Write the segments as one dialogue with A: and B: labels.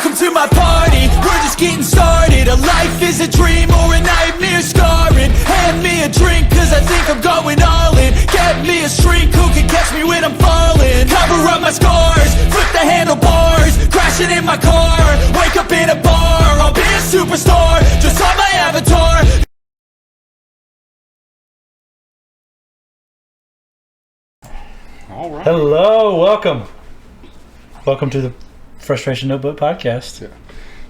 A: Welcome to my party, we're just getting started. A life is a dream or a nightmare scarring. Hand me a drink cause I think I'm going all in. Get me a shrink who can catch me when I'm falling. Cover up my scars, flip the handlebars. Crashing in my car, wake up in a bar. I'll be a superstar, just on my avatar.
B: All right.
C: Hello, welcome to the Frustration Notebook podcast.
B: Yeah.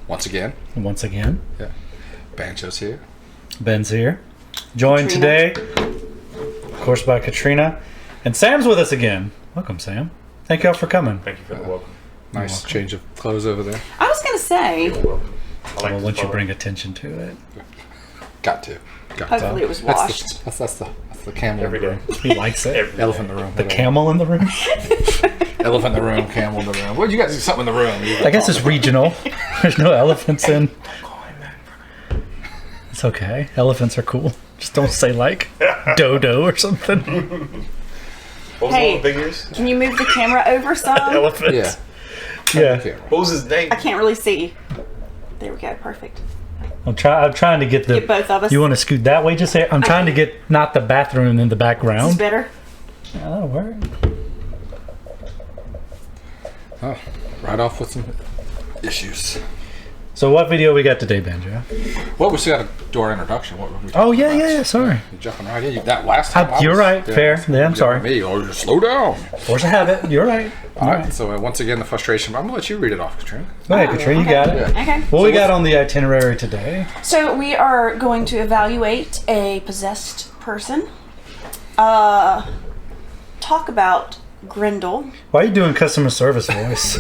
B: Once again.
C: Yeah,
B: Banjo's here.
C: Ben's here, joined
D: Katrina.
C: today, of course, by Katrina, and Sam's with us again. Welcome, Sam. Thank y'all for coming.
E: Thank you for the welcome.
B: Nice change of clothes over there.
D: I was gonna say,
C: Well, once you bring attention to it,
B: Got to.
D: hopefully it was washed.
B: That's the camel
E: Every
B: in the
E: day.
B: room.
C: he likes it.
E: Every
B: Elephant
E: day.
B: in the room.
C: The camel in the room.
B: Elephant in the room, camel in the room. Well, you got something in the room.
C: I guess it's regional. There's no elephants in. It's okay. Elephants are cool. Just don't say like dodo or something.
E: What was
D: Hey.
E: the one big ears?
D: Can you move the camera over some?
C: Elephant.
B: Yeah.
C: Yeah.
B: Camera.
E: What was his name?
D: I can't really see. There we go. Perfect.
C: I'm trying to get the.
D: Get both of us.
C: You want to scoot that way? Just say. I'm trying to get not the bathroom in the
D: Is this
C: background.
D: better?
C: Yeah, that'll work.
B: Oh, right off with some issues.
C: So what video we got today, Banjo?
B: Well, we still got to do our introduction. What were we
C: Oh
B: talking
C: yeah,
B: about?
C: yeah, yeah. Sorry.
B: You're jumping right in. That last time.
C: You're right. Fair. Yeah, I'm sorry.
B: Me, or just slow down.
C: Force a habit. You're right.
B: All right. So once again, the frustration. I'm gonna let you read it off, Katrina.
C: Go ahead, Katrina. You got it.
B: Yeah.
D: Okay.
C: What we got on the itinerary today?
D: So we are going to evaluate a possessed person. Talk about Grendel.
C: Why are you doing customer service voice?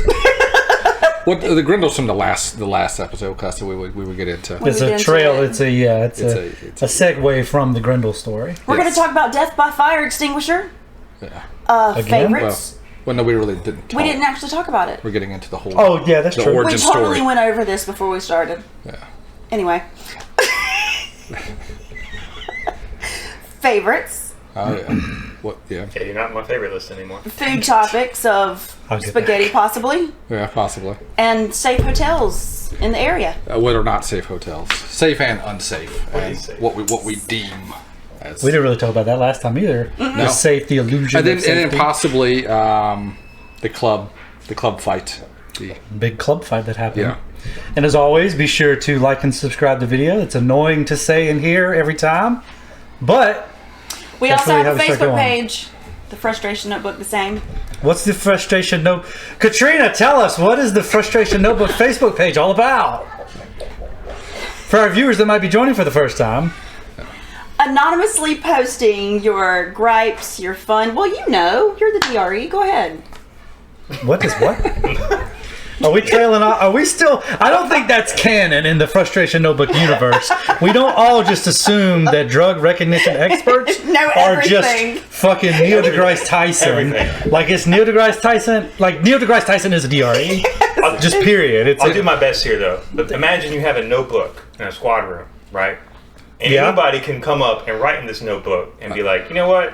B: What the Grendel's from the last episode, Cus, we would get into.
C: It's
D: get
C: a
D: into
C: trail.
D: it.
C: It's a
B: It's
C: segue from the Grendel story.
D: We're going
B: Yes.
D: to talk about Death by Fire Extinguisher.
B: Yeah.
C: Again?
D: Favorites.
B: Well, no, we really didn't.
D: We didn't actually talk about it.
B: We're getting into the whole.
C: Oh yeah, that's
B: The
C: true.
B: origin
D: We
B: story.
D: totally went over this before we started.
B: Yeah.
D: Anyway. Favorites.
B: Oh yeah. What? Yeah.
E: Yeah, you're not on my favorite list anymore.
D: Food topics of
C: I'll get
D: spaghetti, possibly,
B: Yeah, possibly.
D: and safe hotels in the area.
B: What are not safe hotels? Safe and unsafe.
E: What
B: And
E: is safe?
B: what we deem as.
C: We didn't really talk about that last time either. The safe, the illusion
B: and then
C: of
B: and then
C: safety.
B: possibly the club fight. The
C: Big club fight that happened.
B: Yeah.
C: And as always, be sure to like and subscribe to the video. It's annoying to say and hear every time, but
D: We
C: That's
D: also
C: really
D: have a
C: how we start
D: Facebook
C: going.
D: page. The Frustration Notebook, the same.
C: what's the frustration note? Katrina, tell us, what is the Frustration Notebook Facebook page all about? For our viewers that might be joining for the first time.
D: Anonymously posting your gripes, your fun. Well, you know, you're the DRE. Go ahead.
C: What is what? Are we trailing off? Are we still? I don't think that's canon in the Frustration Notebook universe. We don't all just assume that drug recognition experts
D: Know
C: are just
D: everything.
C: fucking Neil deGrasse Tyson.
E: Everything.
C: Like it's Neil deGrasse Tyson. Like Neil deGrasse Tyson is a DRE. Just period. It's
E: I'll do my best here, though. But imagine you have a notebook in a squad room, right? And
C: Yeah.
E: anybody can come up and write in this notebook and be like, you know what?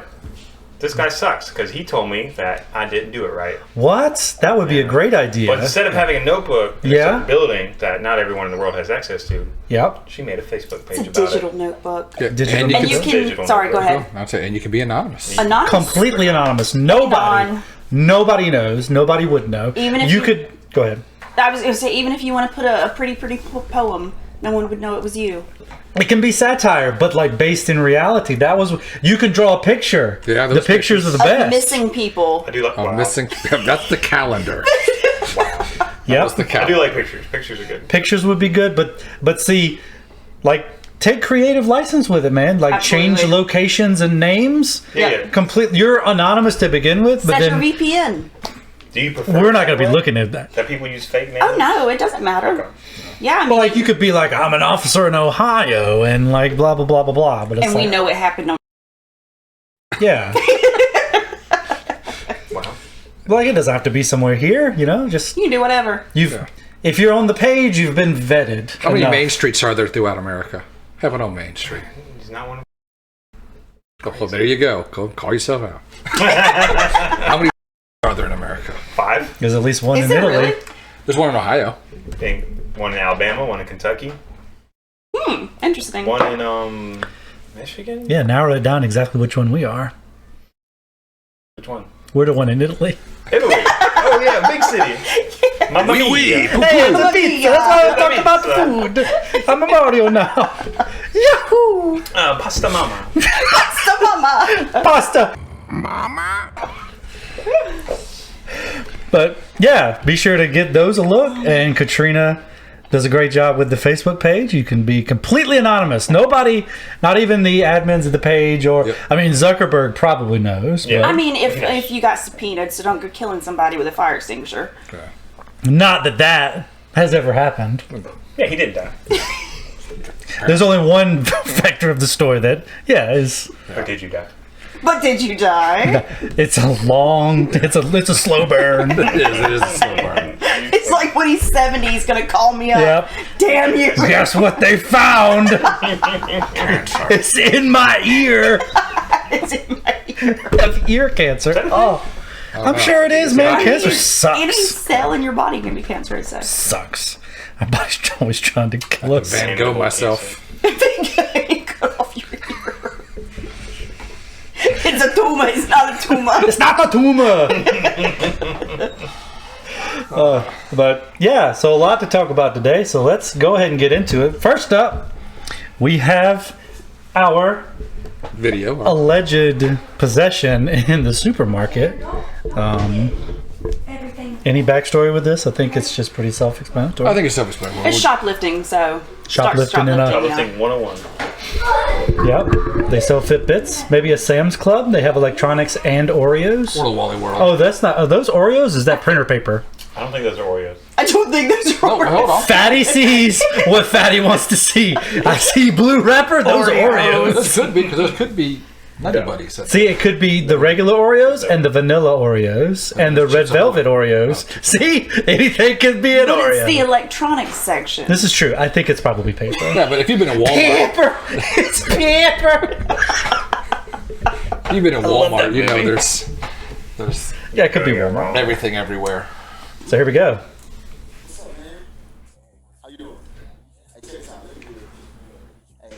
E: This guy sucks because he told me that I didn't do it right.
C: what? That would be a great idea.
E: But instead of having a notebook in a
C: Yeah.
E: certain building that not everyone in the world has access to,
C: Yep.
E: she made a Facebook page
D: It's a
E: about
D: digital
E: it.
D: notebook.
B: yeah.
C: Digital
B: And you
D: And
B: can,
D: you can.
E: Digital
D: Sorry, go
E: notebook.
D: ahead.
B: that's it. And you can be anonymous.
D: Anonymous.
C: Completely anonymous. Nobody.
D: Anon.
C: Nobody knows. Nobody would know.
D: Even if
C: you
D: you-
C: could go ahead.
D: I was going to say, even if you want to put a pretty poem, no one would know it was you.
C: It can be satire, but like based in reality. That was you could draw a picture.
B: Yeah,
C: the
B: those
C: pictures are the
D: Of
C: best.
D: missing people.
E: I do like
B: I'm
E: wow.
B: missing. That's the calendar.
C: Yep.
B: That's the
E: I do
B: calendar.
E: like pictures. Pictures are good.
C: Pictures would be good, but see, like take creative license with it, man. Like change
D: Absolutely.
C: locations and names.
E: Yeah.
C: Complete. You're anonymous to begin with, but
D: Set your
C: then
D: VPN.
E: Do you prefer
C: we're not going
E: that
C: to be
E: way?
C: looking at that.
E: That people use fake names?
D: Oh, no, it doesn't matter.
E: Okay.
D: Yeah, I mean,
C: But like you could be like, I'm an officer in Ohio, and like blah blah blah blah blah. But it's
D: and
C: like,
D: we know it happened on.
C: yeah.
E: Wow.
C: Like it doesn't have to be somewhere here, you know. Just
D: You can do whatever.
C: if you're on the page, you've been vetted.
B: How many
C: enough.
B: main streets are there throughout America? Have an own main street.
E: He's not one of
B: Oh, there you go. Go call yourself out. How many are there in America?
E: 5.
C: There's at least one
D: Is
C: in
D: there
C: Italy.
D: really?
B: There's one in Ohio.
E: I think one in Alabama, one in Kentucky,
D: Interesting.
E: one in Michigan.
C: Yeah, narrow it down exactly which one we are.
E: Which one?
C: We're the one in Italy.
E: Italy. Oh yeah, big city. Mamma mia.
C: Hey, it's a pizza. That's why I talked about the food. I'm a Mario now. Yahoo!
E: Pasta mama.
D: So, Mama.
C: Pasta. But yeah, be sure to get those a look. And Katrina does a great job with the Facebook page. You can be completely anonymous. Nobody, not even the admins of the page, or I mean, Zuckerberg probably knows.
E: Yeah.
C: But
D: I mean, if you got subpoenaed, so don't go killing somebody with a fire extinguisher.
C: not that that has ever happened.
E: Yeah, he did die.
C: There's only one factor of the story that, is.
E: Or did you die?
D: But did you die?
C: It's a long. It's a slow burn.
B: It is a slow burn.
D: It's like when he's 70, he's gonna call me up.
C: Yep.
D: Damn you!
C: Guess what they found? It's in my ear.
D: It's in my ear.
C: Of ear cancer. Oh, I'm sure it is, man. Cancer
D: Any
C: sucks.
D: cell in your body can be cancerous. So.
C: Sucks. My body's always trying to kill us.
B: Van Gogh myself.
D: Cut off your ear. It's a tumor. It's not a tumor.
C: It's not a tumor. But yeah, so a lot to talk about today. So let's go ahead and get into it. First up, we have our
B: Video.
C: alleged possession in the supermarket. Any backstory with this? I think it's just pretty self-explanatory.
B: I think it's self-explanatory.
D: It's shoplifting, so.
C: Shoplifting and
E: Shoplifting 101.
C: Yep. They sell Fitbits. Maybe a Sam's Club. They have electronics and Oreos.
B: Or the Wally World.
C: Oh, that's not. Are those Oreos? Is that printer paper?
E: I don't think those are Oreos.
D: I don't think that's
B: Oh,
D: right.
B: hold on.
C: Fatty sees what Fatty wants to see. I see blue wrapper. Those are Oreos.
B: Those could be, because those could be Nutty Buddies.
C: See, it could be the regular Oreos and the vanilla Oreos and the red velvet Oreos. See, anything could be an
D: But it's the
C: Oreo.
D: electronics section.
C: This is true. I think it's probably paper.
B: Yeah, but if you've been in Walmart,
C: Paper. It's paper.
B: if you've been in Walmart, you know there's
C: Yeah, it could be Walmart.
B: everything everywhere.
C: So here we go.
F: How you doing? Hey, check this out. Hey,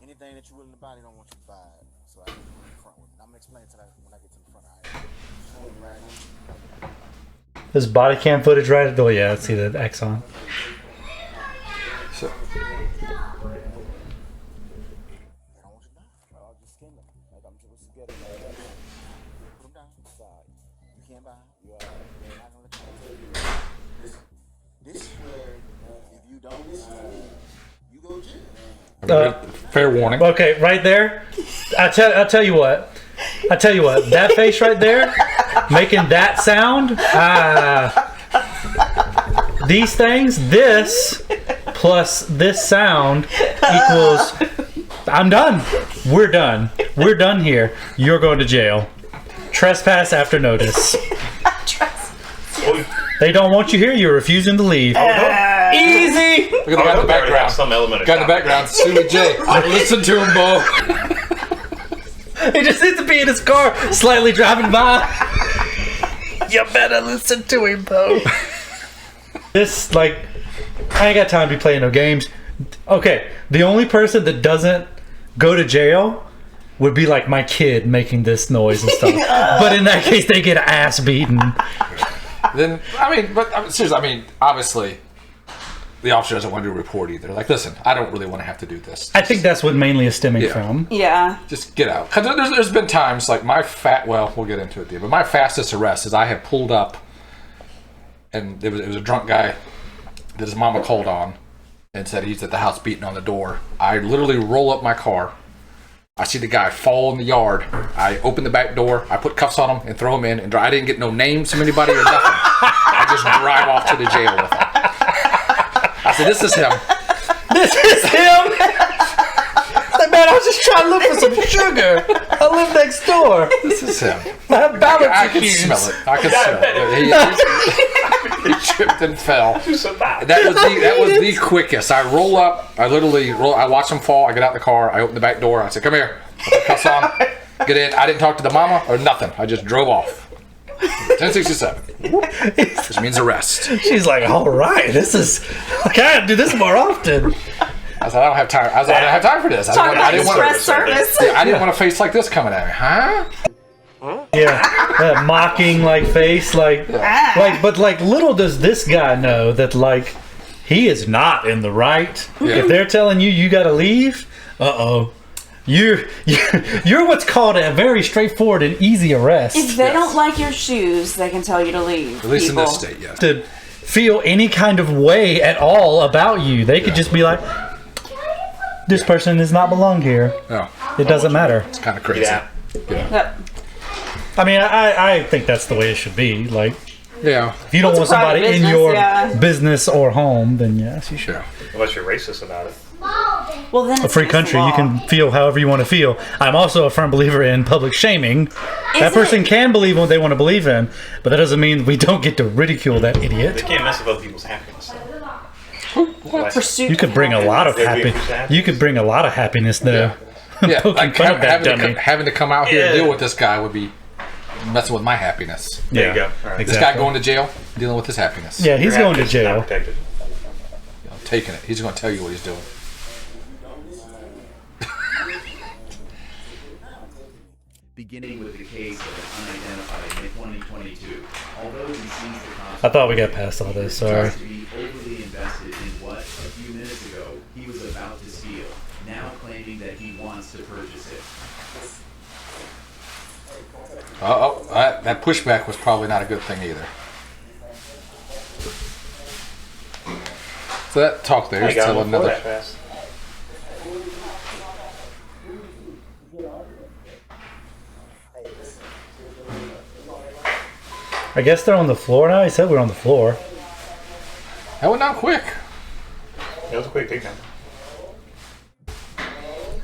F: anything that you're willing to buy, they don't want you to buy it. So I can put it in front with it. I'm gonna explain to that when I get to the front. All right.
C: This body cam footage right? Oh yeah, let's see the Exxon.
B: So,
F: They don't want you to buy. I'll just skim them. Like I'm just get them. Put them down. You can't buy. They're not gonna let you buy. This is where if you don't listen to me, you go to jail.
B: fair warning.
C: Okay, right there. I'll tell you what. That face right there, making that sound. These things, this plus this sound equals. I'm done. We're done. We're done here. You're going to jail. Trespass after notice. They don't want you here. You're refusing to leave. Easy.
B: Look at the guy in the background.
E: Some element of
B: Guy in the background, Suey J. Listen to him, Bo.
C: He just needs to be in his car, slightly driving by. You better listen to him, Bo. This, like, I ain't got time to be playing no games. Okay, the only person that doesn't go to jail would be like my kid making this noise and stuff. But in that case, they get ass beaten.
B: Then, seriously, obviously, the officer doesn't want to do a report either. Like, listen, I don't really want to have to do this.
C: I think that's what mainly is stemming
B: Yeah.
C: from.
D: Yeah.
B: Just get out. Because there's been times, like we'll get into it, dude, but my fastest arrest is I have pulled up, and it was a drunk guy that his mama called on and said he's at the house beating on the door. I literally roll up my car. I see the guy fall in the yard. I open the back door. I put cuffs on him and throw him in. And I didn't get no names from anybody or nothing. I just drive off to the jail with him. I said, this is him.
C: This is him! Like, man, I was just trying to look for some sugar. I live next door.
B: This is him.
C: I have balance
B: I can
C: issues.
B: smell it. I can smell it. He tripped and fell. That was the quickest. I roll up. I watch him fall. I get out the car. I open the back door. I said, come here. I put cuffs on. Get in. I didn't talk to the mama or nothing. I just drove off. 1067. Which means arrest.
C: She's like, all right, this is. I gotta do this more often.
B: I said, I don't have time. I don't have time for this.
D: Talk about
B: didn't want
D: express service.
B: I didn't want a face like this coming at me, huh?
C: Yeah, that mocking like face, like, but like, little does this guy know that like he is not in the right.
B: Yeah.
C: If they're telling you you gotta leave, you're what's called a very straightforward and easy arrest.
D: If they don't like your shoes, they can tell you to leave.
B: At least
D: people.
B: in this state, yeah.
C: To feel any kind of way at all about you, they could just be like, this person does not belong here.
B: No,
C: It doesn't matter.
B: it's kind of crazy.
E: Yeah.
D: Yep.
C: I mean, I think that's the way it should be. Like,
B: Yeah.
C: if you don't
D: Well,
C: want
D: it's a private
C: somebody in
D: business,
C: your
D: yeah.
C: business or home, then yes, you should.
B: Yeah.
E: Unless you're racist about it.
D: Well, then
C: A
D: it's
C: free
D: against the
C: country, you
D: law.
C: can feel however you want to feel. I'm also a firm believer in public shaming. That person can believe what they want to believe in, but that doesn't mean we don't get to ridicule that
E: They
C: idiot.
E: can't mess with other people's happiness.
D: Pursuit
C: You could bring a lot of You could bring a lot of happiness though.
B: Yeah,
C: Poking
B: like
C: fun at that dummy.
B: having to come out here and
E: Yeah.
B: deal with this guy would be messing with my happiness.
E: There you go. All right.
B: This guy going to jail, dealing with his happiness.
C: Yeah, he's
E: Your
C: going to
E: happiness is not
C: jail.
E: protected.
B: You know, taking it. He's going to tell you what he's doing.
G: Beginning with the case of an unidentified mid-2022. Although he seems the cops
C: I thought we got past all this. Sorry.
G: to be overly invested in what, a few minutes ago, he was about to steal, now claiming that he wants to purchase it.
B: That pushback was probably not a good thing either. So that talk there
E: I
B: is
E: got
B: still
E: him before
B: another.
E: that fast.
C: I guess they're on the floor now. He said we're on the floor.
B: That went down quick.
E: It was a quick takedown.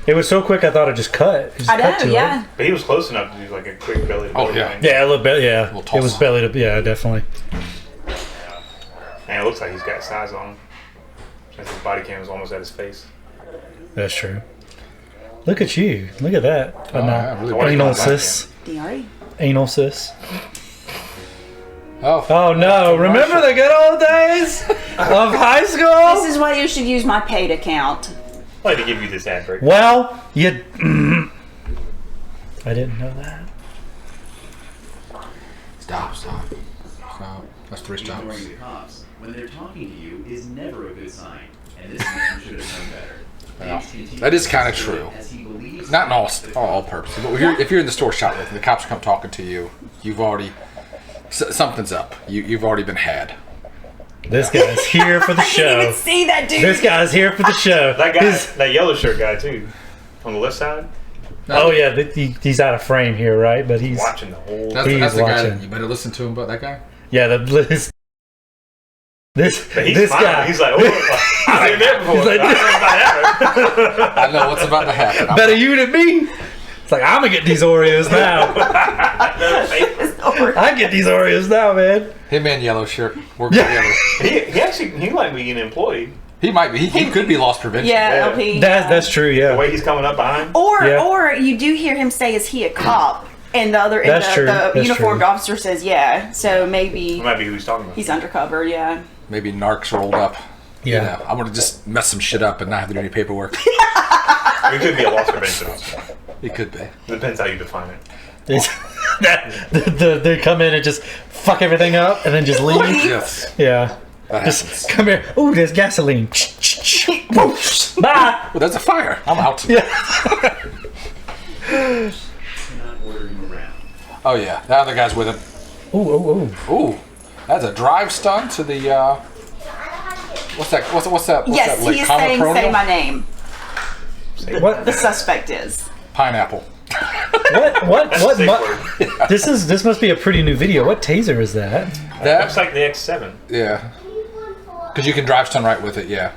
C: It was so quick I thought it just cut. It just
D: I
C: cut
D: know,
C: to
D: yeah.
C: it.
E: But he was close enough to do like a quick belly to
B: Oh,
E: belly
B: yeah.
E: line.
C: Yeah, a little bit. Yeah,
B: Little
C: it was
B: toss.
C: belly to. Yeah, definitely.
E: And it looks like he's got size on him. Since his body cam is almost at his face.
C: That's true. Look at you. Look at that.
B: Oh, yeah, really big
C: Anal
B: body cam.
C: cis.
D: DRE.
C: Anal cis.
B: Oh,
C: Oh no! Remember the good old days of high school?
D: This is why you should use my paid account.
E: I'd like to give you this ad break.
C: Well, you. I didn't know that.
B: stop. That's 3 stops.
G: Ignoring the cops, when they're talking to you, is never a good sign, and this man should have known better.
B: Well,
G: Diggs continues
B: that is kinda
G: to
B: true.
G: as he believes
B: Not in all purposes, but if you're in the store shopping and the cops come talking to you, you've already something's up. You've already been had.
C: This guy's here for the
D: I didn't even
C: show.
D: see that dude.
C: This guy's here for the show.
E: That guy,
C: His-
E: that yellow shirt guy too, on the left side,
C: oh yeah, he's out of frame here, right? But he's
E: watching the whole.
B: That's
C: He's
B: the guy.
C: watching.
B: You better listen to him about that guy.
C: yeah. This
E: But he's
C: this
E: smiling.
C: guy.
E: He's like, oh, I've been there before.
C: He's like-
E: I don't know about that.
B: I know what's about to happen.
C: better you than me. It's like I'm gonna get these Oreos now. I get these Oreos now, man.
B: Him and yellow shirt work
C: Yeah.
B: together.
E: He actually he might be an employee.
B: He might be. He could be lost prevention.
D: Yeah,
E: Yeah.
D: LP.
C: That's true.
E: The
C: Yeah.
E: way he's coming up behind.
D: Or
C: Yeah.
D: or you do hear him say, "Is he a cop?" And the other, and
C: That's true.
D: the
C: That's
D: uniformed
C: true.
D: officer says, "Yeah." So
E: It
D: maybe
E: might be who he's talking about.
D: he's undercover. Yeah.
B: Maybe narcs rolled up.
C: Yeah.
B: You know, I'm gonna just mess some shit up and not have to do any paperwork.
E: It could be a loss prevention officer.
B: It could be.
E: Depends how you define it.
C: They come in and just fuck everything up and then just leave.
B: Yes.
C: Yeah.
B: That
C: Just
B: happens.
C: come here. Oh, there's gasoline. Bye.
B: Well, there's a fire. I'm out.
C: Yeah.
G: cannot order him around.
B: Oh yeah. The other guy's with him.
C: Ooh.
B: Ooh, that's a drive stunt to the. What's that? What's that? What's
D: Yes,
B: that, like,
D: he is
B: common
D: saying,
B: pronoun?
D: "Say my name."
C: What?
D: The suspect is.
B: Pineapple.
C: What?
E: That's a safe word.
C: This must be a pretty new video. What taser is that?
E: Looks
B: That.
E: like the X7.
B: Yeah. Because you can drive stun right with it. Yeah.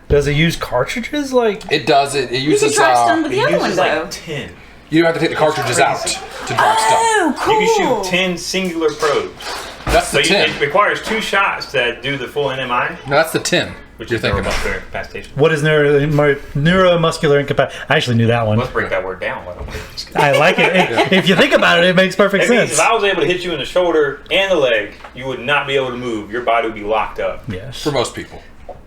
C: Does it use cartridges? Like
B: It does. It
D: You
B: uses.
D: can drive stun with
E: He
D: the other one
E: uses
D: though.
E: like 10.
B: You have to take the cartridges out
E: crazy.
B: to drive stun.
D: Oh, cool.
E: You can shoot 10 singular probes.
B: That's
E: So
B: the 10.
E: it requires 2 shots that do the full NMI.
B: No, that's the 10.
E: Which
B: You're
E: is
B: thinking
E: neuromuscular incapacitation.
C: What is neuromuscular incapacitation? I actually knew that one.
E: Let's break that word down. Why don't we?
C: I like it. If you think about it, it makes perfect
E: It means
C: sense.
E: if I was able to hit you in the shoulder and the leg, you would not be able to move. Your body would be locked up.
C: Yes.
B: For most people.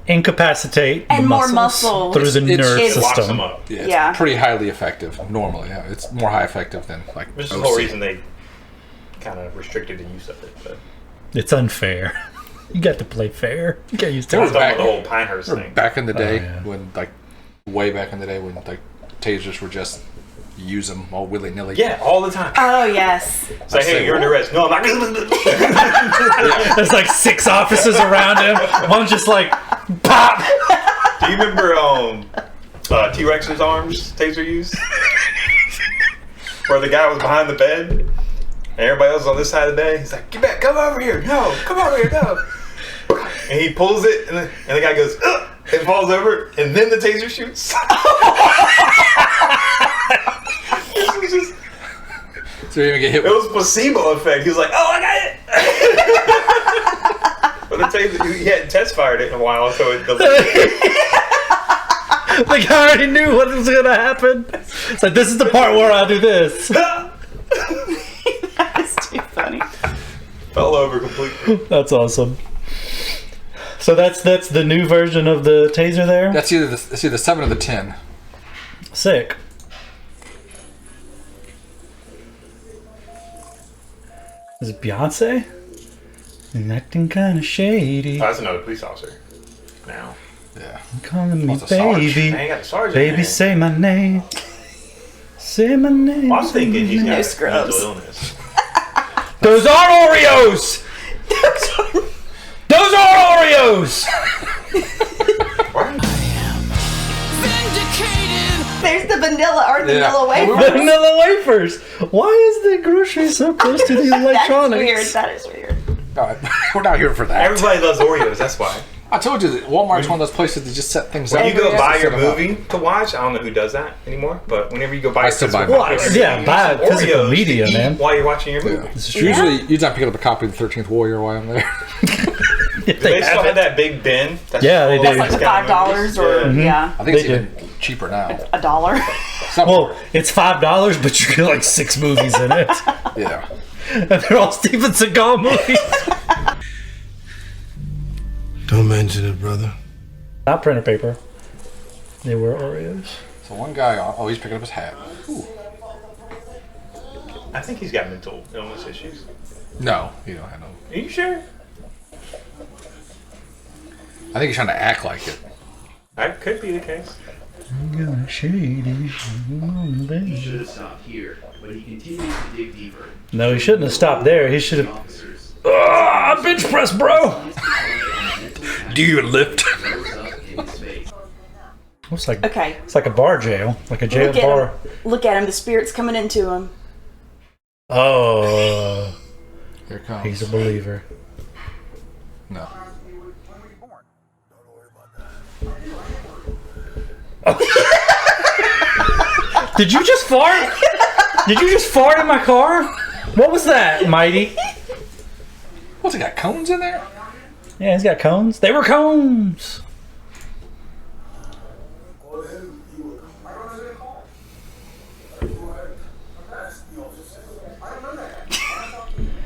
C: Incapacitate
D: And
C: the
D: more
C: muscles
D: muscles.
C: through the nerve
E: It locks them
C: system.
E: up.
B: Yeah, it's
D: Yeah.
B: pretty highly effective normally. Yeah, it's more high effective than like
E: Which is the
B: OC.
E: whole reason they kind of restricted the use of it. But
C: It's unfair. You got to play fair. You got used to
E: I
C: it.
E: was talking about the whole Pinehurst thing.
B: Back in the day,
C: yeah.
B: when like way back in the day when like tasers were just use them all willy nilly.
E: Yeah, all the time.
D: Oh yes.
E: It's like, hey,
B: say
E: you're under
B: what?
E: arrest. No, I'm not.
C: There's like 6 officers around him. One just like pop.
E: Do you remember T-Rex's arms taser use? Where the guy was behind the bed and everybody else was on this side of the bed. He's like, get back, come over here. No, come over here, no. And he pulls it and the guy goes, ugh, and falls over and then the taser shoots. It was just,
B: So you even get hit
E: it
B: with
E: was placebo effect. He was like, oh, I got it. But the taser, he hadn't test fired it in a while, so it
C: Like I already knew what was gonna happen. It's like this is the part where I do this.
D: That's too funny.
E: fell over completely.
C: That's awesome. So that's the new version of the taser there.
B: that's either the 7 or the 10.
C: Sick. Is it Beyonce? And acting kind of shady.
E: Oh, that's another police officer. Now.
B: Yeah.
C: Calling me
B: What's a sarge?
C: baby.
E: Man, you got the sergeant.
C: Baby,
E: man.
C: say my name. Say my name.
E: Well, I'm thinking he's got
D: No
E: a
D: scrubs.
E: mental illness.
C: Those are Oreos! Those are Oreos!
D: There's the vanilla or the
B: Yeah.
D: vanilla wafer.
C: Vanilla wafers. Why is the grocery so close to the
D: That is
C: electronics?
D: weird. That is weird.
B: We're not here for that.
E: Everybody loves Oreos, that's why.
B: I told you that Walmart's one of those places that just set things
E: When
B: up.
E: you go buy your
B: Set 'em up.
E: movie to watch, I don't know who does that anymore, but whenever you go buy
B: I
E: your
B: still buy
E: physical
B: mine.
E: copy,
C: Yeah,
E: you
C: buy
E: get some
C: physical
E: Oreos
C: media,
E: to eat
C: man.
E: while you're watching your movie.
C: This is true.
B: Usually, I'm picking up a copy of the 13th Warrior while I'm there.
E: They still have that big bin. That's
C: Yeah, they
E: full
C: do.
E: of
D: That's like
E: these kind of
D: $5 or
E: movies.
D: yeah,
B: I think it's
C: They
B: even cheaper now.
D: $1.
C: Well, it's $5, but you get like 6 movies in it.
B: Yeah.
C: And they're all Steven Seagal movies.
H: Don't mention it, brother.
C: Not printer paper. They were Oreos.
B: So one guy, he's picking up his hat. Ooh.
E: I think he's got mental illness issues.
B: No, you don't have no.
E: Are you sure?
B: I think he's trying to act like it.
E: That could be the case.
C: Shady.
G: He should have stopped here, but he continues to dig deeper.
C: No, he shouldn't have stopped there. He should have.
G: Officers.
C: Bench press, bro!
B: Do you lift?
G: Rose up in his face.
C: Looks like
D: Okay,
C: it's like a bar jail, like a jail
D: look at
C: bar.
D: him. Look at him. The spirit's coming into him.
C: Oh,
B: Here it comes.
C: he's a believer.
B: No.
C: Did you just fart? Did you just fart in my car? What was that, Mighty?
B: What's it got? Cones in there?
C: Yeah, he's got cones. They were cones.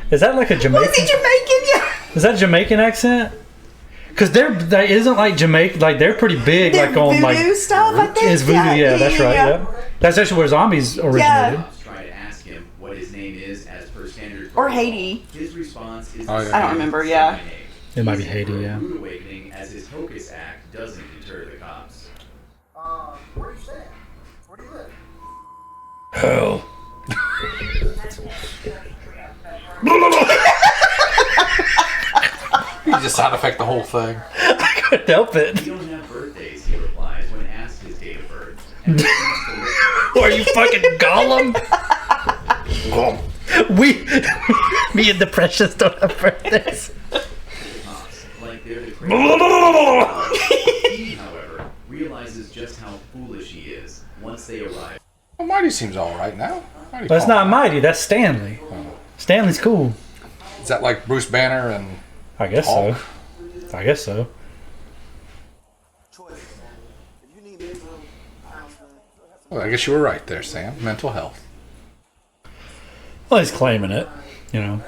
C: Is that like a
D: Was he
C: Jamaican?
D: Jamaican? Yeah.
C: Is that Jamaican accent? Because that isn't like Jamaican. Like they're pretty big.
D: The
C: Like on
D: voodoo
C: like
D: stuff, I think.
C: is voodoo. Yeah, that's right. Yep. That's actually where zombies originated.
G: Cops try to ask him what his name is as per standard
D: Or
G: protocol.
D: Haiti.
G: His response is
B: Oh,
G: the
B: yeah.
D: I don't
G: same.
D: remember, yeah.
C: It might be
G: He's in for
C: Haiti,
G: a
C: yeah.
G: rude awakening as his hocus act doesn't deter the cops.
F: Where are you staying? Where do you live?
C: Hell.
B: You just sound effect the whole thing.
C: I couldn't help it.
G: We don't have birthdays, he replies when asked his date of birth. And
C: Are you fucking Gollum? We, me and the Precious don't have birthdays.
G: cops, like they're the crazy. He, however, realizes just how foolish he is once they arrive.
B: Well, Marty seems all right now. Marty
C: That's
B: calm.
C: not Mighty. That's Stanley. Stanley's cool.
B: Is that like Bruce Banner and
C: I guess
B: Hulk?
C: so. I guess so.
B: Well, I guess you were right there, Sam. Mental health.
C: Well, he's claiming it, you know.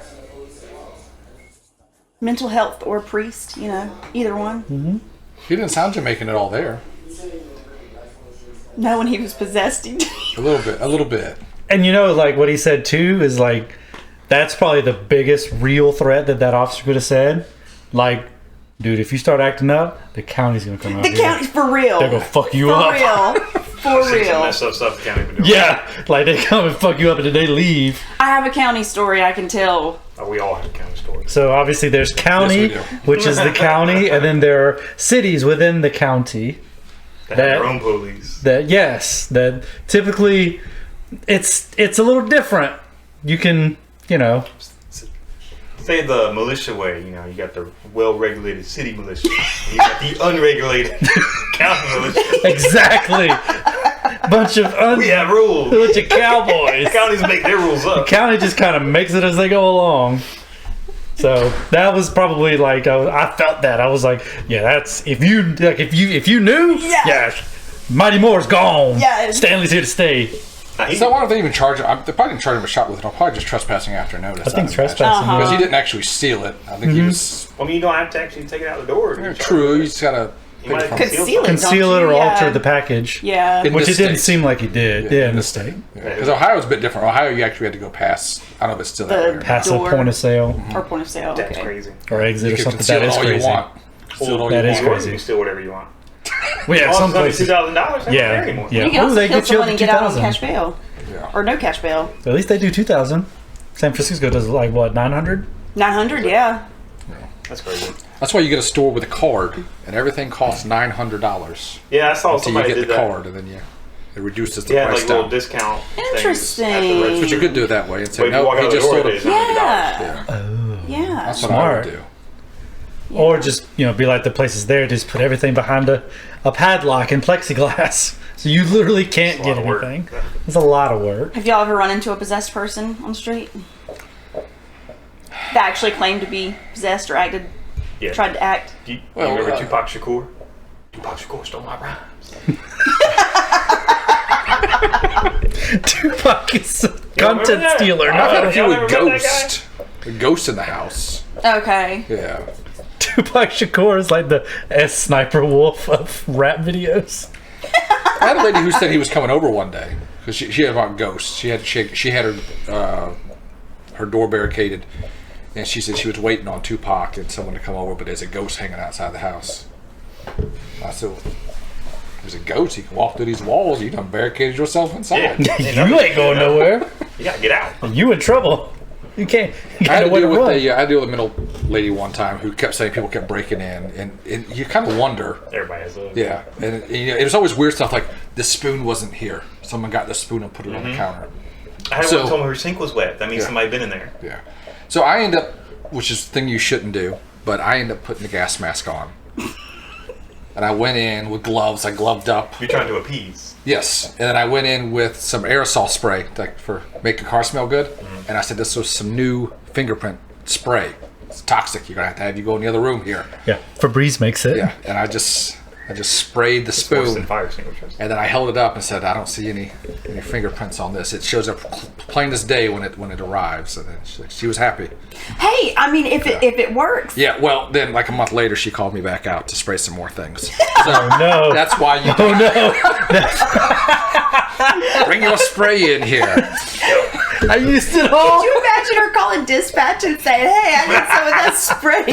D: Mental health or priest, you know, either one.
B: He didn't sound Jamaican at all there.
D: No, when he was possessed, he did.
B: A little bit.
C: And you know, like, what he said, too, is, like, that's probably the biggest real threat that officer could have said. Like, dude, if you start acting up, the county's going to come out
D: The
C: here.
D: county's for real.
C: They're going to fuck you
D: For
C: up.
D: real. For
E: Seen some
D: real.
E: messed up stuff the county been doing.
C: Yeah, like, they come and fuck you up and then they leave.
D: I have a county story I can tell.
E: Oh, we all have county stories.
C: So, obviously, there's county,
B: Yes, we do.
C: which is the county, and then there are cities within the county.
E: They have their own police.
C: That typically it's a little different. You can, you know,
E: Say the militia way, you know, you got the well-regulated city militia. And you got the unregulated county militia.
C: exactly. bunch of
E: We have rules.
C: bunch of cowboys.
E: Counties make their rules up.
C: County just kind of makes it as they go along. So that was probably like I felt that I was like, yeah, that's if you knew,
D: Yeah.
C: Mighty Moore's gone.
D: Yeah.
C: Stanley's here to stay.
B: So I wonder if they even charge him. They probably didn't charge him a shoplifting. I'll probably just trespassing after notice.
C: I think
B: would
C: trespassing.
D: Uh-huh.
B: Because he didn't actually steal it. I think he was.
E: I mean, you don't have to actually take it out the door.
B: True, you just gotta.
E: You might
D: Conceal it.
C: Conceal it
D: don't
C: or
D: you?
C: alter
D: Yeah.
C: the package.
D: Yeah.
B: In
C: Which
B: this
C: it didn't
B: state.
C: seem like he did. Yeah, in the state.
B: Because Ohio's a bit different. Ohio, you actually had to go past. I don't know if it's still that
D: The
B: way.
C: Past the
D: door.
C: point of sale
D: Or point of sale.
E: That's
D: Okay.
E: crazy.
C: or exit
B: You
C: or
B: can
C: something.
B: conceal
C: That
B: it
C: is
B: all
C: crazy.
B: you want. Conceal it all
C: That
B: you
C: is
B: want.
C: crazy.
E: You can steal whatever you want.
C: Well, yeah, some
E: Some
C: places.
E: $2,000.
C: Yeah,
E: Anymore.
C: yeah.
D: You can also
C: they
D: kill
C: get you up
D: someone
C: to
D: and get out on
C: 2,000.
D: cash bail.
B: Yeah.
D: Or no cash bail.
C: At least they do 2,000. San Francisco does like what 900.
D: 900, yeah.
E: That's crazy.
B: That's why you get a store with a card, and everything costs $900
E: Yeah, I saw
B: until you
E: somebody
B: get
E: did
B: the
E: that.
B: card, and then it reduces the
E: Yeah,
B: price
E: like little
B: down.
E: discount. things
D: Interesting.
E: at the register.
B: But you could do it that way and
E: But
B: say,
E: if you
B: no,
E: walk out
B: he
E: the
B: just
E: door,
B: stole
E: it's
B: it.
E: $900.
D: Yeah.
B: Yeah,
D: Yeah.
B: that's what
C: Smart.
B: I would do.
C: Or just be like the places there, just put everything behind a padlock and plexiglass, so you literally can't
E: It's a lot
C: get
E: of work.
C: anything. It's a lot of work.
D: Have y'all ever run into a possessed person on the street? That actually claimed to be possessed or
E: Yeah.
D: tried to act?
E: You
B: Well,
E: remember Tupac Shakur? Tupac Shakur stole my rhymes.
C: Tupac is a
E: remember
C: content
E: that?
C: stealer.
B: I've had a
C: No,
B: few
E: Y'all
B: with
E: never met that
B: Ghost. A ghost in the house.
D: Okay.
B: Yeah.
C: Tupac Shakur is like the Sniper Wolf of rap videos.
B: I had a lady who said he was coming over one day because she had about ghosts. She had her door barricaded, and she said she was waiting on Tupac and someone to come over, but there's a ghost hanging outside the house. I said, "There's a ghost. You can walk through these walls. You done barricaded yourself inside."
E: Yeah.
C: You ain't going nowhere.
E: You gotta get out.
C: You in trouble. You can't. You
B: I had
C: got
B: to
C: nowhere
B: deal
C: to
B: with
C: run.
B: I had to deal with a middle lady one time who kept saying people kept breaking in, and you kind of wonder.
E: Everybody has those.
B: Yeah, and it was always weird stuff like the spoon wasn't here. Someone got the spoon and put it on the counter.
E: I had
B: So-
E: one told me her sink was wet. That means
B: Yeah.
E: somebody been in there.
B: Yeah. So I end up, which is the thing you shouldn't do, but I end up putting the gas mask on. And I went in with gloves. I gloved up.
E: You're trying to appease.
B: Yes. And then I went in with some aerosol spray like for make a car smell good. And I said, this was some new fingerprint spray. It's toxic. You're going to have you go in the other room here.
C: Yeah, Febreze makes it.
B: Yeah. And I just sprayed the
E: Worse than
B: spoon.
E: fire extinguishers.
B: And then I held it up and said, I don't see any fingerprints on this. It shows up plain as day when it arrives. And then she was happy.
D: Hey, I mean, if it works.
B: Yeah, well, then like a month later, she called me back out to spray some more things. So
C: Oh no.
B: that's why you
C: Oh no.
B: bring your spray in here.
C: I used it all.
D: Could you imagine her calling dispatch and saying, "Hey, I need some of that spray"?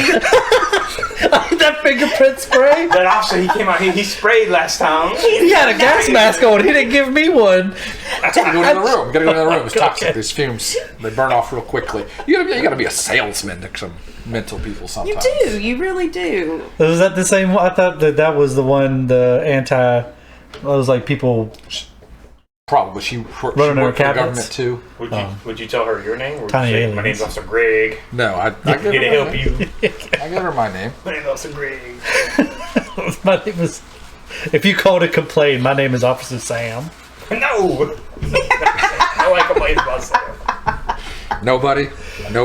C: That fingerprint spray.
E: That officer, he came out here, he sprayed last time.
C: He had a gas mask on. He didn't give me one.
B: You gotta go into the room. You gotta go into the room. It's toxic. These fumes, they burn off real quickly. You gotta be a salesman to some mental people
D: You
B: sometimes.
D: do. You really do.
C: Was that the same one? I thought that was the one. The anti. It was like people.
B: Probably. She
C: Running
B: worked
C: her
B: for the
C: cabinets?
B: government too.
E: Would you tell her your name? Or would
C: Tiny
E: you say,
C: aliens.
E: my name's Officer Greg.
B: No, I
E: I'm here to help you.
B: I gave her my name.
E: My name's Officer Greg.
C: My name was. If you called to complain, my name is Officer Sam.
E: No! I like complaints about stuff.
B: Nobody. Any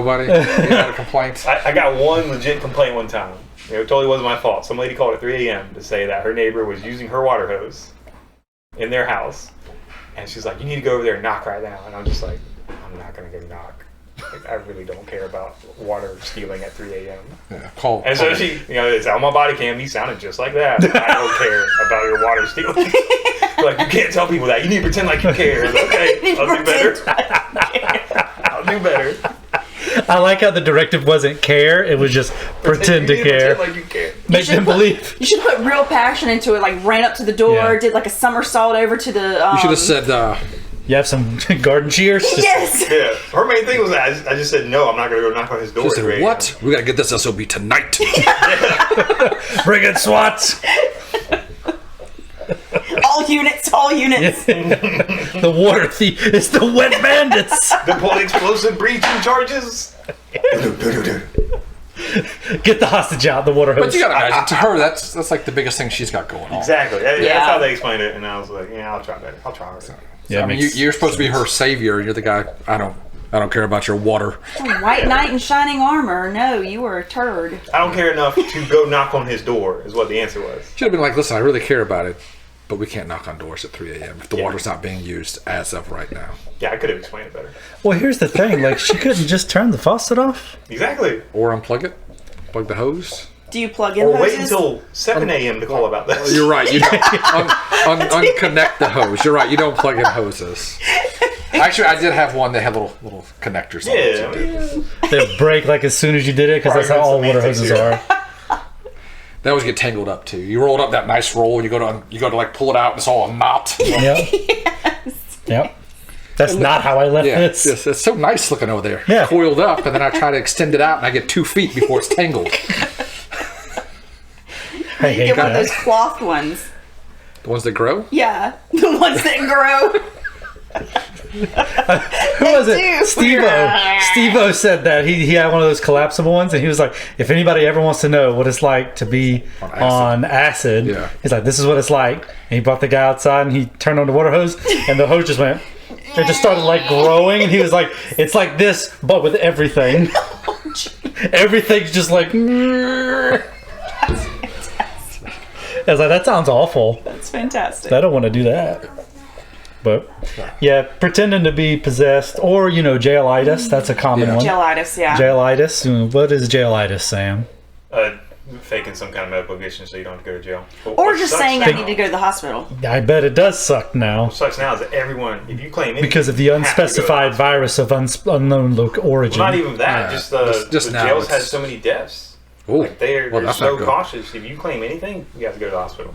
B: other complaints?
E: I got one legit complaint one time. It totally wasn't my fault. Some lady called at 3 a.m. to say that her neighbor was using her water hose in their house And she's like, you need to go over there and knock right now. And I'm just like, I'm not going to go knock. Like, I really don't care about water stealing at 3 a.m.
B: Yeah, call.
E: And so she, it's on my body cam. He sounded just like that. I don't care about your water stealing. Like, you can't tell people that. You need to pretend like you care. Okay, I'll do better. I'll do better.
C: I like how the directive wasn't care; it was just pretend to care.
E: Pretend like you care.
C: Make them believe.
D: You should put real passion into it. Like ran up to the door, did like a somersault over to the.
B: You should have said.
C: You have some garden shears?
D: Yes.
E: Yeah. Her main thing was that I just said no. I'm not going to go knock on his door.
B: She said, what? We got to get this SOB tonight.
C: Bring in SWATs.
D: All units.
C: The water thief. It's the wet bandits.
E: Deploy explosive breaching charges.
C: Get the hostage out. The water hose.
B: But you got to imagine, to her, that's like the biggest thing she's got going on.
E: Exactly. That's how they explained it. And I was like, yeah, I'll try better. I'll try harder.
B: Yeah, I mean, you're supposed to be her savior. You're the guy. I don't care about your water.
D: White knight in shining armor. No, you were a turd.
E: I don't care enough to go knock on his door. Is what the answer was.
B: Should have been like, listen, I really care about it, but we can't knock on doors at 3 a.m. if the water's not being used as of right now.
E: Yeah, I could have explained it better.
C: Well, here's the thing. Like, she couldn't just turn the faucet off.
E: Exactly.
B: Or unplug it. Plug the hose.
D: Do you plug in
E: Or
D: hoses?
E: wait until 7 a.m. to call about this.
B: You're right. You don't unconnect the hose. You're right. You don't plug in hoses. Actually, I did have one that had little connectors on it.
E: Yeah.
C: They break like as soon as you did it because that's how all water hoses are.
B: They always get tangled up too. You rolled up that nice roll, and you go to like pull it out, and it's all a knot.
C: Yep.
D: Yes.
C: Yep. That's not how I left this.
B: Yes, it's so nice looking over there.
C: Yeah.
B: Coiled up, and then I try to extend it out, and I get 2 feet before it's tangled.
C: I hate
D: Get one of
C: that.
D: those cloth ones.
B: The ones that grow?
D: Yeah, the ones that grow.
C: Who was it?
D: do.
C: Steve-O said that he had one of those collapsible ones, and he was like, if anybody ever wants to know what it's like to be on acid,
B: Yeah.
C: he's like, this is what it's like. And he brought the guy outside, and he turned on the water hose, and the hose just went. It just started like growing, and he was like, it's like this, but with everything. Everything's just like. I was like, that sounds awful.
D: That's fantastic.
C: I don't want to do that. But yeah, pretending to be possessed or jailitis. That's a common one.
D: Jailitis, yeah.
C: Jailitis. What is jailitis, Sam?
E: Faking some kind of medical condition so you don't have to go to jail. But
D: Or
E: what
D: just
E: sucks
D: saying
E: now-
D: I need to go to the hospital.
C: I bet it does suck now
E: What sucks now is that everyone, if you claim anything,
C: because of the
E: you have to go to the
C: unspecified
E: hospital.
C: virus of unknown origin.
E: Well, not even that.
B: Yeah.
E: Just
B: Just
E: the
B: now
E: jails
B: it's-
E: had so many deaths.
B: Ooh.
E: Like they're
B: That's
E: so
B: not good.
E: cautious. If you claim anything, you have to go to the hospital.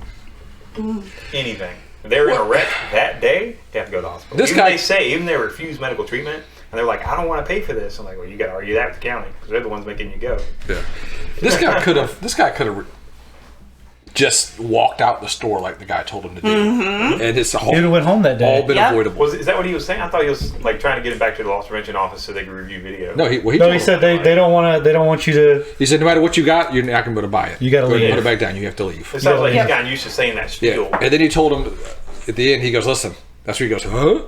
E: Anything. If they're in a wreck that day, you have to go to the hospital.
B: This
E: Even
B: guy-
E: even they refuse medical treatment, and they're like, I don't want to pay for this. I'm like, well, you got to argue that with the county because they're the ones making you go.
B: Yeah. This guy could have just walked out the store like the guy told him to do, and it's
C: He would have went home that day.
B: all been
D: Yep.
B: avoidable.
E: Is that what he was saying? I thought he was like trying to get him back to the loss prevention office so they could review video.
B: No, he
C: No,
B: told
C: he
B: him.
C: said they don't want to. They don't want you to.
B: He said, no matter what you got, you're not going to be able to buy it.
C: You gotta
B: Go ahead and
C: leave.
B: Put it back down. You have to leave.
E: It sounds like
D: Yeah.
E: he's gotten used to saying that spiel.
B: Yeah. And then he told him at the end, he goes, listen, that's where he goes, huh?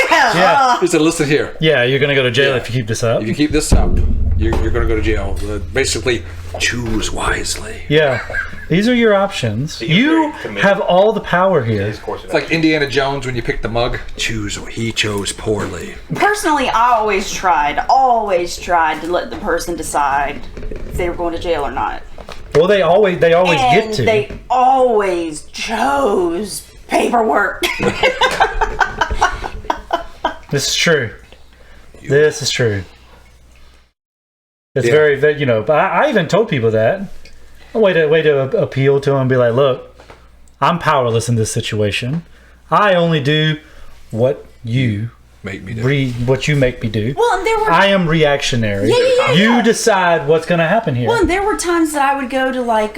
C: Yeah,
B: He said, listen here.
C: yeah. You're gonna go to jail
B: Yeah.
C: if you keep this up.
B: If you keep this up, you're going to go to jail. Basically, choose wisely.
C: Yeah, these are your options.
E: you're
C: You
E: very committed
C: have all the power here.
E: His course of
B: It's like
E: action.
B: Indiana Jones when you pick the mug. Choose what he chose poorly.
D: Personally, I always tried to let the person decide if they were going to jail or not.
C: Well, they always
D: And
C: get to.
D: they always chose paperwork.
C: This is true. This is true. It's
B: Yeah.
C: very, but I even told people that. A way to appeal to them and be like, look, I'm powerless in this situation. I only do what you
B: Make me do.
C: what you make me do.
D: Well, and there were
C: I am reactionary.
D: Yeah.
C: You decide what's going to happen here.
D: Well, and there were times that I would go to like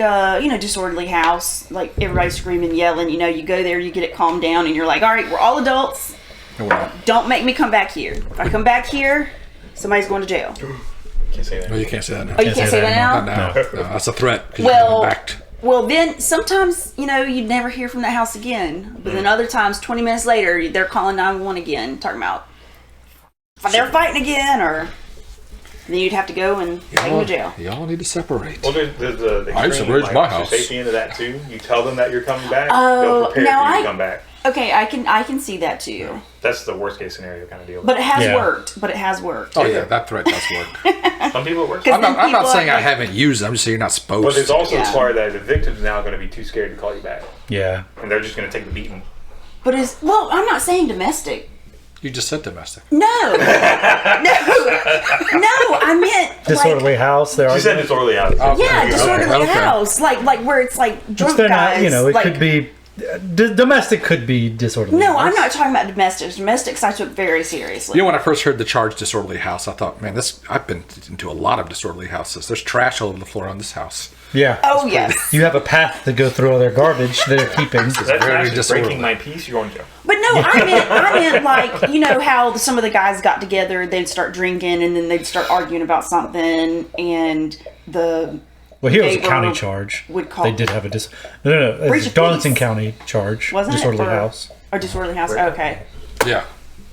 D: disorderly house, like everybody screaming, yelling. You go there, you get it calmed down, and you're like, all right, we're all adults.
B: No, we're not.
D: Don't make me come back here. If I come back here, somebody's going to jail.
E: Can't say that.
B: No, you can't say that now.
D: Oh, you can't say that
B: Not
D: now?
B: now. No, that's a threat. 'Cause
D: Well-
B: you're backed.
D: Well, then sometimes you'd never hear from that house again. But then other times, 20 minutes later, they're calling 911 again, talking about they're fighting again, or then you'd have to go and take them to jail.
B: Y'all need to separate.
E: Well, there's the
B: I used to
E: extreme,
B: raise my house.
E: safety into that too. You tell them that you're coming back.
D: Oh,
E: they'll prepare
D: now
E: for you
D: I-
E: to come back.
D: Okay, I can see that too.
E: That's the worst case scenario kind of deal.
D: But it has
C: Yeah.
D: worked. But it has worked.
B: Oh yeah, that threat does work.
E: Some people it works.
D: Because
B: I'm not
D: people
B: saying
D: are
B: I
D: like-
B: haven't used it. I'm just saying you're not supposed
E: But there's
B: to.
E: also
D: Yeah.
E: a part that the victim's now going to be too scared to call you back,
C: Yeah.
E: and they're just going to take the beating.
D: But I'm not saying domestic.
B: You just said domestic.
D: No, no, I meant
C: Disorderly house. There
E: She
C: are.
E: said disorderly house.
D: Yeah, disorderly
B: Okay.
D: house, like where it's like drunk
C: They're
D: guys.
C: not. You know, it
D: like,
C: could be. Domestic could be disorderly.
D: No,
C: house.
D: I'm not talking about domestics. Domestics I took very seriously.
B: You know, when I first heard the charge disorderly house, I thought, man, I've been into a lot of disorderly houses. There's trash all over the floor on this house.
C: Yeah.
D: Oh yes,
C: You have a path to go through all their garbage they're keeping.
E: That's
B: very
E: actually
B: disorderly.
E: breaking my peace. You're going to jail.
D: but no, I meant like you know how some of the guys got together, they'd start drinking, and then they'd start arguing about something, and the
C: Well, here was a
D: neighbor
C: county charge.
D: would call-
C: They did have a no. It's
D: Breach
C: a
D: of
C: Darlington
D: peace.
C: County charge.
D: wasn't
C: disorderly
D: it?
C: house.
D: Or disorderly house. Okay.
B: Yeah.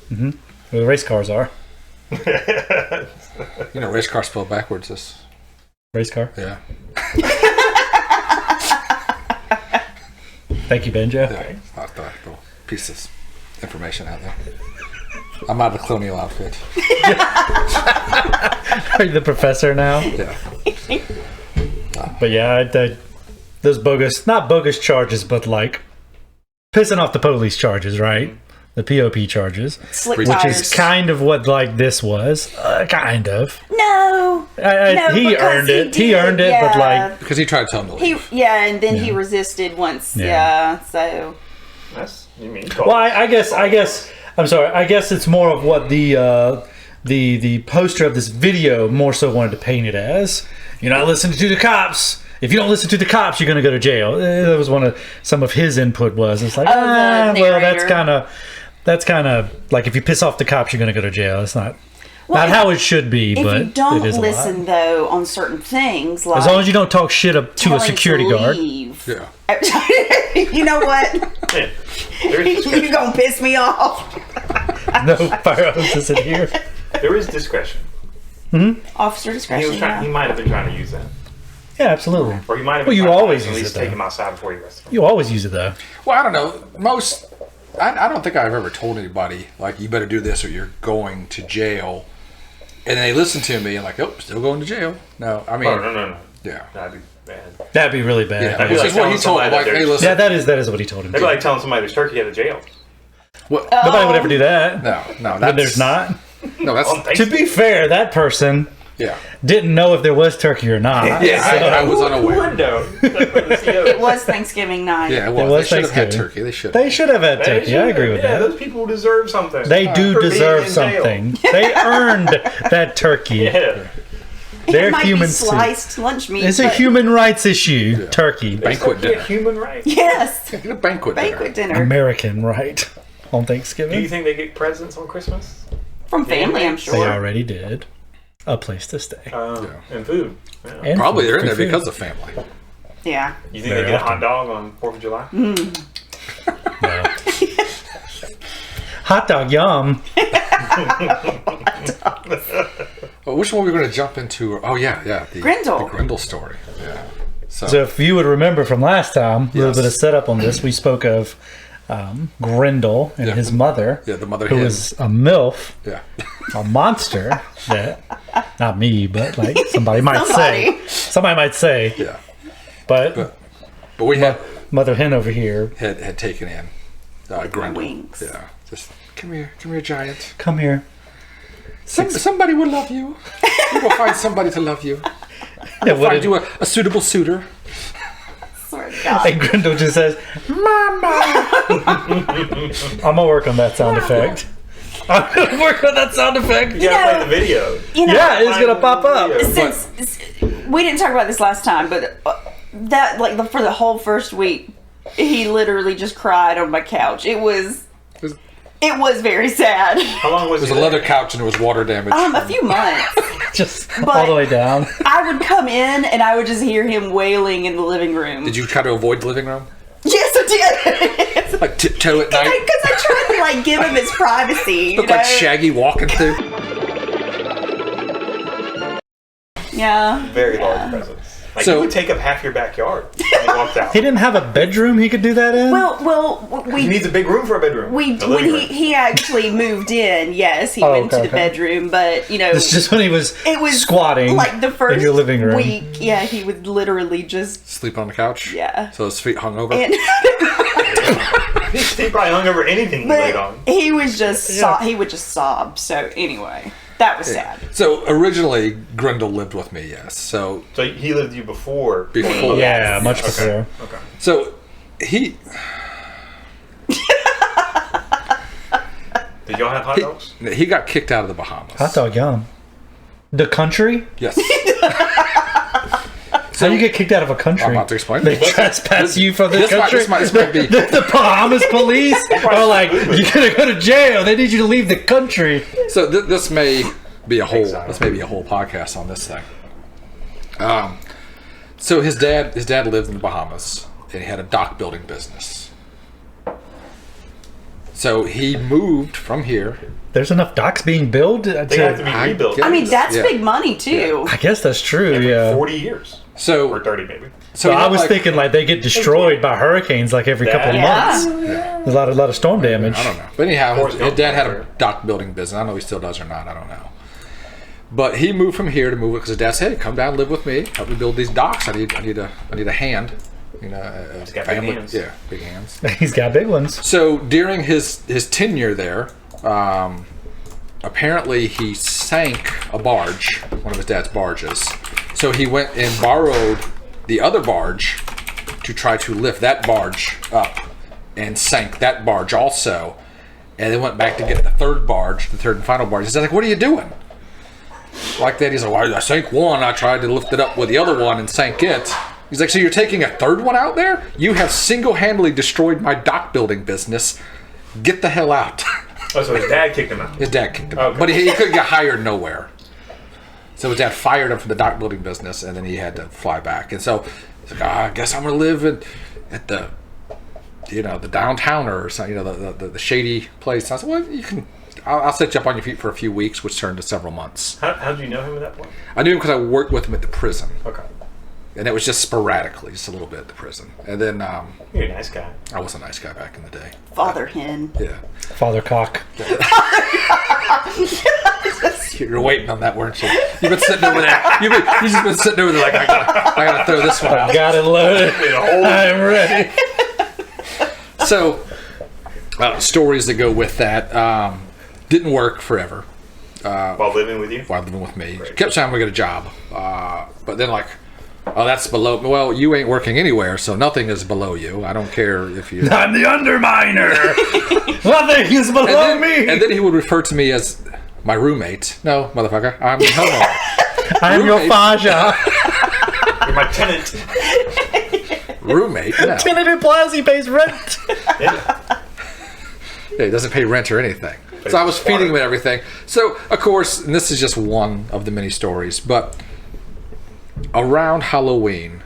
C: Where the race cars are.
B: You know, race car spelled backwards is.
C: Race car.
B: Yeah.
C: Thank you, Banjo.
B: Yeah. I'll throw a little pieces information out there. I'm out of the colonial outfit.
C: Are you the professor now?
B: Yeah.
C: But yeah, those not bogus charges, but like pissing off the police charges, right? The POP charges,
D: Slick
B: Which
C: which
D: tires.
C: is kind of what like this was, kind of.
D: No. No,
C: He
D: because
C: earned it. He
D: did,
C: earned it, but
D: yeah.
C: like
B: Because he tried to tell me to leave.
D: And then he
C: Yeah.
D: resisted once.
C: Yeah.
D: Yeah. So
E: That's you mean.
C: well, I guess I'm sorry. I guess it's more of what the poster of this video more so wanted to paint it as. You're not listening to the cops. If you don't listen to the cops, you're going to go to jail. That was some of his input was. It's like,
D: the
C: well,
D: narrator.
C: that's kind of like if you piss off the cops, you're going to go to jail. It's not how it should be,
D: if
C: but
D: you don't
C: it is a lot.
D: listen though on certain things, like
C: As long as you don't talk shit up to a
D: telling
C: security
D: to
C: guard.
D: leave.
B: Yeah.
D: You know what?
E: Yeah. There is
D: You
E: discretion.
D: gonna piss me off?
C: No fire hoses in here.
E: There is discretion.
D: Officer
E: He
D: discretion.
E: was trying. He
D: Yeah.
E: might have been trying to use that,
C: Yeah, absolutely.
E: or he might have.
C: Well,
E: Been
C: you
E: trying to
C: always
E: at
C: use
E: least
C: it,
E: take
C: though.
E: him outside before you arrest him.
C: You always use it though.
B: Well, I don't know. I don't think I've ever told anybody, like, you better do this or you're going to jail. And they listen to me and like, oh, still going to jail. No, I mean,
E: Oh no.
B: yeah.
E: That'd be bad.
C: That'd be really bad.
B: Yeah,
E: That'd be
B: which
E: like
B: is what he
E: telling
B: told me.
E: somebody that
B: Like, hey,
E: there's-
B: listen.
C: Yeah, that is what he told him.
E: That'd be
C: to.
E: like telling somebody there's turkey at a jail.
B: What?
C: Nobody would ever do that.
B: No,
C: But
B: that's,
C: there's not.
B: No, that's,
E: On
C: To
E: Thanksgiving.
C: be fair, that person
B: yeah.
C: didn't know if there was turkey or not.
B: Yeah, I was
E: Who
B: unaware.
E: would know?
D: It was Thanksgiving night.
B: Yeah,
C: It
B: well,
C: was
B: they should have had
C: Thanksgiving.
B: turkey. They should.
C: They should have had turkey. I agree with
E: Yeah,
C: that.
E: those people deserve something.
C: They do
E: For being
C: deserve
E: in jail.
C: something. They earned that turkey.
E: Yeah.
C: They're
D: it might
C: human
D: be
C: too.
D: sliced lunch meat.
C: It's a
D: but-
C: human rights issue. Turkey.
B: Banquet
E: Turkey a
B: dinner.
E: human right.
D: Yes.
B: Get a banquet dinner.
D: Banquet dinner
C: American right on
E: Do you
C: Thanksgiving.
E: think they get presents on Christmas?
D: from family. I'm
C: They
D: sure.
C: already did. A place to stay.
E: And food. Yeah.
C: And
B: Probably
C: food,
B: they're in
C: free
B: there
C: food.
B: because of family.
D: Yeah.
E: You think
C: Very
E: they get a
C: often.
E: hot dog on 4th of July?
C: No. Hot dog, yum.
B: Well, which one are we going to jump into? Oh, yeah. The
D: Grendel.
B: The Grendel story. Yeah.
C: So if you would remember from last time, a little
B: Yes.
C: bit of setup on this, we spoke of Grendel and
B: Yeah.
C: his mother,
B: Yeah, the mother
C: who
B: hen.
C: was a MILF,
B: Yeah.
C: a monster that, not me, but like somebody might
D: Somebody.
C: say. Somebody might say.
B: Yeah.
C: But
B: But we
C: Mother Hen over here,
B: had taken in Grendel.
D: Wings.
B: Yeah. Just, come here, giant.
C: come here.
B: Somebody will love you. You will find somebody to love you.
C: Yeah, what
B: Find
C: did,
B: you a suitable suitor.
D: Swear to God.
C: and Grendel just says, "Mama." I'm gonna work on that sound effect. I'm gonna work on that sound effect.
E: You gotta play the video.
D: You know,
C: Yeah, it's gonna pop up.
D: since we didn't talk about this last time, but that for the whole first week, he literally just cried on my couch. It was very sad.
E: How long was
B: It was a
E: he
B: leather
E: there?
B: couch and it was water damage.
D: A few months.
C: Just
D: But-
C: all the way down.
D: I would come in and I would just hear him wailing in the living room.
B: Did you try to avoid the living room?
D: Yes, I did.
B: Like tiptoe at night?
D: Because I tried to give him his privacy. You
B: Look
D: know?
B: like Shaggy walking through?
D: Yeah.
E: Very large presents. Like
B: So-
E: you would take up half your backyard. He walked out.
C: He didn't have a bedroom he could do that in?
D: Well,
E: He needs a big room for a bedroom.
D: when he actually moved in, yes, he went to the bedroom, but
C: It's just when he was squatting
D: like the first
C: in your living room.
D: week. Yeah, he would literally just
B: Sleep on the couch.
D: Yeah.
B: So his feet hung over.
D: and
E: He probably hung over anything he laid on.
D: he was just he would just sob. So anyway, that was sad.
B: So originally, Grendel lived with me. Yes. So
E: So he lived with you before.
B: Before.
C: Yeah, much before.
E: Okay.
B: So he
E: Did y'all have hot dogs?
B: he got kicked out of the Bahamas.
C: Hot dog yum. The country?
B: Yes.
C: How do you get kicked out of a country?
B: I'm about to explain.
C: They trespass you from the
B: This might-
C: country.
B: this might be-
C: the Bahamas police are like, you're gonna go to jail. They need you to leave the country.
B: So this may be a whole podcast on this thing. So his dad lived in the Bahamas and he had a dock building business. So he moved from here.
C: There's enough docks being built.
E: They have to be rebuilt.
D: I mean, that's
B: Yeah.
D: big money too.
C: I guess that's true.
E: Every
C: Yeah.
E: 40 years.
B: So
E: Or 30 maybe.
C: So
B: he
C: I
B: had,
C: was
B: like-
C: thinking like they get destroyed by hurricanes like every couple of
D: Yeah.
C: months. There's a lot of storm damage.
B: I don't know. But anyhow,
E: Forrest
B: his
E: Gump
B: dad had a
E: over
B: dock building business. I don't know if he still does or not. I don't know. But he moved from here to move it because his dad said, "Hey, come down, live with me, help me build these docks. I need a hand. You know,
E: He's got big hands.
B: Yeah, big hands."
C: He's got big ones.
B: So during his tenure there, apparently he sank a barge, one of his dad's barges. So he went and borrowed the other barge to try to lift that barge up and sank that barge also. And then went back to get the third barge, the third and final barge. He's like, "What are you doing?" Like that, he's like, "Well, I sank one. I tried to lift it up with the other one and sank it." He's like, "So you're taking a third one out there? You have single-handedly destroyed my dock building business. Get the hell out."
E: Oh, so his dad kicked him out.
B: His dad kicked him out.
E: Okay.
B: But he couldn't get hired nowhere. So his dad fired him from the dock building business, and then he had to fly back. And so he's like, I guess I'm going to live at the, the downtowner or something, the shady place. And I said, well, you can, I'll set you up on your feet for a few weeks, which turned to several months.
E: How did you know him at that point?
B: I knew him because I worked with him at the prison.
E: Okay.
B: And it was just sporadically, just a little bit at the prison. And then
E: You're a nice guy.
B: I was a nice guy back in the day.
D: Father hen.
B: Yeah.
C: Father cock.
B: You're waiting on that, weren't you? You've been sitting over there. You've just been sitting over there like, I gotta throw this one out.
C: Got it loaded. I'm ready.
B: So, stories that go with that didn't work forever.
E: While living with you?
B: While living with me, kept saying I'm gonna get a job, but then like, oh, that's below. Well, you ain't working anywhere, so nothing is below you. I don't care if you.
C: I'm the underminer. Nothing is below me.
B: And then he would refer to me as my roommate. No, motherfucker, I'm the homeowner.
C: I'm your Faja.
E: You're my tenant.
B: Roommate. No.
C: Tenant implies he pays rent.
E: Yeah.
B: Yeah, he doesn't pay rent or anything. So I was feeding him and everything. So, of course, and this is just one of the many stories, but around Halloween,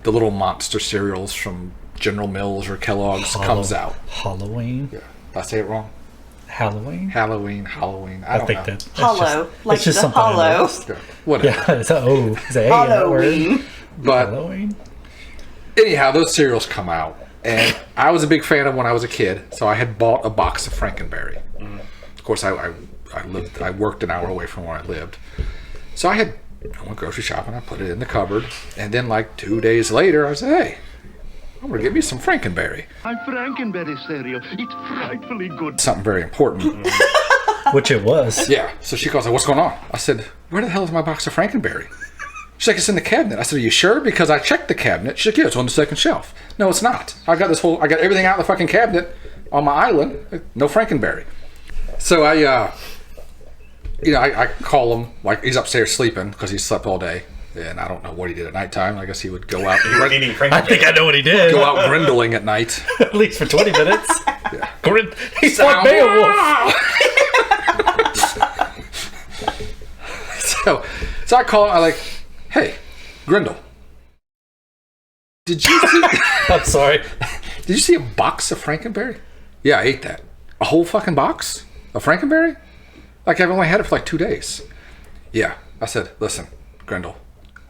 B: the little monster cereals from General Mills or Kellogg's comes out.
C: Halloween?
B: Yeah. Did I say it wrong?
C: Halloween?
B: Halloween.
C: I
B: don't
C: think
B: know.
C: that's
D: Hollow,
C: just,
D: like
C: it's just
D: the
C: something I
D: hollow.
C: noticed.
B: Yeah, whatever.
C: Yeah, it's a in that word.
D: Halloween.
B: But
C: Halloween?
B: anyhow, those cereals come out. And I was a big fan of when I was a kid, so I had bought a box of Frankenberry. Of course, I worked an hour away from where I lived. So I went grocery shopping, I put it in the cupboard, and then like 2 days later, I said, hey, I'm gonna get me some Frankenberry.
I: I'm Frankenberry cereal. It's frightfully good.
B: Something very important.
C: Which it was.
B: Yeah. So she calls, like, what's going on? I said, where the hell is my box of Frankenberry? She's like, it's in the cabinet. I said, are you sure? Because I checked the cabinet. She's like, yeah, it's on the second shelf. No, it's not. I got everything out of the fucking cabinet on my island. No Frankenberry. So I call him, like he's upstairs sleeping because he slept all day. And I don't know what he did at nighttime. I guess he would go out
E: Eating
C: I
E: Frankenberry.
C: think I know what he did.
B: go out grendeling at night.
C: At least for 20 minutes.
B: Yeah.
C: He's like Beowulf.
B: So I call him, I'm like, hey, Grendel, did you see
C: I'm sorry.
B: did you see a box of Frankenberry? Yeah, I ate that. A whole fucking box of Frankenberry? Like I've only had it for like 2 days. Yeah. I said, listen, Grendel,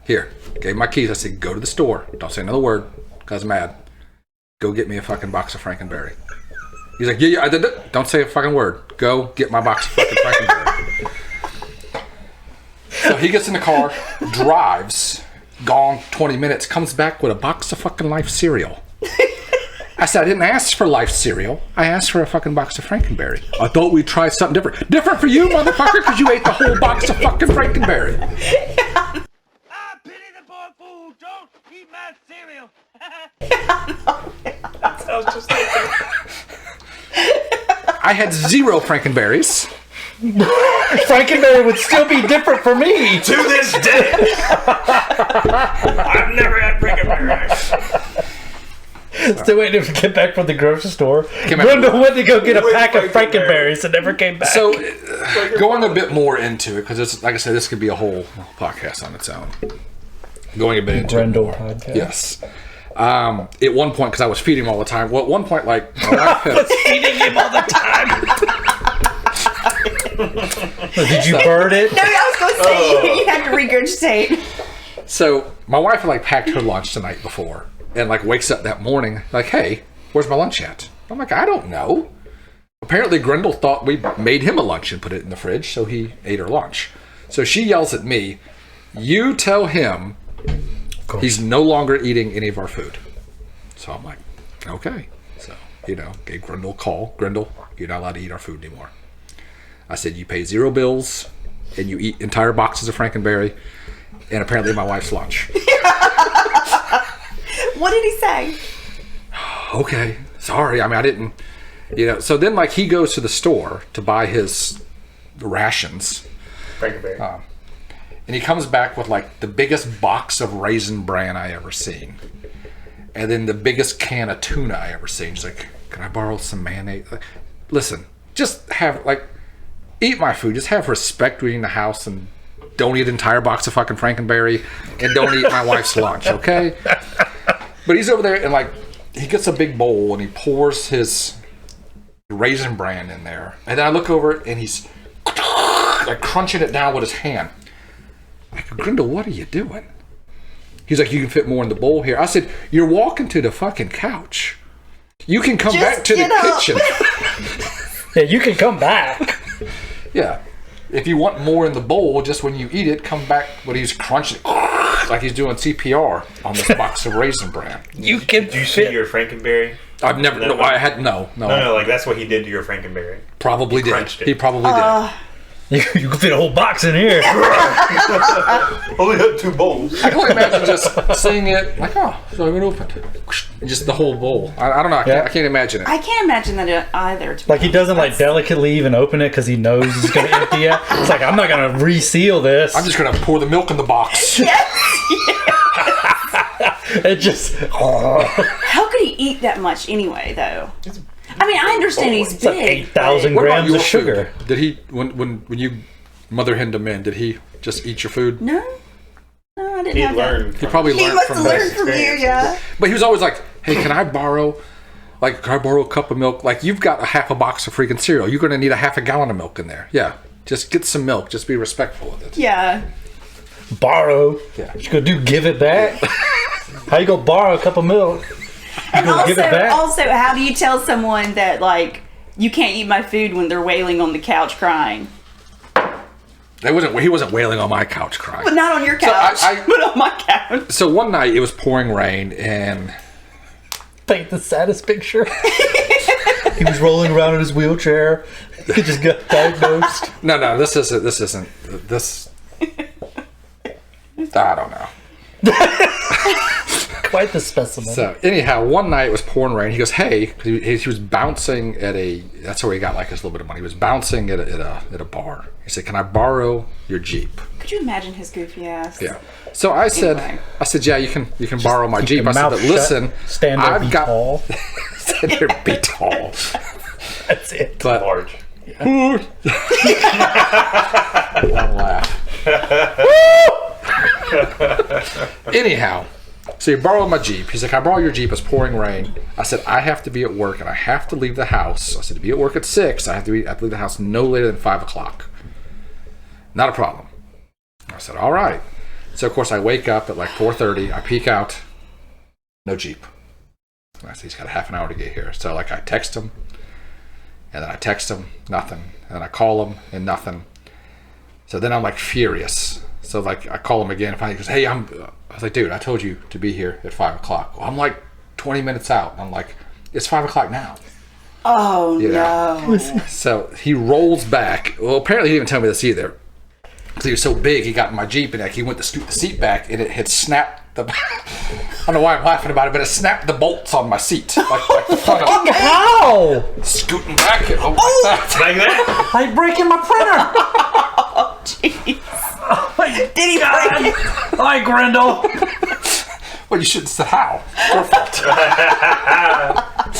B: here, gave him my keys. I said, go to the store. Don't say another word. I was mad. Go get me a fucking box of Frankenberry. He's like, yeah, I did it. Don't say a fucking word. Go get my box of fucking Frankenberry. So he gets in the car, drives, gone 20 minutes, comes back with a box of fucking Life cereal. I said, I didn't ask for Life cereal. I asked for a fucking box of Frankenberry. I thought we'd try something different. Different for you, motherfucker, because you ate the whole box of fucking Frankenberry.
I: I pity the poor fool. Don't eat my cereal.
E: Sounds just like that.
B: I had 0 Frankenberries.
C: Frankenberry would still be different for me.
E: To this day, I've never had Frankenberry.
C: Still waiting to get back from the grocery store.
B: Came back-
C: Grendel went to go get a
E: Wait,
C: pack of
E: Frankenberry.
C: Frankenberries and never came back.
B: So, going a bit more into it, because it's like I said, this could be a whole podcast on its own. Going a bit into
C: Grendel
B: it more.
C: podcast.
B: Yes. At one point, because I was feeding him all the time. Well, at one point, like, my wife had-
C: Feeding him all the time. Did you burn it?
D: No, I was going to say you had to regurgitate.
B: so my wife had like packed her lunch the night before, and like wakes up that morning like, "Hey, where's my lunch at?" I'm like, "I don't know." Apparently, Grendel thought we made him a lunch and put it in the fridge, so he ate her lunch. So she yells at me, "You tell him he's no longer eating any of our food." So I'm like, "Okay." So, gave Grendel a call. "Grendel, you're not allowed to eat our food anymore." I said, "You pay 0 bills, and you eat entire boxes of Frankenberry, and apparently my wife's lunch."
D: What did he say?
B: Okay, sorry. I mean, I didn't, So then, like, he goes to the store to buy his rations,
E: Frankenberry.
B: and he comes back with like the biggest box of Raisin Bran I ever seen, and then the biggest can of tuna I ever seen. He's like, "Can I borrow some mayonnaise?" Like, listen, just eat my food. Just have respect when you're in the house, and don't eat an entire box of fucking Frankenberry, and don't eat my wife's lunch, okay? But he's over there, and like, he gets a big bowl, and he pours his Raisin Bran in there, and then I look over, and he's like crunching it down with his hand. I go, "Grendel, what are you doing?" He's like, "You can fit more in the bowl here." I said, "You're walking to the fucking couch. You can come
D: Just
B: back to the
D: get up."
B: kitchen."
C: Yeah, you can come back.
B: Yeah. If you want more in the bowl, just when you eat it, come back when he's crunching like he's doing CPR on this box of Raisin Bran.
C: You can
E: Did you see your Frankenberry?
B: I've never. No, I had no.
E: No, like that's what he did to your Frankenberry.
B: Probably did.
E: crunched it.
B: He probably did.
C: You can fit a whole box in here.
E: Only had 2 bowls.
B: I can only imagine just seeing it like, oh, so it opened, and just the whole bowl. I don't know. I can't imagine it.
D: I can't imagine that either. to be
C: Like he doesn't like
D: honest.
C: delicately even open it because he knows he's gonna empty it. It's like, I'm not gonna reseal this.
B: I'm just gonna pour the milk in the box.
C: It just.
D: How could he eat that much anyway, though? I mean, I understand he's
C: It's like
D: big.
C: 8,000
B: What about
C: grams
B: your
C: of sugar.
B: food? Did he when you mother henned him in? Did he just eat your food?
D: No, I didn't
E: He
D: have that.
E: learned.
B: He probably
D: He
B: learned
D: must
B: from
D: have
B: this.
D: learned from you, yeah.
B: But he was always like, "Hey, can I borrow a cup of milk? Like, you've got a half a box of freaking cereal. You're going to need a half a gallon of milk in there. Yeah, just get some milk. Just be respectful of it."
D: Yeah.
C: Borrow.
B: Yeah.
C: What you gonna do? Give it back? How you gonna borrow a cup of milk?
D: And
C: gonna give it back?
D: also, how do you tell someone that, like, you can't eat my food when they're wailing on the couch crying?
B: He wasn't wailing on my couch crying.
D: But not on your couch,
B: I-
D: but on my couch.
B: So one night it was pouring rain, and
C: Paint the saddest picture. He was rolling around in his wheelchair. He just got diagnosed.
B: no, this isn't. I don't know.
C: Quite the specimen.
B: So anyhow, one night it was pouring rain. He goes, "Hey," 'cause he was bouncing at a. That's where he got like his little bit of money. He was bouncing at a bar. He said, "Can I borrow your Jeep?"
D: Could you imagine his goofy ass?
B: Yeah. So I said,
D: Anyway.
B: "Yeah, you can borrow my
C: Keep
B: Jeep."
C: your
B: I said,
C: mouth
B: "But
C: shut,
B: listen,
C: stand there,
B: I've
C: be
B: got
C: tall.
B: stand there, be tall."
C: That's it.
B: But
E: Large.
B: don't laugh. Anyhow, so he borrowed my Jeep. He's like, "I borrow your Jeep. It's pouring rain." I said, "I have to be at work and I have to leave the house." I said, "To be at work at 6, I have to leave the house no later than 5 o'clock." Not a problem. I said, "All right." So of course I wake up at like 4:30. I peek out. No Jeep. I said, he's got a half an hour to get here. So like I text him, and then I text him, nothing. And I call him, and nothing. So then I'm like furious. So like I call him again, and finally he goes, hey, I was like, dude, I told you to be here at 5 o'clock. Well, I'm like 20 minutes out. I'm like, it's 5 o'clock now.
D: Oh, no.
B: So he rolls back. Well, apparently he didn't even tell me this either. Because he was so big, he got in my Jeep, and like, he went to scoot the seat back, and it had snapped the... I don't know why I'm laughing about it, but it snapped the bolts on my seat. Like the front of it.
C: How?
B: Scooting back it like that.
E: Like that?
C: Like breaking my printer.
D: Oh, jeez. Did he break it?
C: Hi, Grendel.
B: Well, you shouldn't say how. Perfect.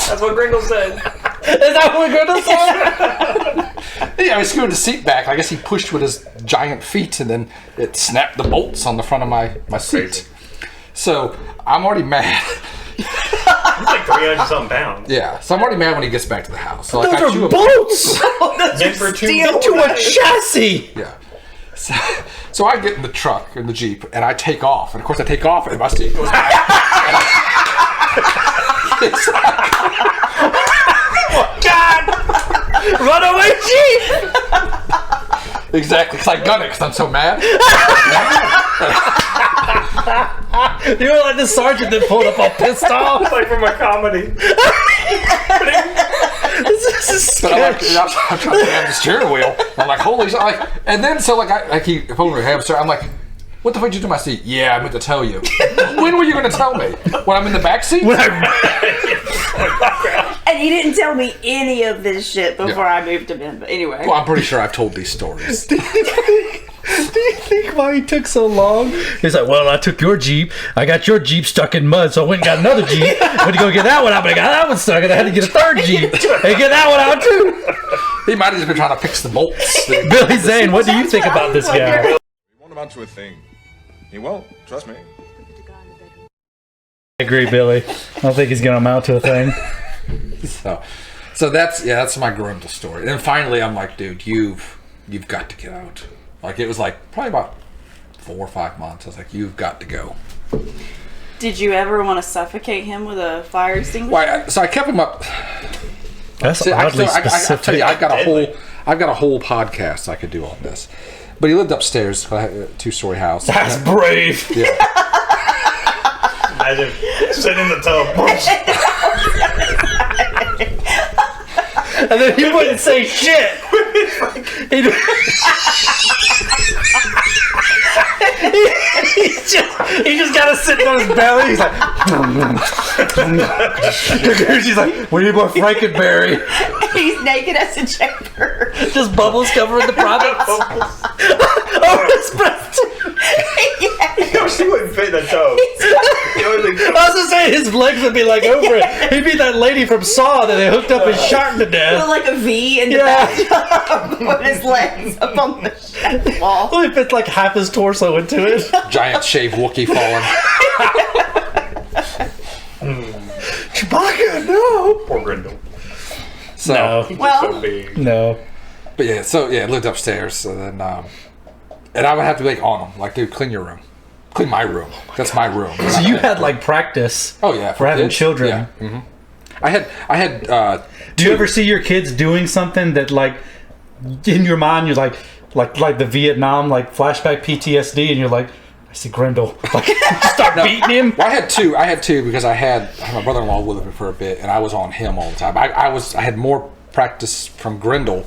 E: That's what Grendel said.
C: Is that what Grendel said?
B: Yeah, he screwed the seat back. I guess he pushed with his giant feet, and then it snapped the bolts on the front of my seat. So I'm already mad.
E: It's like 300-something pounds.
B: Yeah, so I'm already mad when he gets back to the house. So like,
C: Those
B: I
C: are
B: chew him-
C: bolts
E: Meant for two
C: into a chassis.
B: Yeah. So I get in the truck, in the Jeep, and I take off. And of course I take off, and my seat goes back. It's like,
C: God! Runaway Jeep!
B: exactly, because I gun it because I'm so mad.
C: You were like the sergeant that pulled up all pissed off.
E: It's like from a comedy.
C: This is
B: But I'm like,
C: sketch.
B: I'm trying to grab the steering wheel. I'm like, holy shit. Like, and then, so like, I keep pulling my hamster. I'm like, what the fuck did you do to my seat? Yeah, I meant to tell you. When were you going to tell me? When I'm in the back seat?
D: And he didn't tell me any of this shit before I moved him in. But anyway.
B: Well, I'm pretty sure I've told these stories.
C: Do you think why he took so long? He's like, well, I took your Jeep. I got your Jeep stuck in mud, so I went and got another Jeep. Went to go get that one out, but I got that one stuck, and I had to get a third Jeep and get that one out too.
B: He might have just been trying to fix the bolts.
C: Billy Zane, what do you think about this guy?
J: He won't amount to a thing. He won't. Trust me.
C: I agree, Billy. I don't think he's gonna amount to a thing.
B: So that's my Grendel story. And then finally, I'm like, dude, you've got to get out. Like, it was like probably about 4 or 5 months. I was like, you've got to go.
D: Did you ever want to suffocate him with a fire extinguisher?
B: Why? So I kept him up.
C: That's
B: See,
C: oddly
B: I
C: specific.
B: tell you, I've got a whole podcast I could do on this. But he lived upstairs, a 2-story house.
C: That's brave.
B: Yeah.
E: Imagine sitting in the tub.
C: And then he wouldn't say shit. He just gotta sit on his belly. He's like, she's like, we need more Frankenberry.
D: He's naked as a jaybird.
C: Just bubbles covering the privates. Over his breast.
E: She wouldn't fit in a tub.
C: I was gonna say his legs would be like over it. He'd be that lady from Saw that they hooked up his shark to death.
D: Like a V in the bathtub with his legs up on the wall.
C: Only fits like half his torso into it.
B: Giant shaved Wookiee falling.
C: Chewbacca, no.
E: Poor Grendel.
B: So,
C: No.
D: Well,
E: So big.
C: No.
B: but yeah, I lived upstairs. So then, and I would have to be like on him, like, dude, clean your room, clean my room. That's my room.
C: So you had like practice.
B: Oh yeah,
C: for having
B: kids.
C: children.
B: Yeah. Mm-hmm. I had.
C: Do you ever see your kids doing something that like in your mind you're like the Vietnam like flashback PTSD and you're like, I see Grendel. Like start beating him.
B: Well, I had two because I had my brother-in-law with me for a bit, and I was on him all the time. I had more practice from Grendel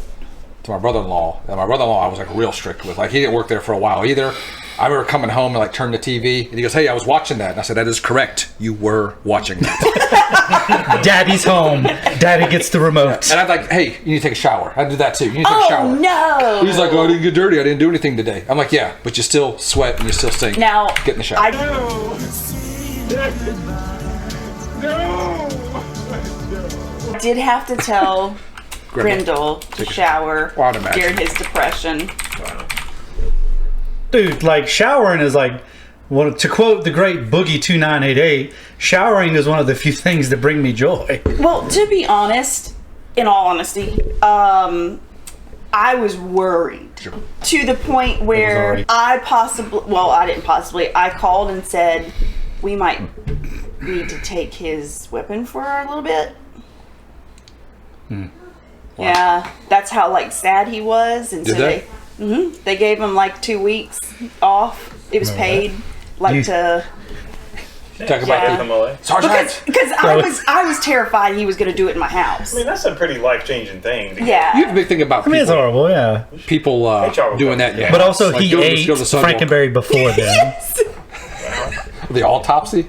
B: to my brother-in-law, and my brother-in-law I was like real strict with. Like, he didn't work there for a while either. I remember coming home and like turn the TV, and he goes, "Hey, I was watching that," and I said, "That is correct. You were watching that."
C: Daddy's home. Daddy gets the remote.
B: And I'm like, "Hey, you need to take a shower." I do that too. You need to take a shower.
D: oh no!
B: He's like, "Oh, I didn't get dirty. I didn't do anything today." I'm like, "Yeah, but you still sweat and you still stink."
D: Now,
B: get in the shower.
D: I did have to tell Grendel to shower
B: Well, I'd imagine.
D: during his depression.
C: Dude, like showering is like, well, to quote the great Boogie 2988, showering is one of the few things that bring me joy.
D: Well, to be honest, in all honesty, I was worried to the point where
C: already-
D: I called and said, we might need to take his weapon for a little bit. Yeah, that's how like sad he was, and
B: Did
D: so
B: they?
D: they gave him like 2 weeks off. It was paid, like to.
B: Talk about
D: Yeah.
B: the Sergeant.
D: Because I was terrified he was going to do it in my house.
E: I mean, that's a pretty life-changing thing.
D: Yeah.
B: You have a big thing about
C: I mean, it's
B: people,
C: horrible, yeah.
B: people doing that. Yeah.
C: But also,
B: Like,
C: he
B: go to
C: ate
B: the Sunwalk.
C: Frankenberry before then.
B: The autopsy?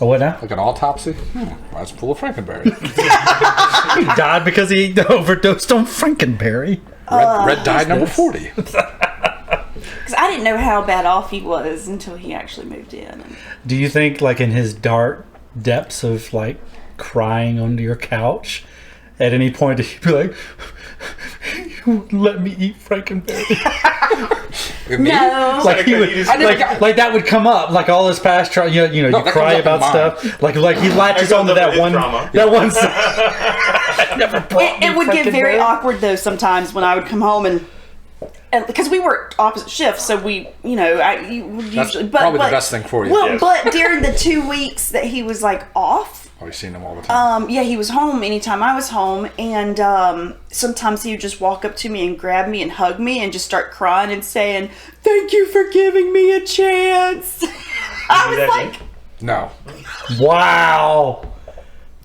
C: Oh, what now?
B: Like an autopsy? That's full of Frankenberry.
C: He died because he overdosed on Frankenberry.
B: Red died number 40.
D: Because I didn't know how bad off he was until he actually moved in. And
C: Do you think, like, in his dark depths of, like, crying under your couch, at any point did he be like, "You won't let me eat Frankenberry"?
D: no.
C: Like he would, like that would come up, like all his past trauma. You
B: that
C: cry
B: comes up
C: about
B: in mine.
C: stuff. Like he latches
E: That comes
C: onto
E: up
C: that
E: in
C: one.
E: his drama.
C: That one. I never brought me
D: It would get very
C: Frankenberry.
D: awkward though sometimes when I would come home and because we worked opposite shifts, so we, I would
B: That's
D: usually.
B: probably the best thing for you.
D: Well,
E: Yes.
D: but during the 2 weeks that he was like off.
B: I've seen them all the time.
D: Yeah, he was home anytime I was home, and sometimes he would just walk up to me and grab me and hug me and just start crying and saying, "Thank you for giving me a chance." I was like,
B: No.
C: Wow,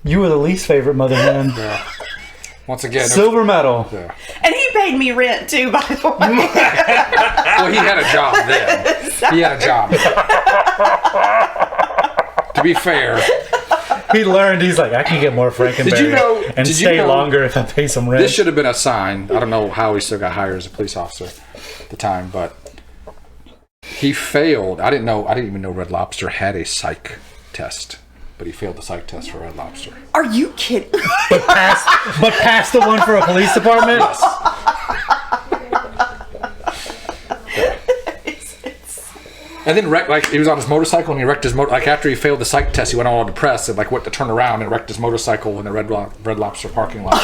C: you were the least favorite mother hen.
B: Yeah. Once again,
C: Silver medal.
B: Yeah.
D: and he paid me rent too, by the way.
B: Well, he had a job then. He had a job. To be fair,
C: He learned. He's like, I can get more Frankenberry
B: Did you know-
C: and
B: did you
C: stay
B: know-
C: longer if I pay some rent.
B: this should have been a sign. I don't know how he still got hired as a police officer at the time, but he failed. I didn't even know Red Lobster had a psych test, but he failed the psych test for Red Lobster.
D: Are you kidding?
C: but past the one for a police department.
B: And then he was on his motorcycle and he wrecked his motor. Like after he failed the psych test, he went all depressed and like went to turn around and wrecked his motorcycle in the Red Lobster parking lot.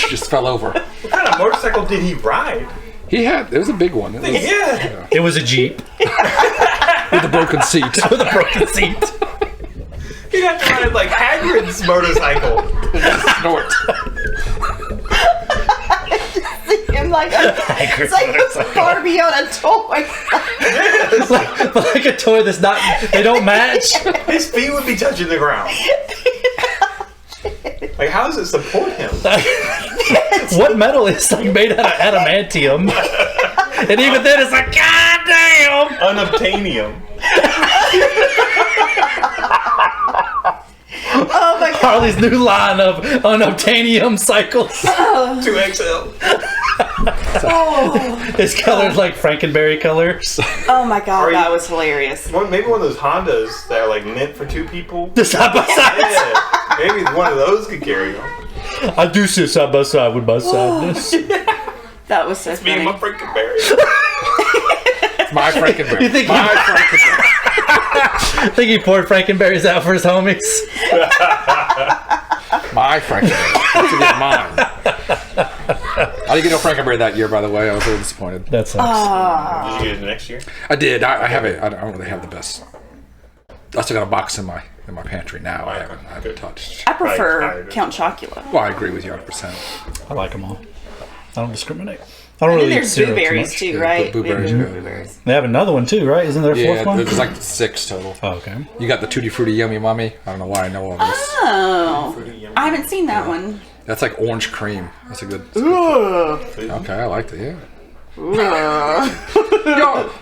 B: Just fell over.
E: What kind of motorcycle did he ride?
B: It was a big one. It was,
E: Yeah.
C: It was a Jeep
B: with a broken seat.
C: with a broken seat.
E: He'd have to ride like Hagrid's motorcycle.
B: Snort.
D: I'm like, it's like a Barbie on a toy.
C: Like a toy that's not. They don't match.
E: His feet would be touching the ground. Like, how does it support him?
C: What metal is like made out of adamantium? And even then, it's like, God damn!
E: Unobtainium.
D: Oh my god.
C: Harley's new line of unobtainium cycles
E: 2XL.
C: is colored like Frankenberry colors.
D: Oh my god,
E: Are
D: that
E: you-
D: was hilarious.
E: Maybe one of those Hondas that are like meant for 2 people.
C: The side by side.
E: Yeah, maybe one of those could carry him.
C: I do sit side by side with my sadness.
D: That was so
E: Me
D: funny.
E: and my Frankenberry.
B: My Frankenberry.
C: You think
B: My Frankenberry.
C: I think he poured Frankenberries out for his homies.
B: My Frankenberry. That's a good mine. I didn't get no Frankenberry that year, by the way. I was a little disappointed.
C: That sucks.
E: Did you get it next year?
B: I did. I have it. I don't really have the best. I still got a box in my pantry now. I haven't touched.
D: I prefer
E: Right.
D: Count Chocula.
B: Well, I agree with you 100%.
C: I like them all. I don't discriminate. I don't
D: And then
C: really eat
D: there's
C: cereal
D: blueberries
C: much.
D: too,
B: Yeah,
D: right?
B: blueberries
D: We
B: are
D: have
B: good.
D: blueberries.
C: They have another one too, right? Isn't there a
B: Yeah,
C: fourth one?
B: there's like 6 total.
C: Oh, okay.
B: You got the Tutti Frutti Yummy Mummy. I don't know why I know all this.
D: Oh, I haven't seen that one.
B: That's like orange cream. That's a good. Okay, I liked it. Yeah.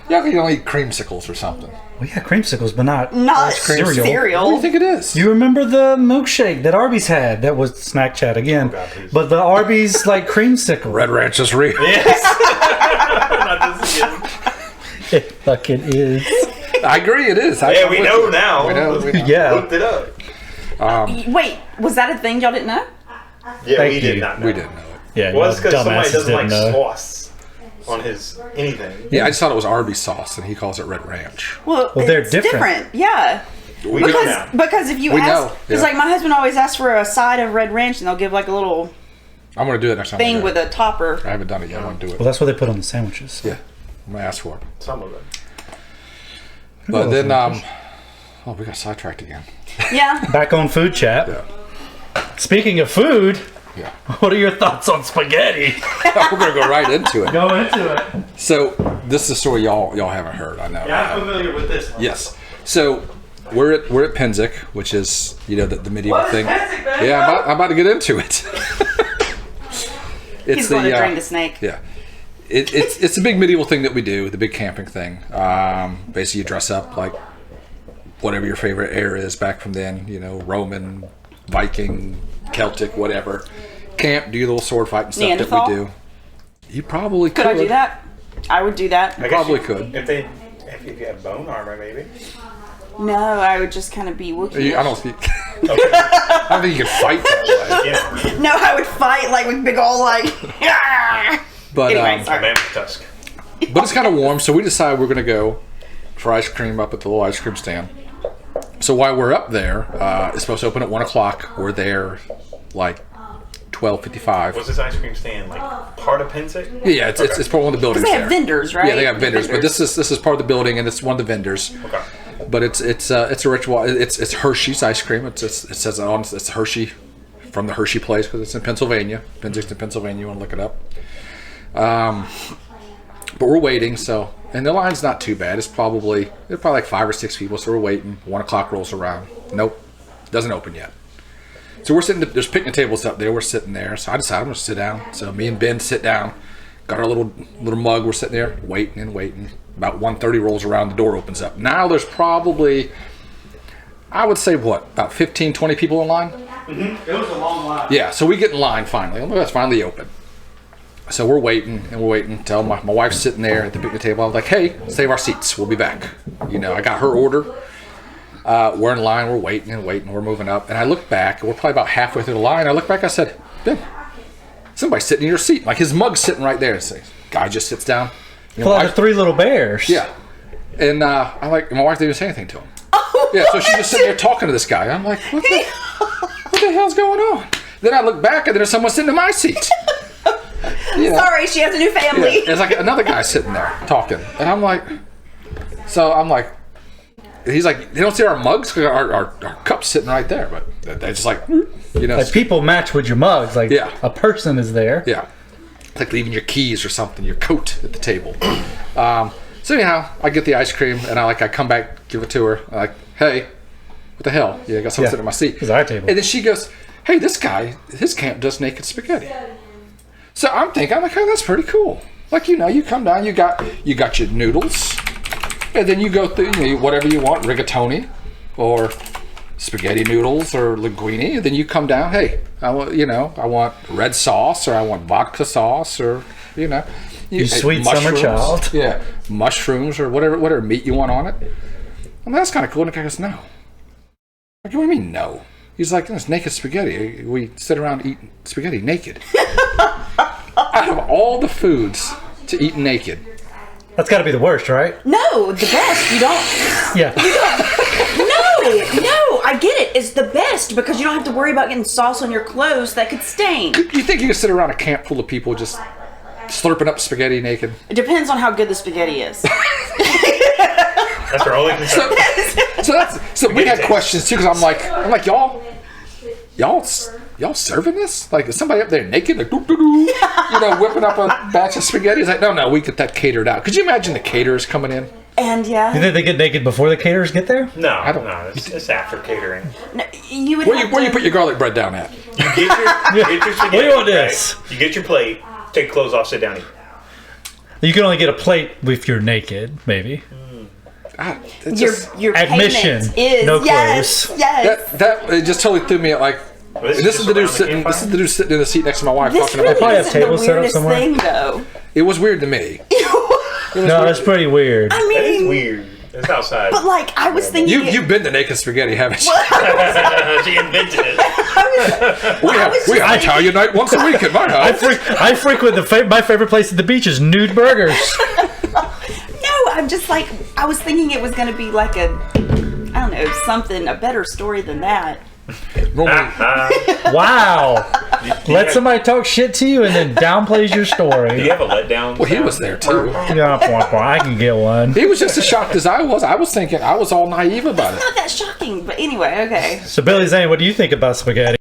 B: Y'all can only eat creamsicles or something.
C: Well, yeah, creamsicles, but not.
D: Not
C: cereal.
B: What do
D: cereal.
B: you think it is?
C: You remember the milkshake that Arby's had? That was snack chat again.
E: God, please.
C: But the Arby's like creamsicle.
B: Red Ranch is real.
E: Not this again.
C: It fucking is.
B: I agree, it is.
E: Yeah, we know now.
B: We know.
C: Yeah.
E: Looked it up.
D: Wait, was that a thing y'all didn't know?
E: Yeah,
C: Thank
E: we did
C: you.
E: not know.
B: We didn't know it.
C: Yeah.
E: Well, it's because somebody
C: dumbasses
E: doesn't like
C: didn't know.
E: sauce on his anything.
B: Yeah, I just thought it was Arby's sauce, and he calls it Red Ranch.
D: Well,
C: they're
D: it's
C: different.
D: Yeah.
E: We know now.
D: Because if you
B: We
D: ask,
B: know,
D: it's
B: yeah.
D: like my husband always asks for a side of Red Ranch, and they'll give like a little
B: I'm gonna do it next time.
D: thing with a topper.
B: I haven't done it yet. I want to do it.
C: Well, that's what they put on the sandwiches.
B: Yeah, I'm gonna ask for it.
E: Some of it.
B: But then, Oh, we got sidetracked again.
D: Yeah.
C: Back on food chat.
B: Yeah.
C: Speaking of food,
B: Yeah.
C: what are your thoughts on spaghetti?
B: We're gonna go right into it.
C: Go into it.
B: So this is a story y'all haven't heard. I know.
C: Yeah, I'm familiar with this one.
B: Yes. So we're at Penzic, which is the medieval
C: What is
B: thing.
C: Penzic, man?
B: Yeah, I'm about to get into it.
D: He's going to drain the snake.
B: Yeah. It's a big medieval thing that we do, the big camping thing. Basically, you dress up like whatever your favorite era is back from then. Roman, Viking, Celtic, whatever. Camp, do your little sword fighting stuff
D: Neanderthal?
B: that we do. You probably could.
D: Could I do that? I would do that.
B: You probably could.
E: If you have bone armor, maybe.
D: No, I would just kind of be Wookiee.
B: I don't think. I don't think you can fight that way.
E: Yeah.
D: No, I would fight like with big old like.
B: But
D: Anyway, sorry.
E: Mammoth tusk.
B: but it's kind of warm, so we decide we're gonna go for ice cream up at the little ice cream stand. So while we're up there, it's supposed to open at 1 o'clock. We're there like 12:55.
E: Was this ice cream stand like part of Penzic?
B: Yeah, it's part of one of the buildings.
D: Because they have
B: there.
D: vendors, right?
B: Yeah, they have vendors, but this is part of the building, and it's one of the vendors.
E: Okay.
B: But it's a ritual. It's Hershey's ice cream. It says it on. It's Hershey from the Hershey place because it's in Pennsylvania. Penzic's in Pennsylvania. You want to look it up. But we're waiting. And the line's not too bad. There's probably like 5 or 6 people. So we're waiting. 1 o'clock rolls around. Nope, doesn't open yet. So we're sitting. There's picnic tables up there. We're sitting there. So I decided I'm gonna sit down. So me and Ben sit down. Got our little mug. We're sitting there waiting and waiting. About 1:30 rolls around, the door opens up. Now there's probably, I would say, about 15, 20 people in line?
C: Mm-hmm. It was a long line.
B: Yeah, so we get in line finally. Oh, that's finally open. So we're waiting until my wife's sitting there at the picnic table. I was like, hey, save our seats. We'll be back. I got her order. We're in line. We're waiting. We're moving up. And I look back. We're probably about halfway through the line. I look back. I said, Ben, somebody's sitting in your seat. Like his mug's sitting right there. So guy just sits down.
C: Like the 3 little bears.
B: Yeah. And my wife didn't even say anything to him.
D: Oh,
B: Yeah, so she's just sitting there talking to this guy. I'm like, what the hell's going on? Then I look back and there's someone sitting in my seat.
D: Sorry, she has a new family.
B: Yeah, it's like another guy sitting there talking. And I'm like, he's like, they don't see our mugs? 'Cause our cup's sitting right there. But they're just like,
C: Like people match with your mugs. Like a person is there.
B: Yeah. It's like leaving your keys or something, your coat at the table. So anyhow, I get the ice cream and I come back, give it to her. I'm like, hey, what the hell? I got someone sitting at my seat.
C: It's our table.
B: And then she goes, hey, this guy, his camp does naked spaghetti. So I'm hey, that's pretty cool. You come down, you got your noodles, and then you go through whatever you want, rigatoni, or spaghetti noodles or linguine. And then you come down, hey, I want red sauce or I want vodka sauce or
C: you sweet summer child.
B: Yeah, mushrooms or whatever meat you want on it. That's kind of cool. And the guy goes, no. What do you mean no? He's like, it's naked spaghetti. We sit around eating spaghetti naked. Out of all the foods to eat naked.
C: That's got to be the worst, right?
D: No, the best. You don't.
C: Yeah.
D: No, I get it. It's the best because you don't have to worry about getting sauce on your clothes that could stain.
B: You think you could sit around a camp full of people just slurping up spaghetti naked?
D: It depends on how good the spaghetti is.
E: That's our only concern.
B: So we had questions too because I'm like y'all serving this? Like is somebody up there naked, like whipping up a batch of spaghetti? It's like no, we get that catered out. Could you imagine the caterers coming in?
D: And
C: You think they get naked before the caterers get there?
E: No,
B: don't.
E: It's after catering.
D: no, you would
B: Where you put your garlic bread down at?
E: You get your spaghetti.
C: What do you want this?
E: Right? You get your plate, take your clothes off, sit down, eat.
C: You can only get a plate if you're naked, maybe.
D: your
C: Admission,
D: payment is
C: no
D: yes,
C: clothes.
D: yes.
B: That it just totally threw me at this is the dude sitting. This is the dude sitting in the seat next to my wife
D: This
B: talking about.
C: probably have
D: isn't the
C: tables set up
D: weirdest
C: somewhere.
D: thing, though.
B: It was weird to me.
C: No, that's pretty weird.
D: I
E: That is
D: mean,
E: weird. It's outside.
D: but I was thinking.
B: You've been to naked spaghetti, haven't you?
E: She invented it.
B: We have Italian night once a week at my house.
C: I frequent my favorite place at the beach is Nude Burgers.
D: No, I'm just I was thinking it was going to be like a better story than that.
B: Normally,
C: Wow. Let somebody talk shit to you and then downplays your story.
E: Do you have a letdown?
B: Well, he was there too.
C: Yeah, I can get one.
B: He was just as shocked as I was. I was thinking, I was all naive about it.
D: Not that shocking, but anyway, okay.
C: So Billy Zane, what do you think about spaghetti?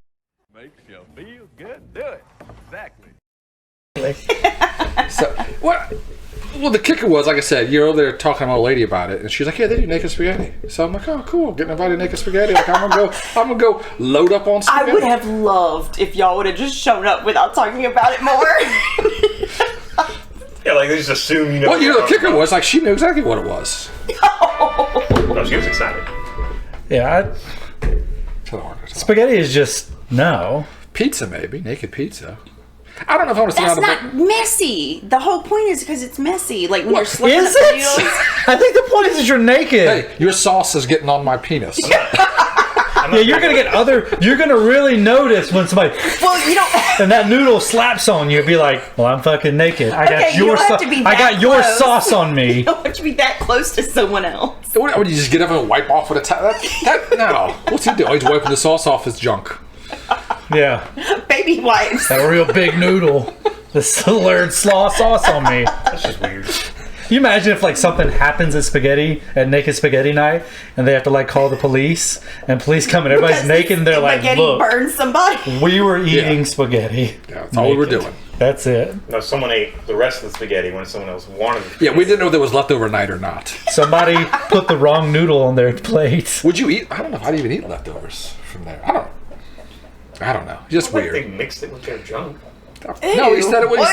I: Makes you feel good. Do it. Exactly.
B: So what? Well, the kicker was, like I said, you're over there talking to my old lady about it, and she's like, "Yeah, they do naked spaghetti." So I'm like, "Oh, cool, getting invited to naked spaghetti." Like I'm gonna go load up on spaghetti.
D: I would have loved if y'all would have just shown up without talking about it more.
E: Yeah, like they just assume you know.
B: Well, you know, the kicker was like she knew exactly what it was.
E: Oh, she was excited.
C: Yeah, spaghetti is just no.
B: Pizza, maybe naked pizza. I don't know if I want to see
D: That's
B: how
D: not messy. The whole point is because it's messy. Like when you're slipping
C: Is
D: up the
C: it?
D: noodles.
C: I think the point is that you're naked.
B: Hey, your sauce is getting on my penis.
C: Yeah, you're gonna get You're gonna really notice when somebody
D: Well, you don't.
C: and that noodle slaps on you. Be like, "Well, I'm fucking naked. I got
D: Okay, you
C: your
D: don't have to be
C: I got
D: that
C: your
D: close.
C: sauce on me."
D: You don't have to be that close to someone else.
B: What, would you just get up and wipe off with a towel? No. What's he doing? He's wiping the sauce off his junk.
C: Yeah,
D: Baby wipes.
C: that real big noodle. The slurred sauce on me.
E: That's just weird.
C: You imagine if like something happens at naked spaghetti night, and they have to like call the police, and police come and everybody's
D: Because
C: naked, and they're like,
D: spaghetti
C: "Look,
D: burns somebody.
C: we were eating spaghetti.
B: Yeah, that's all we were
C: naked."
B: doing.
C: That's it.
E: No, someone ate the rest of the spaghetti when someone else wanted it.
B: Yeah, we didn't know if there was leftover night or not.
C: Somebody put the wrong noodle on their plate.
B: Would you eat? I don't know if I'd even eat leftovers from there. I don't know. Just
E: Like
B: weird.
E: they mixed it with their junk.
B: No, he said it was.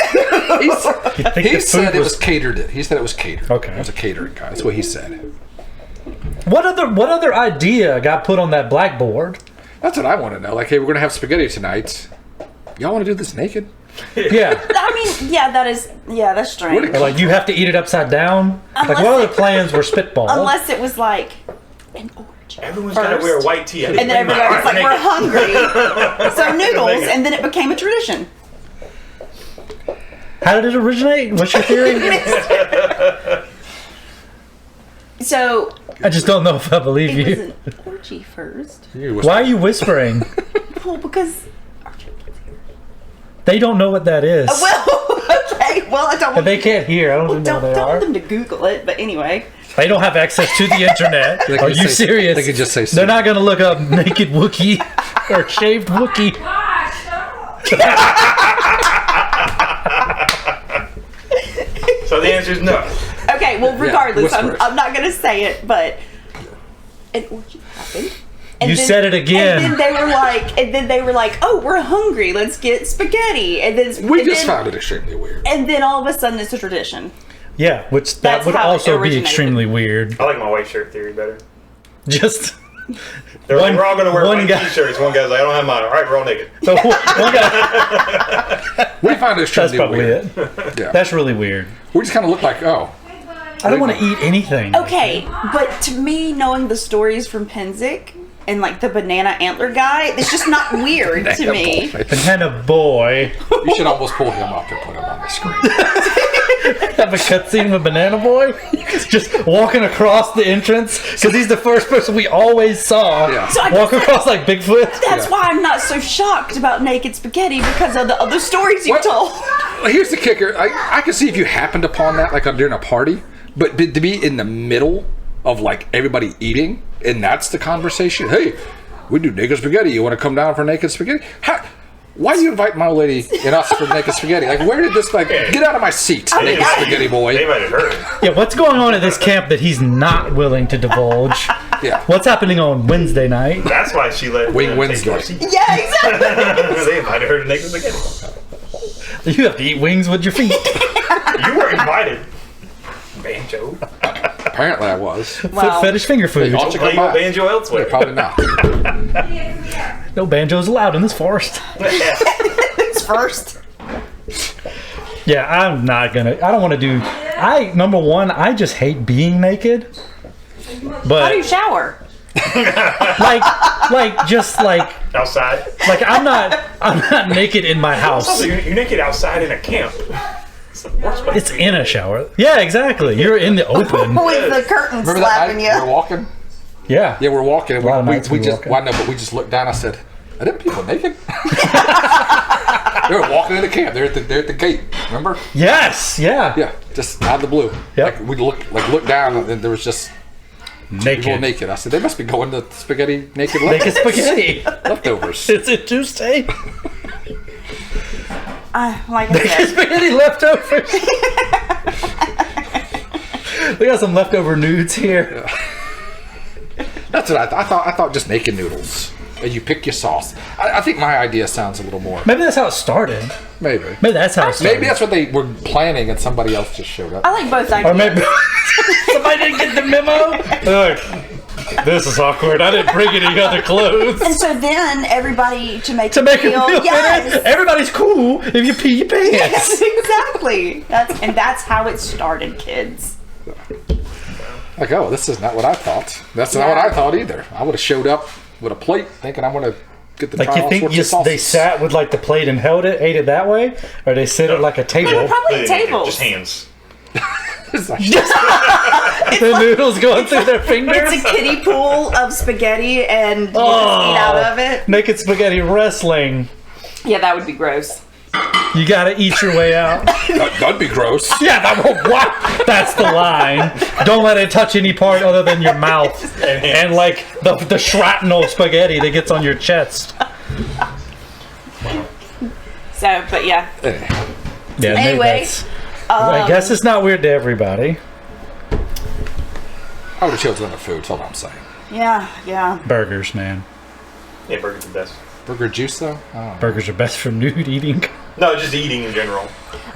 C: think
B: He
C: the
B: said
C: food
B: it
C: was-
B: was catered. He said it was catered.
C: Okay.
B: It was a catering guy. That's what he said.
C: What other idea got put on that blackboard?
B: That's what I want to know. Like, hey, we're gonna have spaghetti tonight. Y'all want to do this naked?
C: Yeah.
D: I mean, that's strange.
C: Or like you have to eat it upside down. Like
D: Unless
C: what other
D: it-
C: plans were spitballed?
D: Unless it was like an orgy.
E: Everyone's got to wear a white tee.
D: And then everybody's like, we're hungry. So noodles, and then it became a tradition.
C: How did it originate? What's your theory?
D: So
C: I just don't know if I believe
D: it was
C: you.
D: an orgy first.
C: Why are you whispering?
D: Well, because
C: They don't know what that is.
D: well, okay. Well, I don't.
C: And they can't hear. I don't even know
D: Don't
C: what they
D: tell
C: are.
D: them to Google it. But anyway,
C: They don't have access to the internet.
B: They
C: Are
B: could
C: you
B: say-
C: serious?
B: they could just say
C: They're not going to look up naked Wookiee or shaved Wookiee.
E: So the answer is no.
D: okay. Well, regardless,
B: whisper it.
D: I'm not going to say it, but an orgy happened.
C: You said it again.
D: And then they were like, "Oh, we're hungry. Let's get spaghetti." And then
B: We
D: and
B: just
D: then,
B: found it extremely weird.
D: And then all of a sudden, it's a tradition.
C: Yeah, which that
D: That's
C: would
D: how it
C: also be
D: originated.
C: extremely weird.
E: I like my white shirt theory better.
C: Just
E: They're like,
C: One-
E: we're all going to wear
C: one
E: white
C: guy-
E: t-shirts. One guy's like, I don't have mine. All right, we're all naked.
C: so one guy,
B: We found it
C: that's
B: extremely
C: probably
B: weird.
C: it.
B: Yeah.
C: That's really weird.
B: We just kind of look like, oh,
C: I don't want to eat anything.
D: Okay, but to me, knowing the stories from Penzic and like the banana antler guy, it's just not weird to me.
C: Banana boy.
B: You should almost pull him up and put him on the screen.
C: Have a cutscene with Banana Boy just walking across the entrance because he's the first person we always saw
B: Yeah.
D: So I
C: walk
D: guess
C: across like Bigfoot.
D: That's why I'm not so shocked about naked spaghetti because of the other stories you
B: What?
D: told.
B: Well, here's the kicker. I can see if you happened upon that like during a party, but to be in the middle of like everybody eating and that's the conversation. Hey, we do naked spaghetti. You want to come down for naked spaghetti? Why do you invite my old lady and us for naked spaghetti? Like, where did this get out of my seat, naked spaghetti boy?
E: They might have heard.
C: Yeah, what's going on at this camp that he's not willing to divulge?
B: Yeah.
C: What's happening on Wednesday night?
E: That's why she let
B: Wing
E: them
B: Wednesday.
E: take her seat.
D: Yeah, exactly.
E: They invited her to naked spaghetti.
C: You have to eat wings with your feet.
E: You were invited. Banjo.
B: Apparently, I was.
C: Foot fetish finger food.
B: Y'all should
E: Play
B: come
E: your
B: by.
E: banjo elsewhere.
B: Probably not.
C: No banjos allowed in this forest.
D: It's first.
C: Yeah, I'm not gonna. I don't want to do. Number one, I just hate being naked.
D: How
C: But
D: do you shower?
C: just like
E: Outside.
C: I'm not naked in my house.
E: Also, you're naked outside in a camp. It's the worst place
C: It's
E: to be.
C: in a shower. Yeah, exactly. You're in the open.
D: With the curtain
B: Remember that
D: slapping
B: night
D: you.
B: we were walking?
C: Yeah.
B: Yeah, we're walking. And
C: A lot of
B: we
C: nights we
B: just,
C: walking.
B: well, no, but we just looked down. I said, Are them people naked? They were walking into camp. They're at the gate. Remember?
C: Yes. Yeah.
B: Yeah, just out of the blue.
C: Yep.
B: Like we looked down, and there was just people naked. I said they must be going to spaghetti naked.
C: Naked spaghetti.
B: Leftovers.
C: Is it Tuesday?
D: Like I
C: Naked
D: said,
C: spaghetti leftovers. We got some leftover nudes here.
B: That's what I thought. I thought just naked noodles, and you pick your sauce. I think my idea sounds a little more.
C: Maybe that's how it started.
B: Maybe
C: that's how it started.
B: Maybe that's what they were planning, and somebody else just showed up.
D: I like both ideas.
C: Or maybe somebody didn't get the memo. They're like, this is awkward. I didn't bring any other clothes.
D: And so then everybody to make
C: To
D: it
C: make it
D: feel,
C: feel
D: yes.
C: better, everybody's cool if you pee your pants.
D: Yes, exactly. That's how it started, kids.
B: Like, oh, this is not what I thought. That's not what I thought either. I would have showed up with a plate, thinking I want to get the
C: Like,
B: try
C: you
B: all
C: think
B: sorts of sauces.
C: they sat with like the plate and held it, ate it that way, or they sit at like a
D: They were
C: table?
D: probably at tables.
E: Just hands.
B: It's like,
C: The noodles going through their fingers.
D: It's a kiddie pool of spaghetti and you just eat out of it.
C: Naked spaghetti wrestling.
D: Yeah, that would be gross.
C: You gotta each your way out.
B: that'd be gross.
C: Yeah, that's the line. Don't let it touch any part other than your mouth and like the shrapnel spaghetti that gets on your chest.
D: So, but yeah.
C: Yeah.
D: Anyway,
C: I guess it's not weird to everybody.
B: I would have chosen other food. That's all I'm saying.
D: Yeah.
C: Burgers, man.
E: Yeah, burgers the best.
B: Burger juice, though. Oh.
C: Burgers are best for nude eating.
E: No, just eating in general.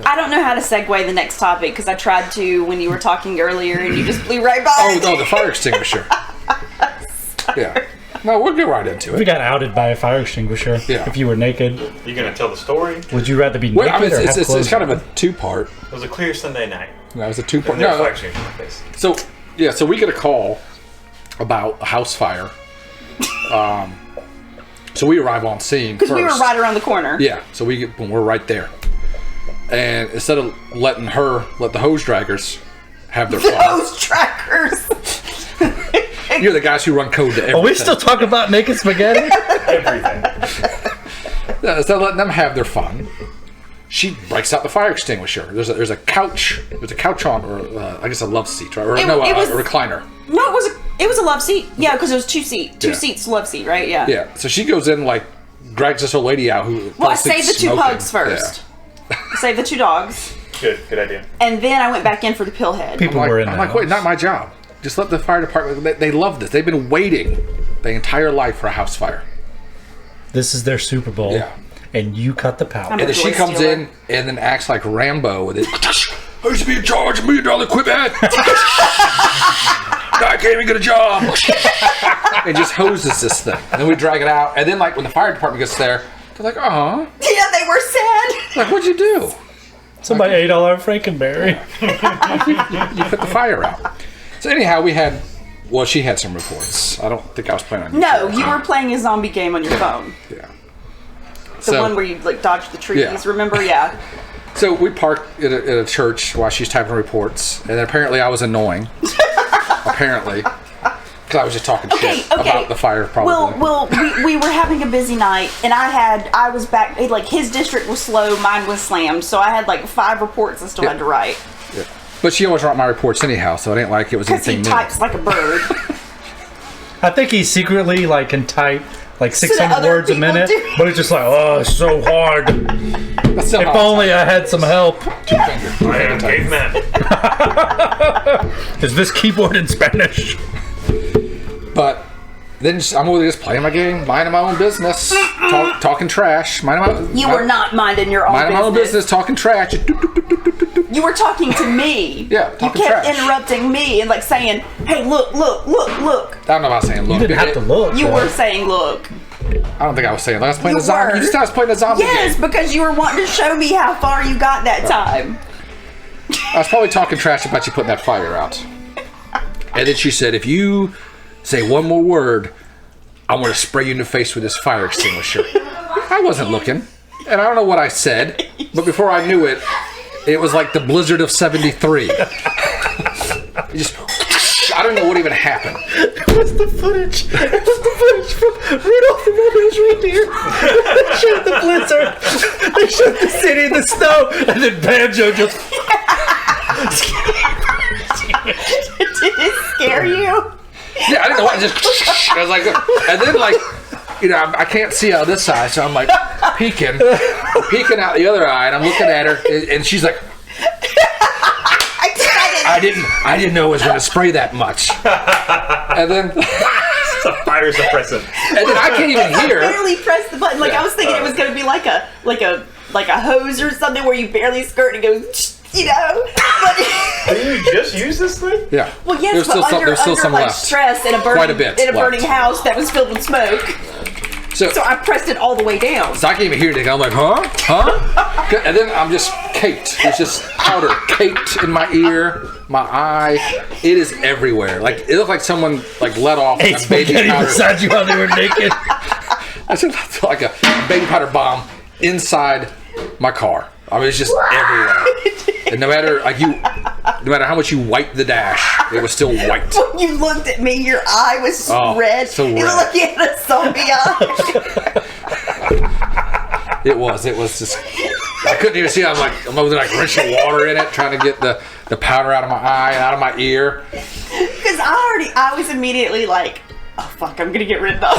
D: I don't know how to segue the next topic because I tried to when you were talking earlier and you just blew right by.
B: Oh no, the fire extinguisher. Yeah. No, we'll get right into
C: We
B: it.
C: got outed by a fire extinguisher.
B: Yeah.
C: If you were naked,
E: You gonna tell the story?
C: would you rather be
B: Well,
C: naked
B: I mean,
C: or have
B: it's
C: clothes
B: kind of
C: on?
B: a two-part.
E: It was a clear Sunday night.
B: No, it was a two-part.
E: And there was
B: No,
E: fire extinguisher in my face.
B: so we get a call about a house fire. So we arrive on scene
D: Because
B: first.
D: we were right around the corner.
B: Yeah, so we're right there, and instead of letting let the hose draggers have their fun.
D: Those trackers.
B: You're the guys who run code to everything.
C: Are we still talking about naked spaghetti?
E: Everything.
B: Yeah, instead of letting them have their fun, she breaks out the fire extinguisher. There's a couch. There's a couch on, or I guess a love seat, right? Or
D: It
B: a
D: was-
B: recliner.
D: No, it was a love seat. Yeah, because it was two
B: Yeah.
D: seats love seat, right? Yeah.
B: Yeah. So she goes in, like, drags this old lady out who.
D: Well, I
B: falls asleep
D: saved the two
B: smoking.
D: pugs first. Saved the two dogs,
E: Good idea.
D: and then I went back in for the pill head.
C: People
B: I'm
C: were
B: like,
C: in
B: I'm
C: there.
B: like, wait, not my job. Just let the fire department. They love this. They've been waiting the entire life for a house fire.
C: This is their Super Bowl.
B: Yeah.
C: And you cut the power.
D: I'm
B: And then she
D: Joy
B: comes
D: stealer.
B: in and then acts like Rambo with it. I used to be in charge of $1 million equipment. I can't even get a job. And just hoses this thing. And then we drag it out. And then, like, when the fire department gets there, they're like, "Aw,
D: Yeah, they were sad.
B: like, what'd you do?
C: Somebody ate all our Frankenberry.
B: You put the fire out." So anyhow, she had some reports. I don't think I was playing on
D: No, you were playing a zombie game on your phone.
B: Yeah.
D: The one where you like dodge the trees.
B: Yeah.
D: Remember? Yeah.
B: So we parked at a church while she's typing reports, and then apparently I was annoying. Apparently, because I was just talking shit about the fire. Probably.
D: Well, we were having a busy night, and I was back. Like his district was slow, mine was slammed, so I had like 5 reports I still had to write.
B: Yeah. But she always wrote my reports anyhow, so I didn't like it was
D: Because
B: anything
D: he
B: new.
D: types like a bird.
C: I think he secretly like can type like
D: that
C: 600
D: other
C: words a
D: people
C: minute,
D: do.
C: but it's just like, oh, it's so hard.
B: That's still
C: If
B: not
C: only I had some help.
B: two-finger.
E: I am caveman.
C: Is this keyboard in Spanish?
B: But then I'm over there just playing my game, minding my own business, talking trash.
D: You were not minding your own
B: minding
D: business.
B: my own business, talking trash.
D: You were talking to me.
B: Yeah,
D: You
B: talking
D: kept
B: trash.
D: interrupting me and like saying, "Hey, look, look, look, look."
B: I don't know about saying look.
C: You didn't have to look.
D: You
C: though.
D: were saying, "Look."
B: I don't think I was saying. Like, I was playing
D: You
B: a zombie.
D: were.
B: You just said I was playing a zombie
D: Yes,
B: game.
D: because you were wanting to show me how far you got that time.
B: I was probably talking trash about you putting that fire out. And then she said, if you say one more word, I'm going to spray you in the face with this fire extinguisher. I wasn't looking. And I don't know what I said. But before I knew it, it was like the blizzard of 73. It just... I don't know what even happened.
C: What's the footage? It was the footage from Rudolph the Red-Nosed Reindeer. They showed the blizzard. They showed the city in the snow, and then Banjo just.
D: Did it scare you?
B: Yeah, I didn't know what. I was like, and then like, you know, I can't see out this eye, so I'm like peeking out the other eye, and I'm looking at her, and she's like, I didn't know it was going to spray that much, and then
E: It's a fire suppressant.
B: and then I can't even
D: I
B: hear.
D: barely pressed the button. Like I was thinking it was going to be like a hose or something where you barely skirt and it goes, you know. But
E: Did you just use this thing?
B: Yeah.
D: well, yes,
B: There's
D: but
B: still
D: under
B: some
D: like
B: left.
D: stress in a
B: Quite a
D: burning
B: bit
D: burning
B: left.
D: house that was filled with smoke.
B: So
D: So I pressed it all the way down.
B: I can't even hear anything. I'm like, huh? And then I'm just caked. There's just powder caked in my ear, my eye. It is everywhere. Like it looked like someone like let off
C: Ate
B: a baby
C: spaghetti
B: powder.
C: beside you while they were naked.
B: I said like a baby powder bomb inside my car. I mean, it's just everywhere. And no matter how much you wipe the dash, it was still white.
D: When you looked at me, your eye was
B: Oh,
D: red.
B: so
D: It
B: red.
D: looked like you had a zombie eye.
B: It was just. I couldn't even see. I was like wrenching water in it, trying to get the powder out of my eye and out of my ear.
D: Because I was immediately like, oh fuck, I'm gonna get rid of.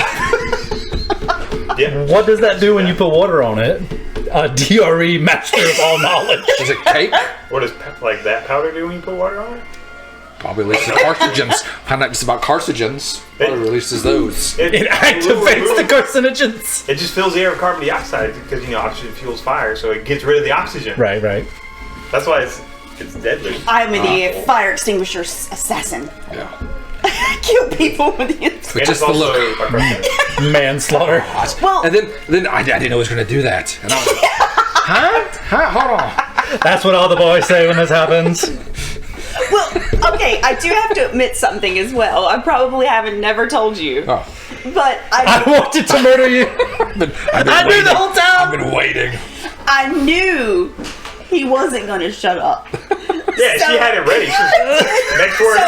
E: Yeah.
C: What does that do when you put water on it? DRE, master of all knowledge.
B: Is it cake?
E: What does like that powder do when you put water on it?
B: Probably releases carcinogens. Find out just about carcinogens. Probably releases those.
C: It activates the carcinogens.
E: It just fills the air with carbon dioxide because oxygen fuels fire, so it gets rid of the oxygen.
C: Right.
E: That's why it's deadly.
D: I'm the fire extinguisher assassin.
B: Yeah.
D: I kill people with the
E: And
B: Just
E: it's
B: the
E: also
B: look.
C: Manslaughter.
D: Well,
B: And then I didn't know it was going to do that. And I was like, huh? Hold on.
C: That's what all the boys say when this happens.
D: well, okay, I do have to admit something as well. I probably haven't never told you,
B: Oh.
D: but
C: I wanted to murder you.
B: I've been
C: I knew
B: waiting.
C: the whole time.
B: I've been waiting.
D: I knew he wasn't going to shut up.
E: Yeah, she had it ready. Next word.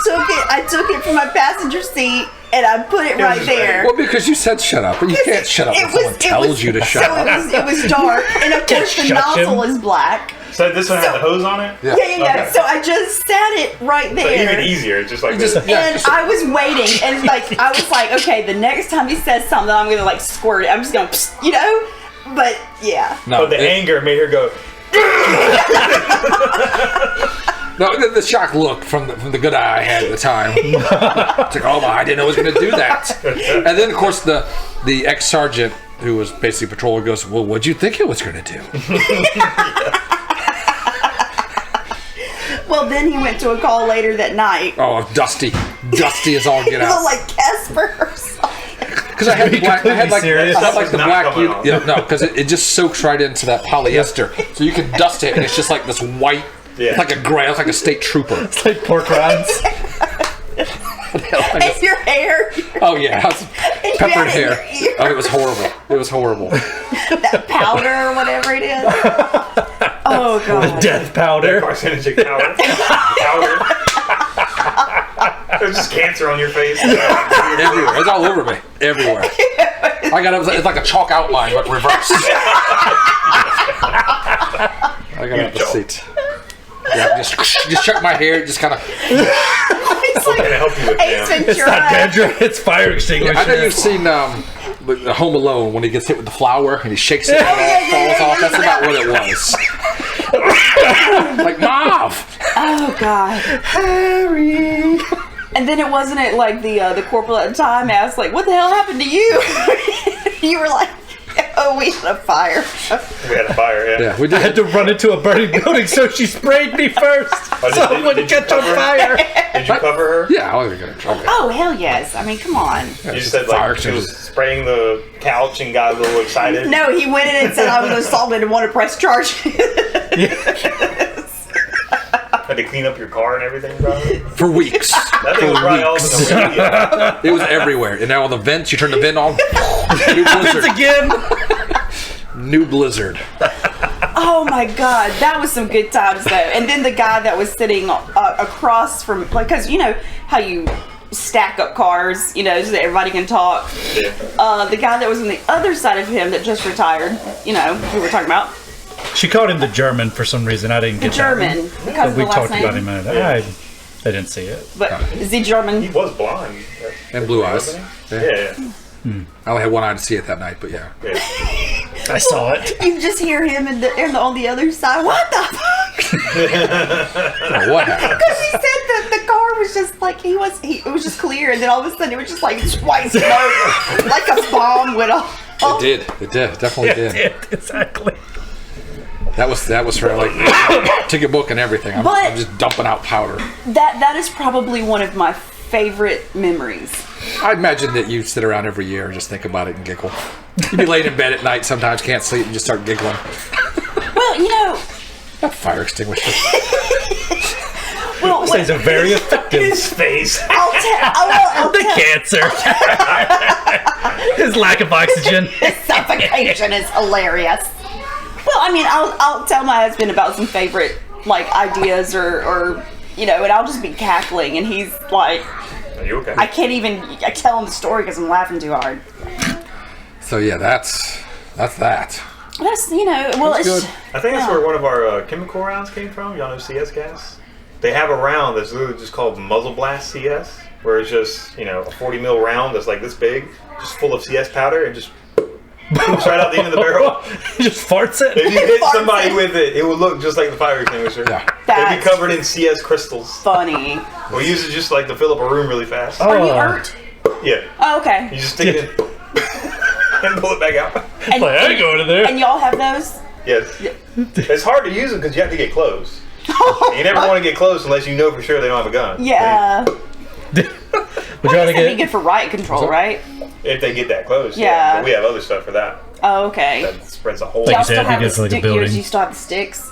D: So I took it from my passenger seat and I put it right there.
B: Well, because you said shut up, and you can't shut up when someone tells you to shut
D: so
B: up.
D: it was dark, and of course the
C: shut
D: nozzle
C: him.
D: is black.
E: So this one had the hose on it?
D: Yeah.
E: Okay.
D: So I just sat it right
E: So
D: there.
E: even easier, just like
B: Just-
E: this.
B: yeah,
D: And I was waiting, and like I was like, okay, the next time he says something, I'm gonna like squirt it. I'm just gonna, psst, you know. But yeah,
B: No,
E: But the anger made her go,
B: no, the shock look from the good eye I had at the time. It's like, oh my, I didn't know it was going to do that. And then, of course, the ex-sergeant who was basically patrolling goes, well, what'd you think it was going to do?
D: well then he went to a call later that night.
B: Oh, Dusty as all get
D: He looked
B: out.
D: like Casper or something.
B: Because I had the black, I had like,
C: serious.
B: I had like the
E: Not
B: black,
E: coming off.
B: no, because it just soaks right into that polyester. So you can dust it, and it's just like this white,
E: Yeah.
B: it's like a gray, it's like a state trooper.
C: It's like pork rinds.
D: And your hair,
B: Oh yeah, it was
D: you
B: peppered
D: had it in
B: hair.
D: your ear.
B: Oh, it was horrible. It was horrible.
D: that powder or whatever it is. Oh god.
C: Death powder.
E: carcinogenic powder. There's just cancer on your face.
B: Everywhere. It's all over me. Everywhere. I got it. It's like a chalk outline, but reversed. I got out the seat. Yeah, just check my hair. Just kind of.
D: It's
E: Can I
D: like
E: help you with
D: Ace
E: that?
C: It's not
D: Ventura.
C: Banjo, it's fire extinguisher.
B: I know you've seen the Home Alone when he gets hit with the flour and he shakes it and it all
D: yeah,
B: falls
D: yeah,
B: off. That's
D: yeah.
B: about what it was. Like Mauve.
D: Oh god.
C: Harry.
D: And then it wasn't it like the corporal at the time asked like, what the hell happened to you? You were like, oh, we had a fire.
E: We had a fire, yeah.
B: Yeah, we
C: I had
B: did.
C: to run into a burning building, so she sprayed me first,
E: Oh,
C: so I wouldn't
E: you
C: catch on
E: cover her?
C: fire.
E: Did you cover her?
B: Yeah, I was gonna try.
D: Oh hell yes. I mean, come on.
E: You just said like she was spraying the couch and got a little excited.
D: No, he went in and said I was assaulted and wanted to press charges.
E: Had to clean up your car and everything, probably.
B: For weeks.
E: That thing was probably all over the media.
B: It was everywhere. And now on the vents, you turn the vent on. New
C: It's
B: blizzard.
C: again.
B: New blizzard.
D: Oh my god, that was some good times though. And then the guy that was sitting across from, like, because you know how you stack up cars, you know, so that everybody can talk. The guy that was on the other side of him that just retired, you know, who we're talking about.
C: She called him the German for some reason. I didn't get
D: German,
C: that.
D: because of
C: We
D: the last
C: talked
D: name.
C: about him. I didn't see it.
D: But is he German?
E: He was blind.
B: And blue eyes.
E: Yeah.
B: I only had one eye to see it that night, but yeah.
C: I saw it.
D: You just hear him and on the other side. What the fuck?
B: Oh, what happened?
D: Because he said that the car was just like it was just clear, and then all of a sudden it was just like white smoke, like a bomb went off.
B: It did. It definitely did.
C: Exactly.
B: That was for like ticket book and everything. I'm just dumping out powder.
D: That is probably one of my favorite memories.
B: I imagine that you sit around every year and just think about it and giggle. You'd be laying in bed at night, sometimes can't sleep, and just start giggling.
D: Well, you know.
B: That fire extinguisher.
D: Well,
C: This thing's a very effective space.
D: I'll
C: The cancer. His lack of oxygen.
D: His suffocation is hilarious. Well, I mean, I'll tell my husband about some favorite like ideas or you know, and I'll just be cackling, and he's like,
E: Are you okay?
D: I can't even tell him the story because I'm laughing too hard.
B: So yeah, that's that.
D: That's, you know, well,
B: That's
D: it's
B: good.
E: I think that's where one of our chemical rounds came from. Y'all know CS gas? They have a round that's literally just called muzzle blast CS, where it's just, you know, a 40 mil round that's like this big, just full of CS powder, and just poops right out the end of the barrel.
C: Just farts it.
E: If you hit somebody with it, it would look just like the fire extinguisher.
B: Yeah.
E: They'd be covered in CS crystals.
D: funny.
E: We use it just like to fill up a room really fast.
D: Are you hurt?
E: Yeah.
D: Oh, okay.
E: You just stick it in and pull it back out.
D: And,
C: Like, I go to there.
D: and y'all have those?
E: Yes. It's hard to use them because you have to get close. You never want to get close unless you know for sure they don't have a gun.
D: Yeah.
C: Would you rather
D: That'd be
C: get?
D: good for riot control, right?
E: If they get that close.
D: Yeah.
E: But we have other stuff for that.
D: Oh, okay.
E: That spreads a whole
C: Like
D: Y'all
C: you
D: still
C: said,
D: have
C: because
D: the
C: like a
D: stick
C: building.
D: years, you still have the sticks?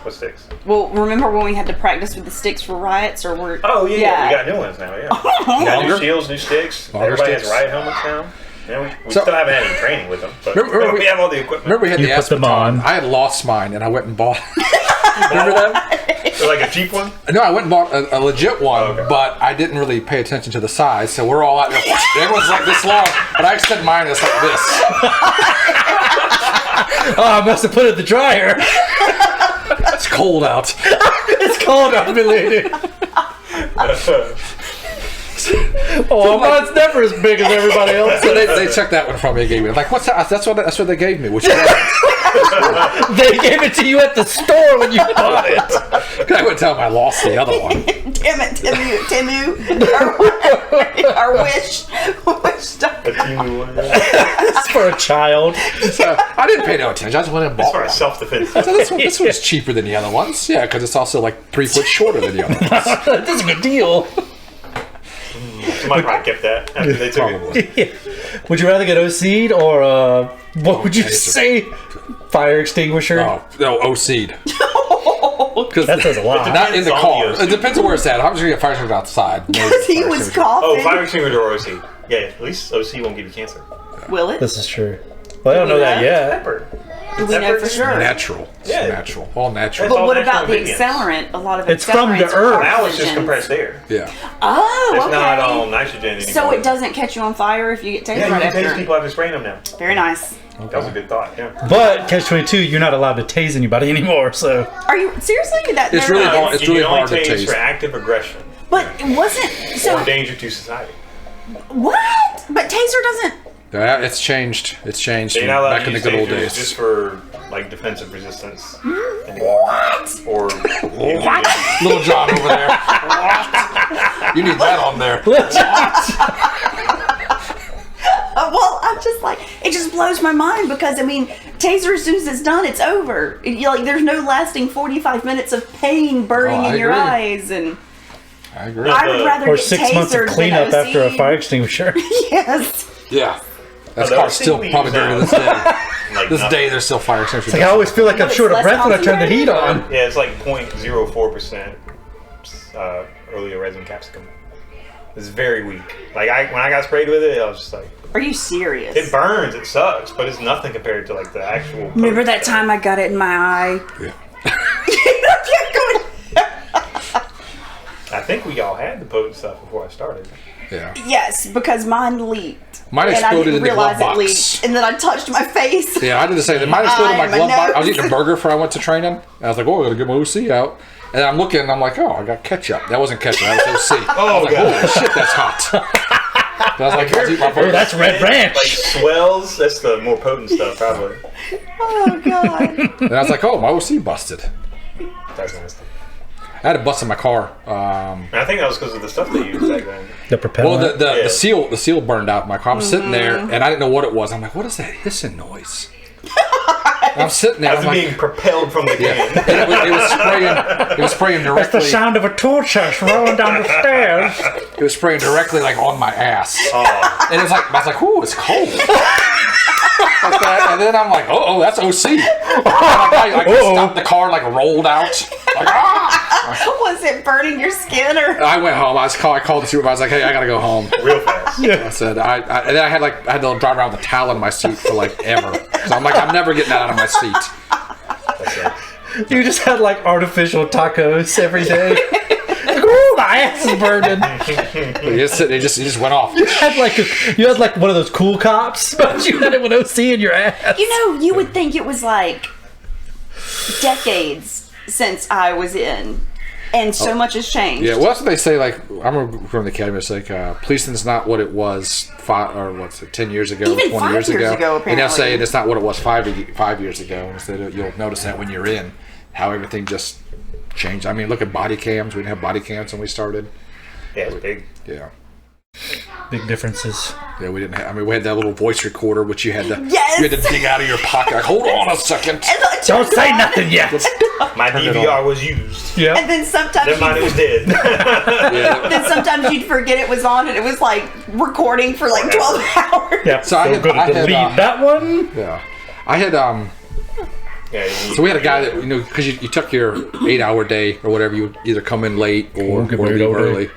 E: What sticks?
D: Well, remember when we had to practice with the sticks for riots, or were?
E: Oh, yeah. We got new ones now, yeah. We got new shields, new sticks.
B: Longer
E: Everybody
B: sticks.
E: has riot helmets now. Yeah, we
B: So-
E: still haven't had any training with them, but
B: Remember
E: we have all the equipment.
B: Remember we had
C: You
B: the
C: put them
B: Aspeton?
C: on.
B: I had lost mine, and I went and bought. Remember that?
E: So like a cheap one?
B: No, I went and bought a legit one,
E: Okay.
B: but I didn't really pay attention to the size, so we're all out there. Everyone's like this long, but I extend mine as like this.
C: Oh, I must have put it in the dryer.
B: It's cold out.
C: It's cold out, belated. Oh, mine's never as big as everybody else.
B: So they checked that one from me and gave me. I'm like, what's that? That's what they gave me. Which one?
C: They gave it to you at the store when you bought it.
B: I would tell them I lost the other one.
D: Damn it, Timu, or Wish.
E: A teeny one.
C: It's for a child.
B: So I didn't pay no attention. I just went and
E: It's
B: bought
E: for
B: one.
E: a self-defense.
B: So this one's cheaper than the other ones. Yeah, because it's also like 3 foot shorter than the other ones.
C: That's a good deal.
E: Somebody probably kept that after they took it.
B: Probably.
C: Would you rather get OC'd or what would you
B: Taser.
C: say? Fire extinguisher?
B: Oh, no, OC'd. Because
C: That says a lot.
B: not in the
E: Depends on
B: car.
E: the OC.
B: It depends on where it's at. I'm just gonna get fire extinguisher outside.
D: Because he was coughing.
E: Oh, fire extinguisher or OC. Yeah, at least OC won't give you cancer.
D: Will it?
C: This is true. Well, I don't know that yet.
E: Pepper.
D: Do we know for sure?
B: Natural. It's
E: Yeah.
B: natural. All natural.
D: But
E: all
D: what
E: natural
D: about the
E: ingredients.
D: accelerant? A lot of
C: It's from the
D: accelerants are
C: earth.
E: Now it's just
D: carcinogens.
E: compressed air.
B: Yeah.
D: Oh,
E: It's
D: okay.
E: not all nitrogen anymore.
D: So it doesn't catch you on fire if you get tasered
E: Yeah, you
D: right
E: can taste
D: after.
E: people after spraying them now.
D: Very nice.
E: That was a good thought, yeah.
C: But catch-22, you're not allowed to tase anybody anymore. So
D: Are you seriously that?
B: It's
D: there
B: really
D: is-
B: hard. It's
E: You
B: really
E: can only
B: hard to
E: tase
B: taste.
E: for active aggression
D: But it wasn't so.
E: or danger to society.
D: What? But taser doesn't.
B: Yeah, it's changed. It's changed
E: So
B: from
E: you're not allowed
B: back
E: to
B: in the
E: use
B: good old
E: tasers
B: days.
E: just for like defensive resistance anymore. Or
B: Little John over there. You need that on there.
D: Well, I'm just like, it just blows my mind because I mean, taser as soon as it's done, it's over. There's no lasting 45 minutes of pain burning
B: Oh, I
D: in your
B: agree.
D: eyes, and
B: I agree.
D: I would rather
C: or
D: get
C: 6 months of
D: tasered
C: cleanup
D: than
C: after a
D: OC'd.
C: fire extinguisher.
D: Yes.
B: Yeah. That
E: the
B: car's
E: thing
B: still
E: we
B: probably
E: use
B: dirty to
E: now-
B: this day.
E: like
B: This
E: nothing.
B: day, there's still fire extinguishers.
C: Like I always feel like I'm
D: But
C: short of
D: it's
C: breath when I turn the heat
D: concentrated?
C: on.
E: Yeah, it's like 0.04% earlier resin capsicum. It's very weak. Like when I got sprayed with it, I was just like,
D: Are you serious?
E: It burns. It sucks, but it's nothing compared to like the actual.
D: Remember that time I got it in my eye?
B: Yeah.
E: I think we all had the potent stuff before I started.
B: Yeah.
D: Yes, because mine leaked.
B: Mine
D: And I
B: exploded
D: didn't
B: in the
D: realize
B: glove
D: it
B: box.
D: leaked. And then I touched my face.
B: Yeah, I did the same thing. Mine exploded in my
D: My
B: glove box. I was
D: nose.
B: eating a burger before I went to training. And I was like, oh, I gotta get my OC out. And I'm looking and I'm like, oh, I got ketchup. That wasn't ketchup, that was OC. I was like,
E: God.
B: holy shit, that's hot. And I was like, I was eating my burger.
C: Oh, that's Red Ranch.
E: Like swells. That's the more potent stuff, probably.
D: Oh, God.
B: And I was like, oh, my OC busted.
E: That's nasty.
B: I had a bust in my car.
E: And I think that was because of the stuff they used back then.
C: The propeller.
B: Well, the
E: Yeah.
B: seal burned out in my car. I'm sitting there and I didn't know what it was. I'm like, what is that hissing noise? And I'm sitting there.
E: As
B: I'm like,
E: being propelled from the
B: yeah.
E: can.
B: And it was spraying
C: That's the
B: directly.
C: sound of a tool chest rolling down the stairs.
B: It was spraying directly like on my ass.
E: Oh,
B: And it was like, I was like, ooh, it's cold. Like that. And then I'm like, oh, that's OC. And I stopped the car, like rolled out. Like, ah!
D: Was it burning your skin or?
B: I went home. I called the supervisor. I was like, hey, I gotta go home.
E: real fast.
B: I said, and then I had to drive around with a towel in my seat for like ever. So I'm like, I'm never getting that out of my seat.
E: That's it.
C: You just had like artificial tacos every day. Like, ooh, my ass is burning.
B: It just went off.
C: You had like one of those cool cops, but you had it with OC in your ass.
D: You know, you would think it was like decades since I was in, and so much has changed.
B: Yeah, well, that's what they say. Like, I remember from the academy, it's like policing's not what it was 10 years ago,
D: Even
B: 20
D: 5
B: years
D: years
B: ago.
D: ago,
B: And they're
D: apparently.
B: saying it's not what it was 5 years ago. Instead, you'll notice that when you're in, how everything just changed. I mean, look at body cams. We didn't have body cams when we started.
E: Yeah, it's big.
B: Yeah.
C: Big differences.
B: Yeah, we didn't have. I mean, we had that little voice recorder, which you had to
D: Yes!
B: you had to dig out of your pocket. Like, hold on a second.
D: And I
C: Don't
D: turned
C: say
D: on,
C: nothing yet.
E: My
B: Turn it
E: DVR was used.
C: Yeah.
D: And then sometimes
E: Never mind, it was dead.
B: Yeah.
D: then sometimes you'd forget it was on, and it was like recording for like 12 hours.
C: Yeah.
B: So I had-
C: gonna
B: I had,
C: delete that one.
B: Yeah. I had
E: Yeah,
B: So we had a guy that, you know, because you took your 8-hour day or whatever, you would either come in late or
C: get
B: leave
C: married over.
B: early.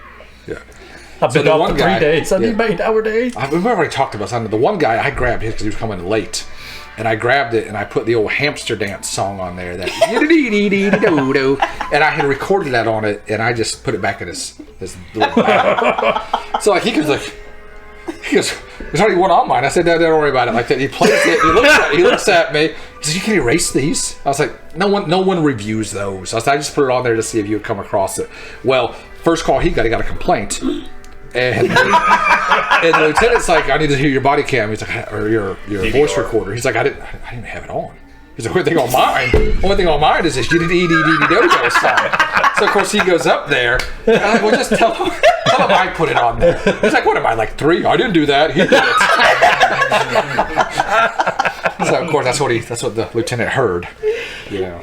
B: Yeah.
C: I've
B: So
C: been
B: the
C: off
B: one
C: for
B: guy-
C: 3 days. I
B: yeah.
C: need my 8-hour day.
B: We've already talked about something. The one guy, I grabbed his because he was coming in late. And I grabbed it and I put the old hamster dance song on there. That and I had recorded that on it and I just put it back in his little bag. So like he goes, there's already one on mine. I said, no, don't worry about it. Like that, he plays it. He looks at me. He says, you can erase these. I was like, no one reviews those. I just put it on there to see if you would come across it. Well, first call he got a complaint, and the lieutenant's like, I need to hear your body cam. He's like, or your voice recorder. He's like, I didn't have it on. He's like, only thing on mine is this do song. So of course he goes up there. And I'm like, well, just tell him I put it on there. He's like, what am I, like 3? I didn't do that. He did it. So of course that's what the lieutenant heard. You know.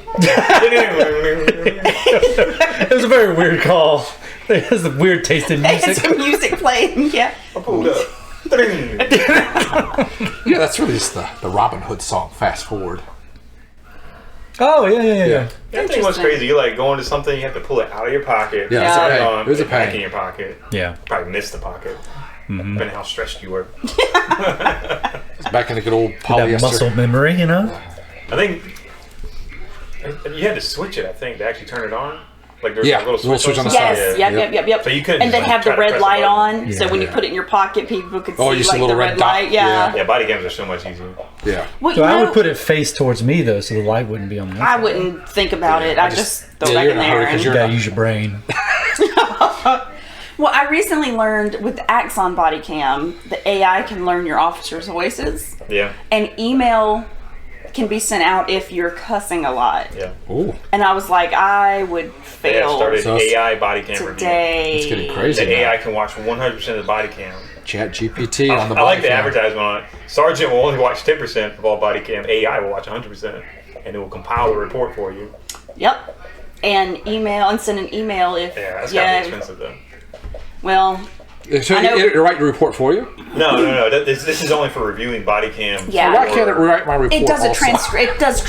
C: It was a very weird call. It was a weird taste in
D: It's
C: music.
D: some music playing, yeah.
E: I pulled up.
B: Yeah, that's really just the Robin Hood song. Fast forward.
C: Oh, yeah.
E: That thing was crazy. You like going to something, you have to pull it out of your pocket.
B: Yeah,
D: it's a
E: put
B: pain.
E: on,
B: It was a
E: put back
B: pain.
E: in your pocket.
C: Yeah.
E: Probably missed the pocket. Depending on how stressed you were.
B: It's back in the good old
C: That
B: polyester.
C: muscle memory, you know?
E: I think you had to switch it. I think to actually turn it on. Like there's
B: Yeah,
E: a little
B: little switch on the
E: side.
B: side.
D: Yes, yep.
E: So you couldn't
D: and then
E: just,
D: have the
E: try to
D: red
E: press
D: light
E: the button.
D: on, so when you
C: Yeah.
D: put it in your pocket, people could
B: Oh,
D: see
B: you see
D: like
B: the
D: the
B: little
D: red
B: red dot?
D: light. Yeah.
E: Yeah, body cams are so much easier.
B: Yeah.
D: Well,
C: So
D: you
C: I
D: know,
C: would put it face towards me, though, so the light wouldn't be on the
D: I wouldn't think about it. I just throw it
B: yeah,
D: back
B: you're
D: in
B: in a hurry
D: there.
B: 'cause
C: You
D: And,
C: gotta use your brain.
D: well, I recently learned with the Axon body cam, the AI can learn your officers' voices,
E: Yeah.
D: and email can be sent out if you're cussing a lot.
E: Yeah.
B: Ooh,
D: And I was like, I would
E: They have
D: fail
E: started
B: So-
E: AI body cam review.
D: today.
B: it's getting crazy.
E: The
B: now.
E: AI can watch 100% of the body cam.
B: Chat GPT on the
E: I like
B: body
E: the
B: cam.
E: advertisement on it. Sergeant will only watch 10% of all body cam. AI will watch 100%, and it will compile the report for you.
D: Yep. And email and send an email if
E: Yeah, that's gotta be expensive though.
D: Well,
B: So
D: I know-
B: it write the report for you?
E: No. This is only for reviewing body cam.
D: Yeah.
B: Why can't it write my report?
D: It does
B: also?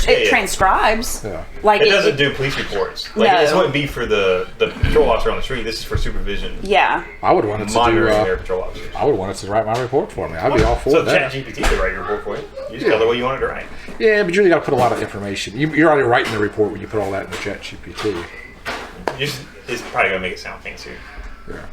D: it transcribes.
B: Yeah.
D: Like
E: It doesn't do police reports. Like
D: No.
E: this wouldn't be for the patrol officer on the street. This is for supervision.
D: Yeah.
B: I would want it to do.
E: Monitoring their patrol officers.
B: I would want it to write my report for me. I'd be all for
E: So
B: that.
E: ChatGPT could write your report for you. You just tell it what you want it to write.
B: Yeah, but you really got to put a lot of information. You're already writing the report when you put all that in the ChatGPT.
E: It's probably gonna make it sound fancier.
B: Yeah.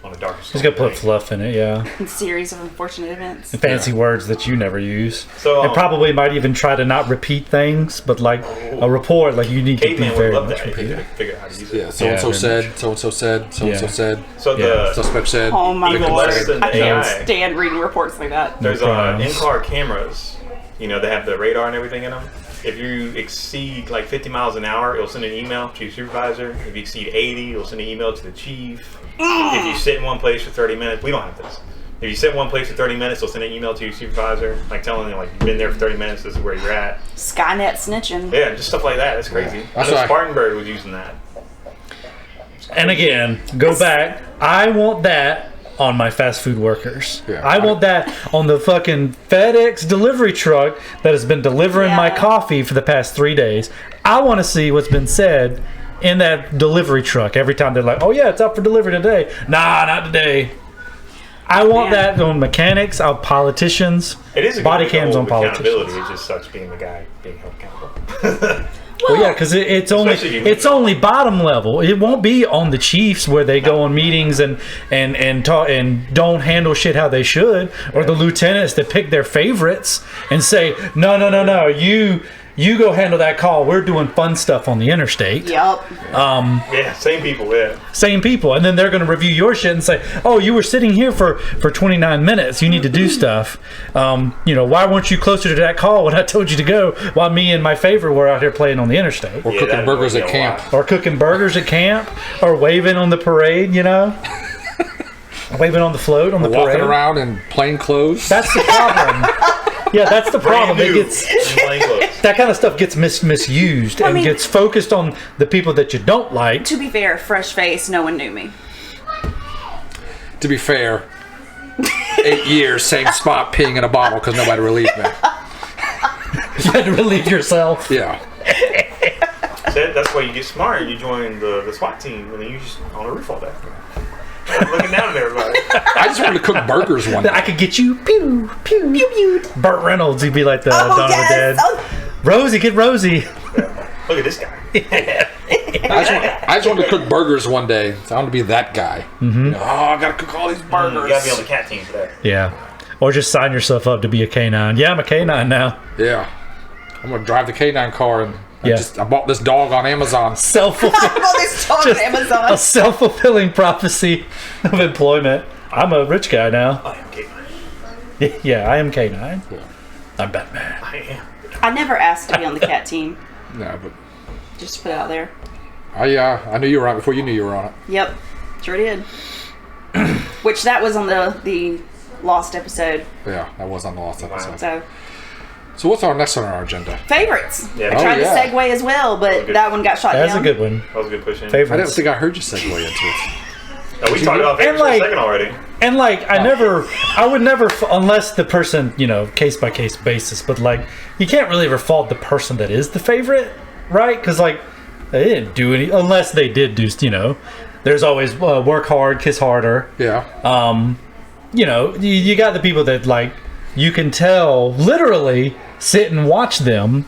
E: On a darker.
C: He's gonna put fluff in it, yeah.
D: A series of unfortunate events.
C: And fancy words that you never use.
E: So,
C: and probably might even try to not repeat things, but like a report, like you need to be
E: Caveman would
C: very
E: love
C: much
E: that if you
C: repeated.
E: could figure out how to use it.
B: Yeah, so and so
C: very
B: said, so and so said, so and so
C: Yeah.
B: said.
E: So
C: Yeah.
E: the
B: Suspect said.
D: Oh my
E: even
D: god.
E: less than
D: I
E: the
D: can't
E: AI.
D: stand reading reports like that.
E: There's
C: crimes.
E: in-car cameras. You know, they have the radar and everything in them. If you exceed like 50 miles an hour, it'll send an email to your supervisor. If you exceed 80, it'll send an email to the chief. If you sit in one place for 30 minutes, we don't have this. If you sit in one place for 30 minutes, they'll send an email to your supervisor, like telling them like you've been there for 30 minutes. This is where you're at.
D: Skynet snitching.
E: Yeah, just stuff like that. That's crazy.
B: That's
E: I know
B: why-
E: Spartanburg was using that.
C: And again, go back. I want that on my fast food workers.
B: Yeah.
C: I want that on the fucking FedEx delivery truck that has been delivering my
D: Yeah.
C: coffee for the past 3 days. I want to see what's been said in that delivery truck every time they're like, "Oh yeah, it's up for delivery today." Nah, not today. I want
D: Man.
C: that on mechanics, on politicians,
E: It is a
C: body
E: good
C: cams on
E: accountability.
C: politicians.
E: It just sucks being the guy being held accountable.
C: Well, yeah, because it's only
E: Especially if you-
C: it's only bottom level. It won't be on the chiefs where they go on meetings and talk and don't handle shit how they should, or the lieutenants that pick their favorites and say, no, you go handle that call. We're doing fun stuff on the interstate.
D: Yup.
E: Yeah, same people. Yeah.
C: Same people, and then they're going to review your shit and say, "Oh, you were sitting here for 29 minutes. You need to do stuff. Why weren't you closer to that call when I told you to go? While me and my favorite were out here playing on the interstate,
B: Or
E: Yeah,
B: cooking
E: that
B: burgers
E: annoys
B: at
E: me a
B: camp.
E: lot.
C: or cooking burgers at camp, or waving on the parade. Waving on the float on the
B: Walking
C: parade.
B: around in plain clothes.
C: That's the problem. Yeah, that's the problem.
E: Brand
C: It
E: new
C: gets
E: in plain clothes.
C: that kind of stuff gets misused and
D: mean-
C: gets focused on the people that you don't like.
D: To be fair, fresh face, no one knew me.
B: To be fair, 8 years, same spot, peeing in a bottle because nobody relieved me.
C: You had to relieve yourself.
B: Yeah.
E: That's why you get smart. You join the SWAT team, and then you just on the roof all day, looking down at everybody.
B: I just wanted to cook burgers one day.
C: I could get you, pew, pew, pew, pew. Burt Reynolds, he'd be like the
D: Oh,
C: Dawn of the Dead.
D: yes. Oh,
C: Rosie, get Rosie.
E: Look at this guy.
B: I just wanted to cook burgers one day. So I wanted to be that guy. Mm-hmm. I gotta cook all these
E: You
B: burgers.
E: gotta be on the cat team for that.
C: Yeah. Or just sign yourself up to be a canine. Yeah, I'm a canine now.
B: Yeah. I'm gonna drive the K9 car and
C: Yeah.
B: I bought this dog on Amazon.
C: Self-fulfilling.
D: all this talk on Amazon.
C: A self-fulfilling prophecy of employment. I'm a rich guy now.
E: I am K9.
C: Yeah, I am canine. I'm Batman.
E: I am.
D: I never asked to be on the cat team.
B: No, but
D: Just to put it out there.
B: I knew you were on it before you knew you were on it.
D: Yep, sure did. Which that was on the Lost episode.
B: Yeah, that was on the last episode.
D: So
B: So what's our next on our agenda?
D: favorites.
E: Yeah.
D: I tried
B: Oh, yeah.
D: to segue as well, but
E: good.
D: that one got shot
C: That's
D: down.
C: a good one.
E: That was a good push in.
B: I
C: Favorites.
B: didn't think I heard you segue into it.
E: Oh, we talked about favorites
C: And, like-
E: for a second already.
C: And like, I would never, unless the person, case by case basis, but like, you can't really ever fault the person that is the favorite, right? Because like, they didn't do any, unless they did do, there's always work hard, kiss harder.
B: Yeah.
C: You got the people that like, you can tell, literally sit and watch them.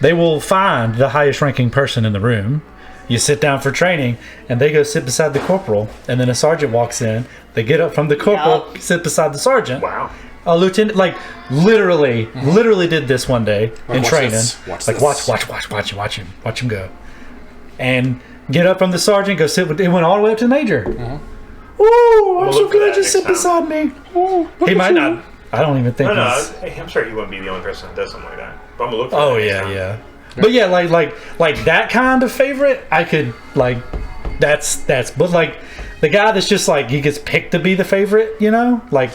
C: They will find the highest ranking person in the room. You sit down for training, and they go sit beside the corporal, and then a sergeant walks in. They get up from the corporal,
D: Yup.
C: sit beside the sergeant.
E: Wow.
C: A lieutenant, like literally did this one day in
B: watch
C: training.
B: this, watch
C: Like
B: this.
C: watch him go, and get up from the sergeant, go sit with. It went all the way up to the major. Ooh, I'm
E: We'll
C: so
E: look for
C: good.
E: that
C: Just
E: next
C: sit
E: time.
C: beside me. Ooh, he might not. I don't even think.
E: No,
C: he's,
E: I'm sure he wouldn't be the only person that does something like that. But I'm gonna look for
C: Oh
E: that next
C: yeah,
E: time.
C: yeah. But yeah, like that kind of favorite, I could like. That's but like the guy that's just like he gets picked to be the favorite, like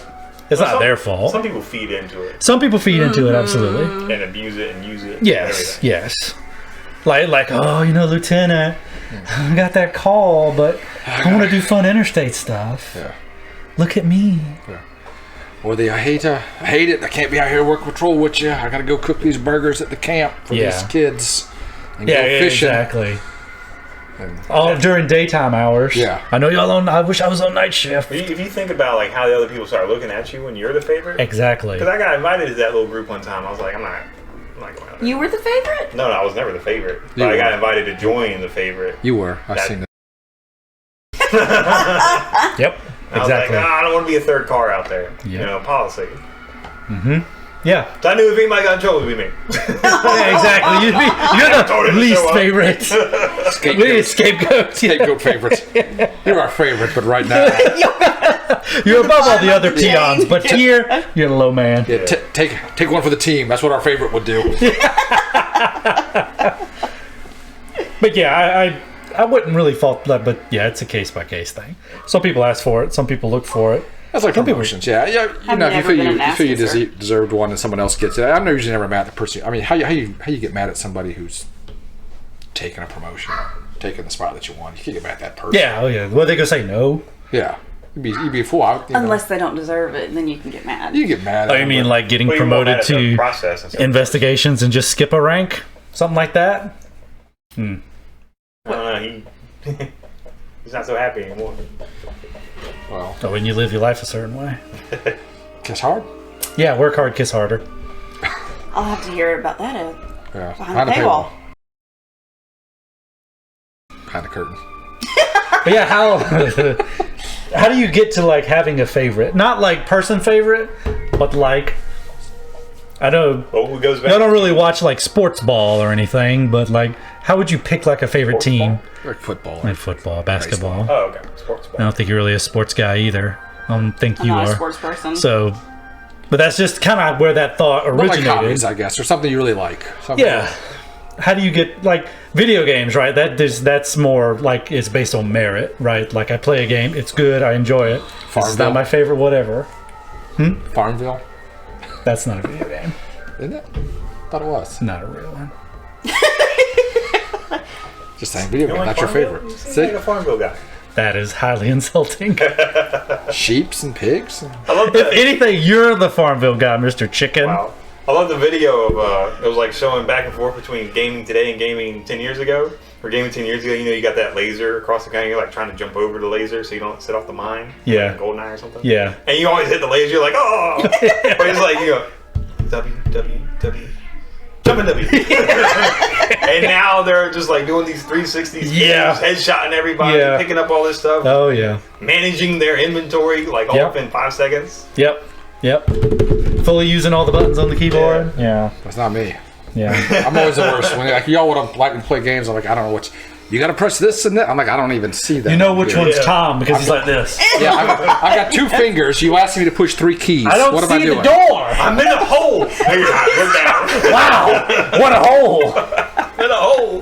C: it's not their fault.
E: Some people feed into it
C: Some people feed into it, absolutely.
E: and abuse it and use it. and
C: Yes,
E: everything.
C: yes. Like Lieutenant, I got that call, but I want to do fun interstate stuff.
B: Yeah.
C: Look at me.
B: Or I hate it. I can't be out here work patrol with you. I gotta go cook these burgers at the camp for these kids and go fishing.
C: Exactly. All during daytime hours.
B: Yeah.
C: I know y'all on. I wish I was on night shift.
E: If you think about like how the other people start looking at you when you're the favorite.
C: Exactly.
E: Because I got invited to that little group one time. I was like, I'm not going out there.
D: You were the favorite?
E: No, I was never the favorite.
B: You
E: But I got
B: were.
E: invited to join the favorite.
B: You were. I've seen it.
C: Yep.
E: I was
C: Exactly.
E: like, I don't want to be a third car out there.
C: Yeah.
E: You know, policy.
C: Yeah.
E: So I knew if anybody got in trouble, it would be me.
C: Yeah, exactly. You're
E: told him
C: the
E: to
C: least
E: show up.
C: favorite. Scapegoat.
B: Scapegoat favorites. You're our favorite, but right now,
C: You're above all the other peons, but here you're the low man.
B: yeah, take one for the team. That's what our favorite would do.
C: But yeah, I wouldn't really fault that, but yeah, it's a case by case thing. Some people ask for it, some people look for it.
B: That's like
C: Some people-
B: promotions. Yeah. You
D: I've
B: know, if
D: never been a
B: you feel you
D: nasty, sir.
B: deserved one and someone else gets it. I'm usually never mad at the person. I mean, how you get mad at somebody who's taking a promotion, taking the spot that you want? You can't get mad at that person.
C: Yeah, oh yeah. Well, they gonna say no.
B: Yeah. You'd be a fool.
D: Unless they don't deserve it, then you can get mad.
B: you get mad.
C: Oh,
B: at
C: you
B: them,
C: mean
B: but-
C: like getting
E: Well, you want
C: promoted
E: that as a
C: to
E: process and stuff.
C: investigations and just skip a rank, something like that?
E: I don't know. He's not so happy anymore.
B: Well,
C: Oh, when you live your life a certain way.
B: kiss hard.
C: Yeah, work hard, kiss harder.
D: I'll have to hear about that
B: Yeah.
D: behind the paywall.
B: Behind the curtain.
C: But yeah, how do you get to like having a favorite? Not like person favorite, but like I know
E: Well, who goes back?
C: y'all don't really watch like sports ball or anything, but like how would you pick like a favorite
E: Sports
C: team?
B: Like football.
C: Like football, basketball.
E: Oh, okay. Sports
C: I
E: ball.
C: don't think you're really a sports guy either. I don't think
D: I'm
C: you
D: not a
C: are.
D: sports person.
C: So, but that's just kind of where that thought
B: But like
C: originated.
B: hobbies, I guess, or something you really like. Something
C: Yeah. How do you get like video games, right? That's more like it's based on merit, right? Like I play a game, it's good, I enjoy it. It's
B: Farmville.
C: not my favorite, whatever.
B: Farmville.
C: That's not a video game.
B: Isn't it? Thought it was.
C: Not a real one.
B: Just saying, video game.
E: like
B: Not your
E: Farmville?
B: favorite.
E: You seem
B: See?
E: like a Farmville guy.
C: That is highly insulting.
B: Sheeps and pigs.
E: I love
C: If
E: that.
C: anything, you're the Farmville guy, Mr. Chicken.
E: Wow. I love the video of it was like showing back and forth between gaming today and gaming 10 years ago. Or gaming 10 years ago, you know, you got that laser across the county, you're like trying to jump over the laser so you don't set off the mine.
C: Yeah.
E: Like GoldenEye or something.
C: Yeah.
E: And you always hit the laser, you're like, oh! But it's like, you go, W, jumping W. And now they're just like doing these 360s,
C: Yeah.
E: headshotting everybody,
C: Yeah.
E: picking up all this stuff,
C: Oh yeah.
E: managing their inventory like all
C: Yep.
E: up in 5 seconds.
C: Yep. Fully using all the buttons on the keyboard. Yeah.
B: That's not me.
C: Yeah.
B: I'm always the worst. When like y'all would like to play games, I'm like, I don't know which. You got to press this and that. I'm like, I don't even see that.
C: You know which
B: Yeah.
C: one's Tom because he's like this.
B: Yeah, I got 2 fingers. You asked me to push 3 keys.
C: I don't
B: what
C: see
B: am I doing?
C: the door.
E: I'm in a hole. No, you're not. Look down.
C: Wow. What a hole.
E: I'm in a hole.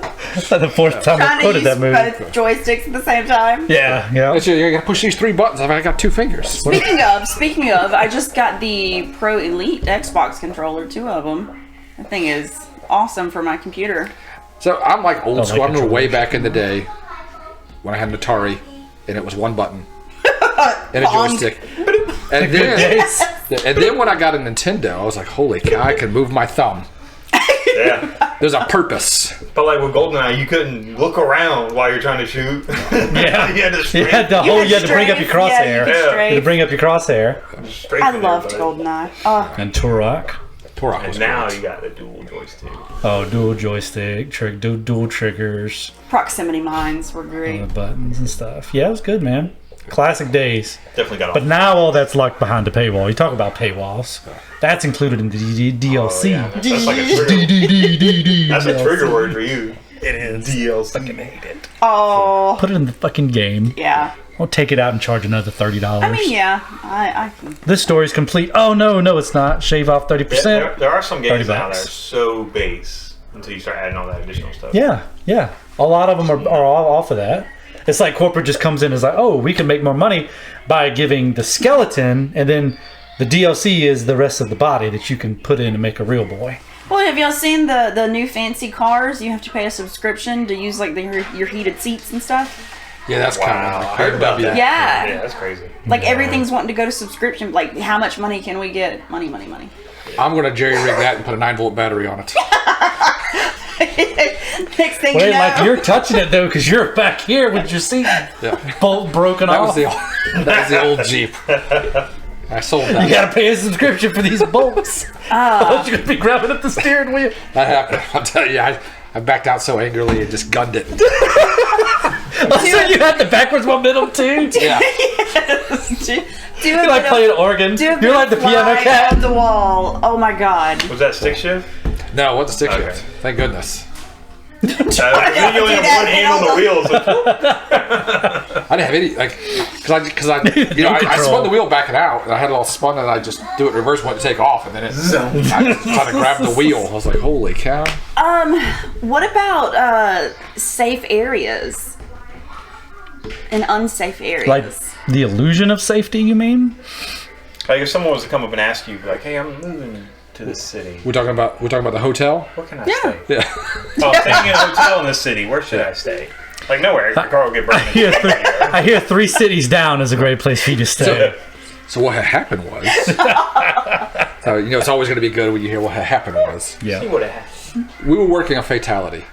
C: The fourth time I
D: Trying to
C: quoted
D: use
C: that movie.
D: both joysticks at the same time.
C: Yeah. Yeah.
B: You got to push these 3 buttons. I got 2 fingers.
D: Speaking of, I just got the Pro Elite Xbox controller, 2 of them. That thing is awesome for my computer.
B: So I'm like old
C: Don't
B: school.
C: like
B: I remember way
C: controllers.
B: back in the day when I had an Atari and it was 1 button and a
D: Bong.
B: joystick. And then when I got a Nintendo, I was like, holy cow, I can move my thumb.
E: Yeah.
B: There's a purpose.
E: But like with GoldenEye, you couldn't look around while you're trying to shoot.
C: Yeah.
E: You had to
C: You
E: straight,
C: had to hold. You had to bring up your
D: strafe. Yeah,
C: crosshair.
D: you could
E: Yeah.
C: You had to
D: strafe.
C: bring up your crosshair.
E: straight
D: I
E: in
D: loved
E: everybody.
D: GoldenEye. Oh,
C: And Turok.
B: Turok was
E: And now
B: great.
E: you got the dual joystick.
C: Oh, dual joystick, dual triggers,
D: proximity mines were great.
C: buttons and stuff. Yeah, it was good, man. Classic days.
E: Definitely got
C: But
E: off.
C: now all that's locked behind the paywall. You talk about paywalls. That's included in the DLC.
E: Yeah, that's like a trigger. That's a trigger word for you.
C: It is.
E: DLC.
C: Fucking hate it.
D: Oh,
C: Put it in the fucking game.
D: yeah.
C: I'll take it out and charge another $30.
D: I mean, yeah. I can.
C: This story's complete. Oh no, it's not. Shave off 30%.
E: There are some games now that
C: $30.
E: are so base until you start adding all that additional stuff.
C: Yeah. A lot of them are all off of that. It's like corporate just comes in and is like, oh, we can make more money by giving the skeleton, and then the DLC is the rest of the body that you can put in and make a real boy.
D: Well, have y'all seen the new fancy cars? You have to pay a subscription to use like your heated seats and stuff.
B: Yeah, that's kind
E: Wow,
B: of
E: I heard about that.
D: Yeah.
E: Yeah, that's crazy.
D: Like everything's wanting to go to subscription. Like, how much money can we get? Money.
B: I'm going to jerry rig that and put a 9-volt battery on it.
D: Next thing
C: Wait,
D: you know,
C: like you're touching it though, because you're back here with your seat bolt broken
B: That
C: off.
B: was the old Jeep. I sold that.
C: You gotta pay a subscription for these bolts. Otherwise you're gonna be grabbing at the steering wheel.
B: That happened. I'll tell you, I backed out so angrily and just gunned it.
C: So you had the backwards momentum too?
B: Yeah.
C: You're like playing organ. You're like the piano cat.
D: Up the wall. Oh my god.
E: Was that stick shift?
B: No, what's the stick
E: Okay.
B: shift? Thank goodness.
E: You only have one hand on the wheel. So
B: I didn't have any, like, because I spun the wheel backing out, and I had it all spun, and I just do it reverse, went to take off, and then I was trying to grab the wheel. I was like, holy cow.
D: What about safe areas and unsafe areas?
C: Like the illusion of safety, you mean?
E: like if someone was to come up and ask you, like, "Hey, I'm moving to this city.
B: We're talking about the hotel.
E: Where can I stay?
B: Yeah.
E: Oh, I'm staying in a hotel in this city. Where should I stay? Like nowhere. Your car will get burned.
C: I hear 3 cities down is a great place for you to stay.
B: So what had happened was, so it's always going to be good when you hear what had happened was.
C: Yeah.
E: See what happened.
B: We were working a fatality.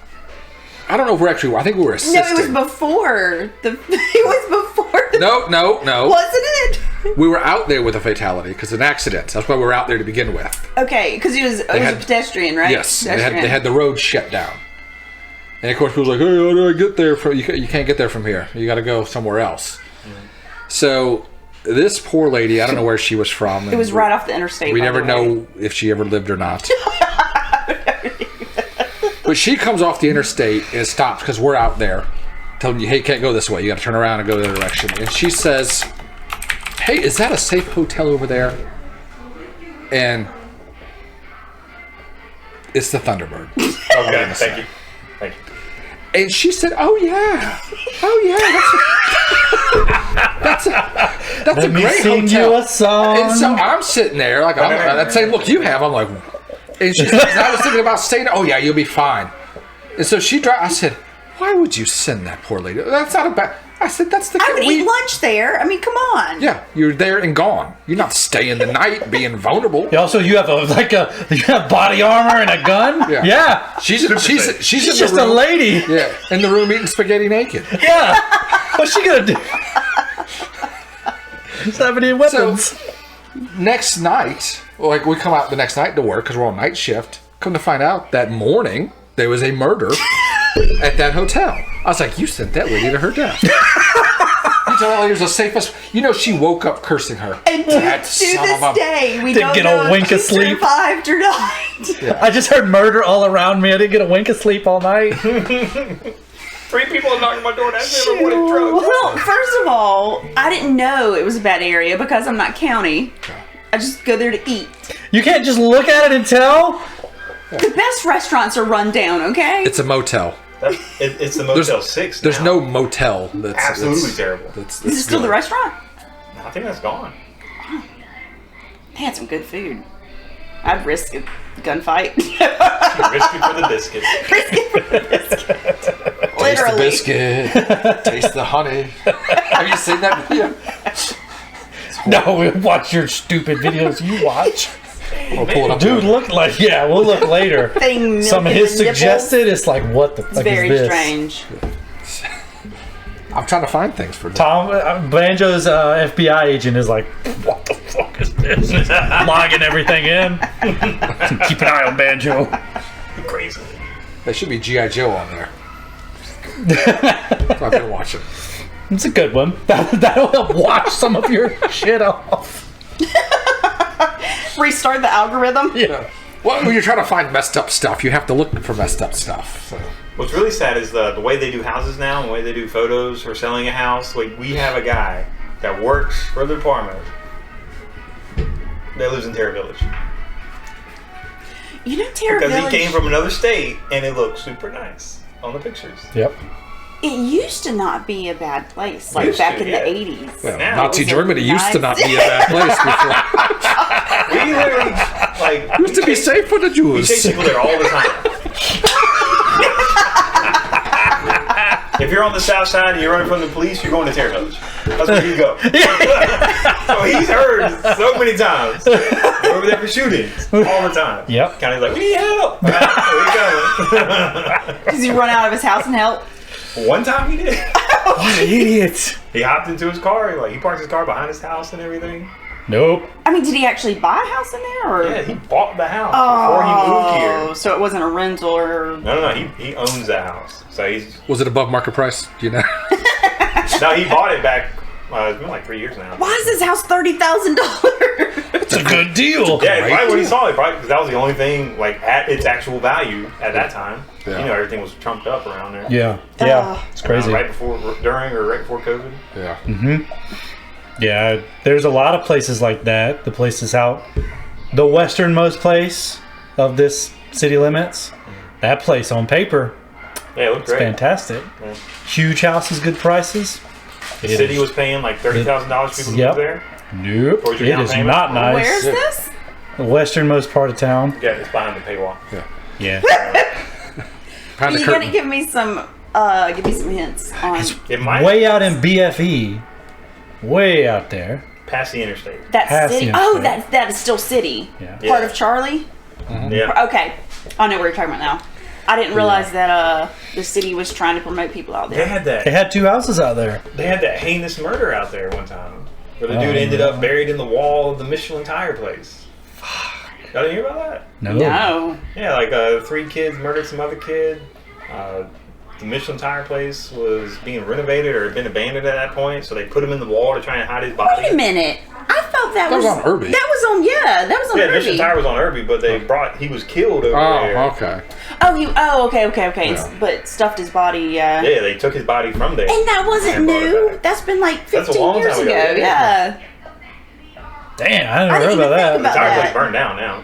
B: I don't know if we're actually. I think we were assisting.
D: No, it was before the. It was before the.
B: No.
D: Wasn't it?
B: We were out there with a fatality because of an accident. That's why we were out there to begin with.
D: Okay, because it was a pedestrian, right?
B: Yes, they
D: Pedestrian.
B: had the road shut down. And of course, people was like, "Hey, how do I get there? You can't get there from here. You got to go somewhere else." So this poor lady, I don't know where she was from.
D: It was right off the interstate.
B: We
D: by
B: never
D: the way.
B: know if she ever lived or not. But she comes off the interstate and stops because we're out there telling you, hey, you can't go this way. You got to turn around and go the other direction. And she says, hey, is that a safe hotel over there? And it's the Thunderbird.
E: Okay, thank you.
B: And she said, oh yeah, that's a great
C: Sing
B: hotel.
C: you a song.
B: And so I'm sitting there, like, I'm saying, look, you have. I'm like, and she said, I was thinking about staying. Oh yeah, you'll be fine. And so she drive. I said, why would you send that poor lady? That's not a bad. I said, that's the.
D: I would eat lunch there. I mean, come on.
B: Yeah, you're there and gone. You're not staying the night, being vulnerable.
C: Also, you have you have body armor and a gun.
B: Yeah. She's in
C: just
B: the room,
C: a lady.
B: Yeah, in the room eating spaghetti naked.
C: Yeah. What's she gonna do? Doesn't have any weapons.
B: So, next night, like we come out the next night to work because we're on night shift. Come to find out that morning there was a murder at that hotel. I was like, you sent that lady to her death. You tell that lady was the safest. She woke up cursing her.
D: And to this day, we
C: Didn't
D: don't
C: get
D: know
C: a wink
D: if she
C: of sleep.
D: survived or not.
B: Yeah.
C: I just heard murder all around me. I didn't get a wink of sleep all night.
E: 3 people are knocking on my door and asking me if I wanted drugs.
D: Well, first of all, I didn't know it was a bad area because I'm not county. I just go there to eat.
C: You can't just look at it and tell.
D: The best restaurants are run down, okay?
B: It's a motel.
E: It's the Motel 6 now.
B: There's no motel that's
E: absolutely terrible.
D: Is it still the restaurant?
E: I think that's gone.
D: They had some good food. I'd risk a gunfight.
E: Risky for the biscuit.
D: Literally.
B: Taste the biscuit. Taste the honey. Have you seen that video?
C: No, we'll watch your stupid videos you watch.
B: We'll pull it up.
C: Dude, we'll look later.
D: Thing
C: Some of
D: milking
C: his
D: the nipples.
C: suggested, it's like, what the fuck
D: Very
C: is this?
D: strange.
B: I'm trying to find things for
C: Tom, Banjo's FBI agent is like, what the fuck is this? Logging everything in. Keep an eye on Banjo.
E: Crazy.
B: There should be G.I. Joe on there. That's what I've been watching.
C: It's a good one. That'll help wash some of your shit off.
D: Restart the algorithm.
C: Yeah.
B: Well, when you're trying to find messed up stuff, you have to look for messed up stuff. So.
E: What's really sad is the way they do houses now, and the way they do photos for selling a house. Like, we have a guy that works for the department that lives in Terra Village.
D: You know Terra
E: Because
D: Village,
E: he came from another state, and it looks super nice on the pictures.
C: Yep.
D: it used to not be a bad place. Like
E: Used
D: back
E: to,
D: in
E: yeah.
D: the 80s.
B: Well,
E: Now
B: Nazi
E: it's
B: Germany used to not be a bad place before.
E: We literally, like...
B: Used to be safe for the
E: We chase
B: Jews.
E: people there all the time. If If you're on the south side and you're running from the police, you're going to Terre Haute. That's where you go. So he's heard so many times. We're over there for shootings all the time.
C: Yep.
E: County's like, we need help. Where you going?
D: Does he run out of his house and help?
E: One time he did.
C: What an idiot.
E: He hopped into his car. He parked his car behind his house and everything.
C: Nope.
D: I mean, did he actually buy a house in there? Or?
E: Yeah, he bought the house before he moved here.
D: So it wasn't a rental or...
E: No. He owns the house. So he's...
B: Was it above market price? Do you know?
E: No, he bought it back... it's been like 3 years now.
D: Why is this house $30,000?
C: It's a good deal.
E: Yeah, it's probably what he saw. Because that was the only thing, like, at its actual value at that time.
B: Yeah.
E: You know, everything was trumped up around there.
C: Yeah. It's crazy.
E: Right before, during, or right before COVID.
B: Yeah.
C: Yeah, there's a lot of places like that. The places out, the westernmost place of this city limits, that place on paper,
E: Yeah, it looked
C: it's
E: great.
C: fantastic.
E: Yeah.
C: Huge houses, good prices.
E: The city was paying like $30,000 for people to
C: Yep.
E: move there.
C: Nope,
E: Towards your
C: it
E: down
C: is
E: payment?
C: not nice.
D: Where's this?
C: The westernmost part of town.
E: Yeah, it's behind the paywall.
C: Yeah.
B: Behind the
D: You're gonna
B: curtain.
D: give me some hints on
E: It might
C: Way out in BFE. Way out there.
E: pass the interstate.
D: that
C: Past
D: city.
C: the
D: Oh,
C: interstate.
D: that is still city.
C: Yeah.
D: Part of Charlie.
E: Yeah.
D: Okay, I know what you're talking about now. I didn't realize that the city was trying to promote people out
E: They
D: there.
E: had that.
C: They had 2 houses out there.
E: They had that heinous murder out there one time, where the dude ended up buried in the wall of the Michelin tire place. Y'all didn't hear about that?
D: No.
E: Yeah, like 3 kids murdered some other kid. The Michelin tire place was being renovated or had been abandoned at that point, so they put him in the wall to try and hide his body.
D: Wait a minute. I thought that
B: was on Irby.
D: That was on that was on
E: Yeah,
D: Irby.
E: Michelin tire was on Irby, but he was killed over there.
B: Oh, okay.
D: Okay.
B: Yeah.
D: But stuffed his body.
E: Yeah, they took his body from there.
D: And that wasn't
E: and brought it
D: new.
E: back.
D: That's been like 15
E: That's a long
D: years
E: time
D: ago.
E: ago.
D: Yeah.
C: Damn, I
D: I
C: didn't
D: didn't
C: know
D: even
C: about that.
D: think
E: The
D: about
E: tire place
D: that.
E: burned down now.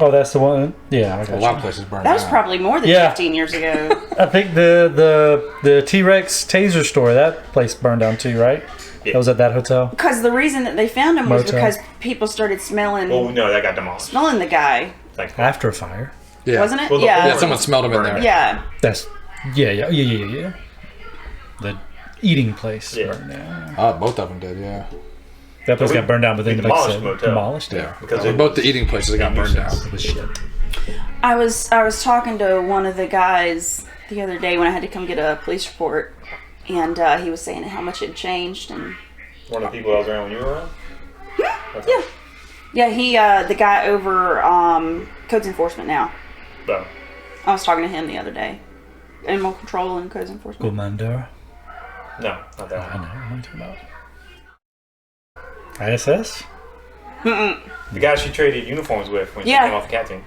C: Oh, that's the one. Yeah, I
B: A
C: got
B: lot
C: you.
B: of places burned
D: That was
B: down.
D: probably more than
C: Yeah.
D: 15 years ago.
C: I think the T-Rex taser store, that place burned down too, right?
E: Yeah.
C: That was at that hotel.
D: Because the reason that they found him was
C: Motel.
D: because people started smelling
E: Oh no, that got demolished.
D: the guy,
E: Like,
C: After a fire.
B: Yeah.
D: wasn't it?
E: Well, the
D: yeah.
B: Yeah, someone smelled him in there.
D: Yeah.
C: That's yeah. The eating place
E: Yeah.
C: burned down.
B: Both of them did, yeah.
C: That place got burned down, but then
E: we
C: like I
E: demolished
C: said,
E: the motel.
C: demolished it.
B: Yeah.
E: Because
B: Well,
E: it
B: both
E: was
B: the eating places that got burned down.
E: nuisance.
C: It was shit.
D: I was talking to one of the guys the other day when I had to come get a police report, and he was saying how much it changed, and
E: One of the people that was around when you were around?
D: yeah, he the guy over codes enforcement now.
E: No.
D: I was talking to him the other day, animal control and codes enforcement.
C: Commander.
E: No, not that
C: I
E: one.
C: know what I'm talking about. ISS?
E: The guy she traded uniforms with when she
D: Yeah.
E: came off the cat team.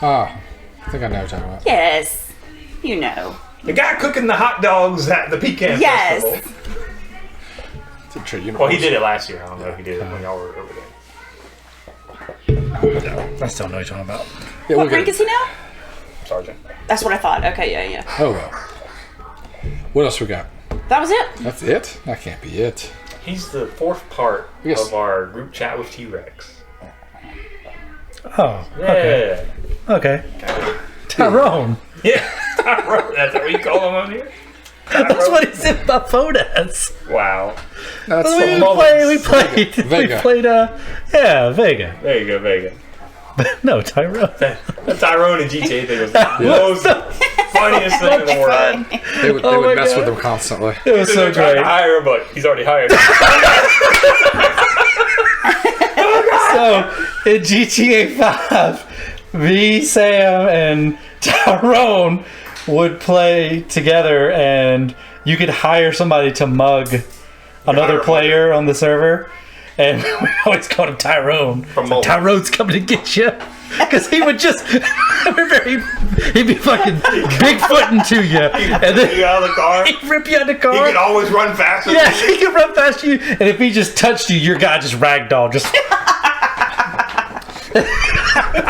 B: I think I know what you're talking about.
D: Yes, you know.
E: The guy cooking the hot dogs at the Pecan
D: Yes.
E: Festival.
B: To trade
E: Well, he
B: uniforms.
E: did it last year. I don't know if he did it when y'all were over there.
C: I still know what you're talking about.
B: Yeah,
D: What
B: we'll
D: rank
B: get
D: is he now?
E: Sergeant.
D: That's what I thought. Okay, yeah.
B: Oh, well. What else we got?
D: That was it.
B: That's it? That can't be it.
E: He's the 4th part
B: Yes.
E: of our group chat with T-Rex.
C: Oh,
E: Yeah.
C: okay. Tyrone.
E: Yeah. That's what we call him on here?
C: That's what he's in my phone as.
E: Wow.
B: That's
C: We
B: from
C: played,
B: Vega.
C: Vega.
E: There you go, Vega.
C: No, Tyrone.
E: Tyrone and GTA thing was the most funniest thing in the world.
B: They would
C: Oh my
B: mess with
C: God.
B: him constantly.
C: It was so
E: They're trying
C: great.
E: to hire him, but he's already hired.
C: So, in GTA 5, me, Sam, and Tyrone would play together, and you could hire somebody to mug another
E: hire a
C: player on the server. And we always called him Tyrone.
E: From
C: So
E: Mullen.
C: Tyrone's coming to get you. Because he would just, he'd be fucking Bigfooting to you. And
E: You
C: then
E: out of the car.
C: he'd rip you out the
E: He
C: car.
E: could always run faster.
C: Yeah, he could run past you, and if he just touched you, your guy just ragdoll. Just.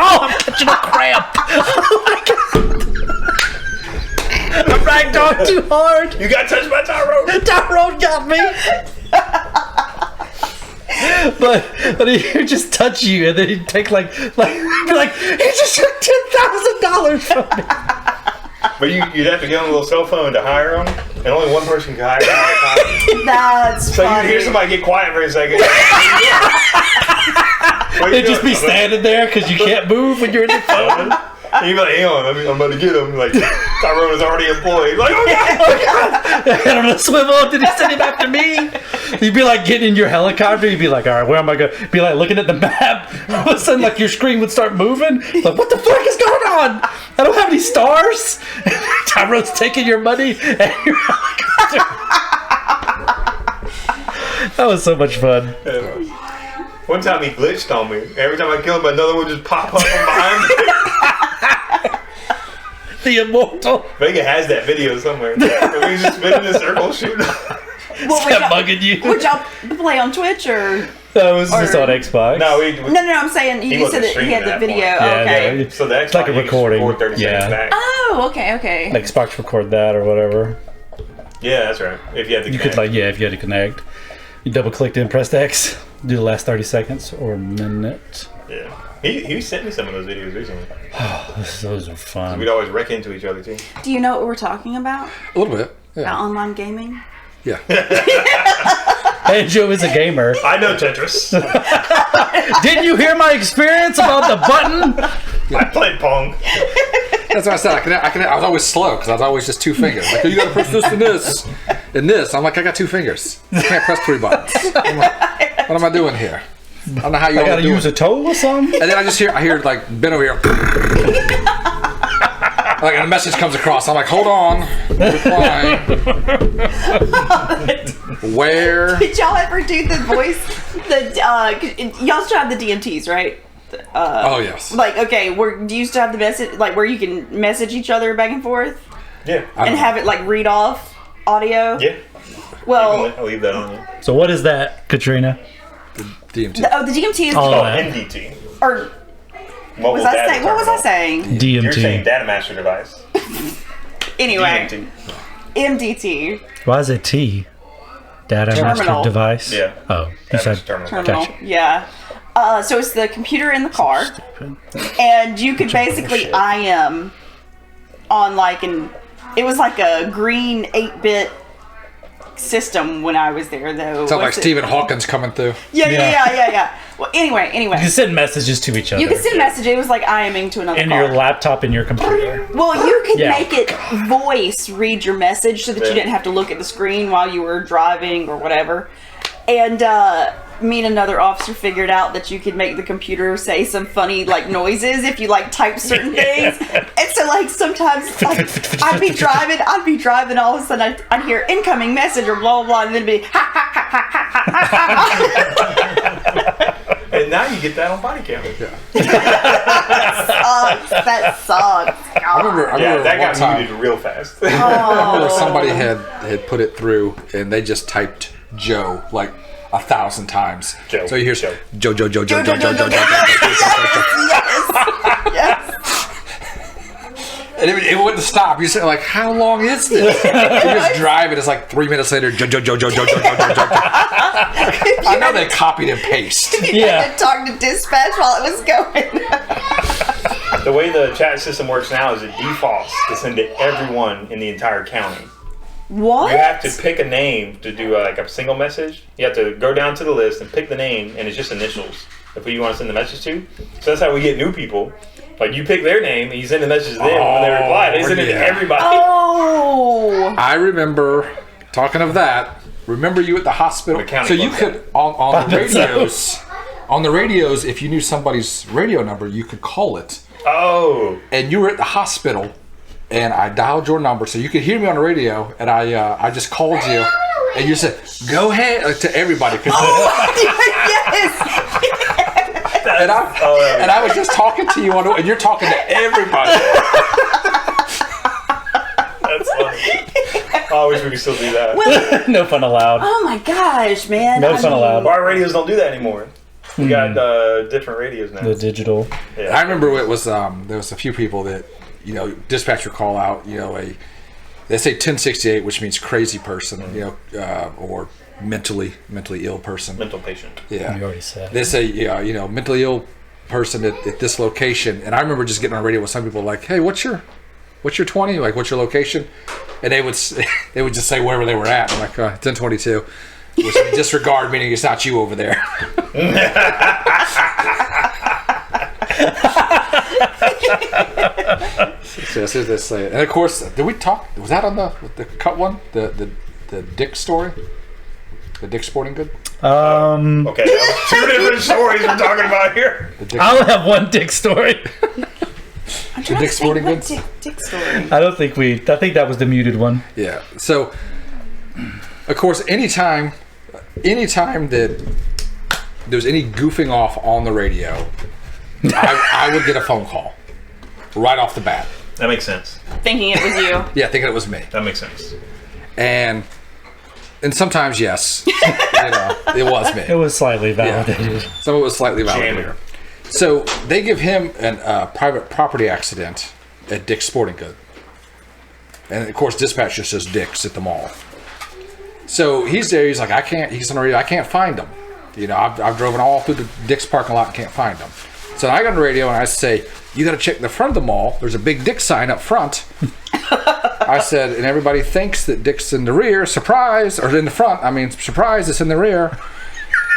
C: Oh, I'm catching a cramp! Oh my god! I ragdolled too hard.
E: You got touched by Tyrone.
C: Tyrone got me. But he would just touch you, and then he'd take like he'd be like, he just took $10,000 from me.
E: But you'd have to get on a little cell phone to hire them, and only one person can hire them at a time.
D: That's
E: So
D: funny.
E: you hear somebody get quiet for a second.
C: They'd just be standing there because you can't move when you're in the phone.
E: And you'd be like, hang on, I'm about to get him. Like, Tyrone was already employed. Like, oh God!
C: Head on a swivel. Did he send him after me? You'd be like getting in your helicopter. You'd be like, all right, where am I going? Be like looking at the map. All of a sudden, like your screen would start moving. Like, what the fuck is going on? I don't have any stars. Tyrone's taking your money and your helicopter. That was so much fun.
E: One time he glitched on me. Every time I killed him, another one would just pop up from behind me.
C: The immortal.
E: Vega has that video somewhere. We was just spinning in a circle shooting.
D: What,
C: Kept bugging you.
D: would y'all play on Twitch or?
C: That was just
D: Or-
C: on Xbox.
E: No,
D: No, I'm saying you
E: wasn't
D: said that he had the
E: streaming
D: video.
E: at
C: Yeah,
D: Okay.
C: no,
E: so that's
C: it's like a recording.
E: 30 seconds
C: Yeah.
E: back.
D: Oh, okay.
C: Like Xbox record that or whatever.
E: Yeah, that's right. If you had the
C: You could if you had to connect, you double clicked in, pressed X, do the last 30 seconds or minute.
E: Yeah. He sent me some of those videos recently.
C: Those are fun.
E: We'd always wreck into each other too.
D: Do you know what we're talking about?
B: A little bit.
D: About
B: Yeah.
D: online gaming?
B: Yeah.
C: Banjo is a gamer.
E: I know Tetris.
C: Didn't you hear my experience about the button?
E: I played Pong.
B: That's what I said. I was always slow because I was always just 2 fingers. Like, oh, you gotta press this and this and this. I'm like, I got 2 fingers. I can't press 3 buttons. I'm like, what am I doing here? I don't know how you
C: I
B: all
C: gotta
B: do
C: use
B: it.
C: a toe or something?
B: And then I hear like Ben over here. Like, and a message comes across. I'm like, hold on. Reply. Where?
D: Did y'all ever do the voice? Y'all still have the DMTs, right?
B: Oh, yes.
D: Like, okay, do you still have the message, like where you can message each other back and forth
E: Yeah.
D: and have it like read off audio?
E: Yeah.
D: Well,
E: I'll leave that on you.
C: So what is that, Katrina?
B: DMT.
D: the DMT is
C: Oh,
E: Oh,
C: that.
E: MDT.
D: or
E: Mobile
D: was I
E: data
D: saying? What was I
E: terminal.
D: saying?
E: You're saying
C: DMT.
E: data master device.
D: Anyway,
E: DMT.
D: MDT
C: Why is it T? Data master
D: Terminal.
C: device?
E: Yeah.
C: Oh, you
E: Data
C: said
E: master terminal.
D: terminal.
C: Gotcha.
D: Yeah. So it's the computer in the car, and you could basically IM on like it was like a green 8-bit system when I was there though.
B: Sounds like
D: What's it-
B: Stephen Hawkins coming through.
D: Yeah. Well, anyway.
C: You can send messages to each other.
D: You could send messages. It was like IMing to another
C: in
D: car.
C: your laptop and your computer.
D: Well, you could
C: Yeah.
D: make it voice read your message so that you
E: Yeah.
D: didn't have to look at the screen while you were driving or whatever. And me and another officer figured out that you could make the computer say some funny like noises if you like type certain things. And so like sometimes like I'd be driving, all of a sudden I'd hear incoming message or blah blah blah, and then it'd be ha ha ha ha ha ha ha.
E: And now you get that on body cam.
D: That sucks.
B: I remember
E: Yeah, that
B: one
E: got
B: time.
E: muted real fast.
B: I remember somebody had put it through and they just typed Joe like 1,000 times.
E: Joe,
B: So you hear
E: Joe.
B: Joe.
D: Yes.
B: And it wouldn't stop. You're saying like, how long is this? You just drive and it's like 3 minutes later. Joe. I know they copied and pasted.
C: Yeah.
D: Talk to dispatch while it was going.
E: The way the chat system works now is it defaults to send to everyone in the entire county.
D: What?
E: You have to pick a name to do like a single message. You have to go down to the list and pick the name, and it's just initials of who you want to send the message to. So that's how we get new people. Like you pick their name and you send the message to them. When they reply, they send it to
B: yeah.
E: everybody.
D: Oh.
B: I remember talking of that. Remember you at the hospital?
E: The county
B: So you
E: loves
B: could on the radios. On the radios, if you knew somebody's radio number, you could call it.
E: Oh,
B: And you were at the hospital, and I dialed your number, so you could hear me on the radio, and I just called you, and you said, "Go ahead," to everybody.
D: Yes.
B: And I was just talking to you and you're talking to everybody.
E: that's funny. I wish we could still do that.
C: No fun allowed.
D: Oh my gosh, man.
C: No fun allowed.
E: Our radios don't do that anymore. We got different radios now.
C: The digital.
E: Yeah.
B: I remember it was there was a few people that dispatcher call out they say 1068, which means crazy person, or mentally ill person.
E: Mental patient.
B: Yeah,
C: You already said.
B: they say mentally ill person at this location, and I remember just getting on the radio with some people like, hey, what's your what's your 20? Like, what's your location? And they would just say wherever they were at. I'm like, it's in 22. Which disregard, meaning it's not you over there. So as soon as they say it. And of course, did we talk? Was that on the cut one? The Dick story? The Dick Sporting Good?
E: Okay, two different stories we're talking about here.
C: I only have one Dick story.
D: I'm trying
B: Dick
D: to
B: Sporting
D: think what
B: Goods?
D: Dick story.
C: I think that was the muted one.
B: Yeah. So, of course, anytime that there's any goofing off on the radio, I would get a phone call right off the bat.
E: That makes sense.
D: Thinking it was you.
B: Yeah, thinking it was me.
E: That makes sense.
B: And sometimes, yes, it was me.
C: It was slightly validated.
B: Yeah. Some of it was slightly validated. So they give him a private property accident at Dick's Sporting Good. And of course, dispatch just says Dick's at the mall. So he's there, he's like, he's on the radio, I can't find him. I've driven all through the Dick's parking lot and can't find him. So I got on the radio and I say, you got to check the front of the mall. There's a big Dick sign up front. I said, and everybody thinks that Dick's in the rear, surprise, or in the front. I mean, surprise, it's in the rear.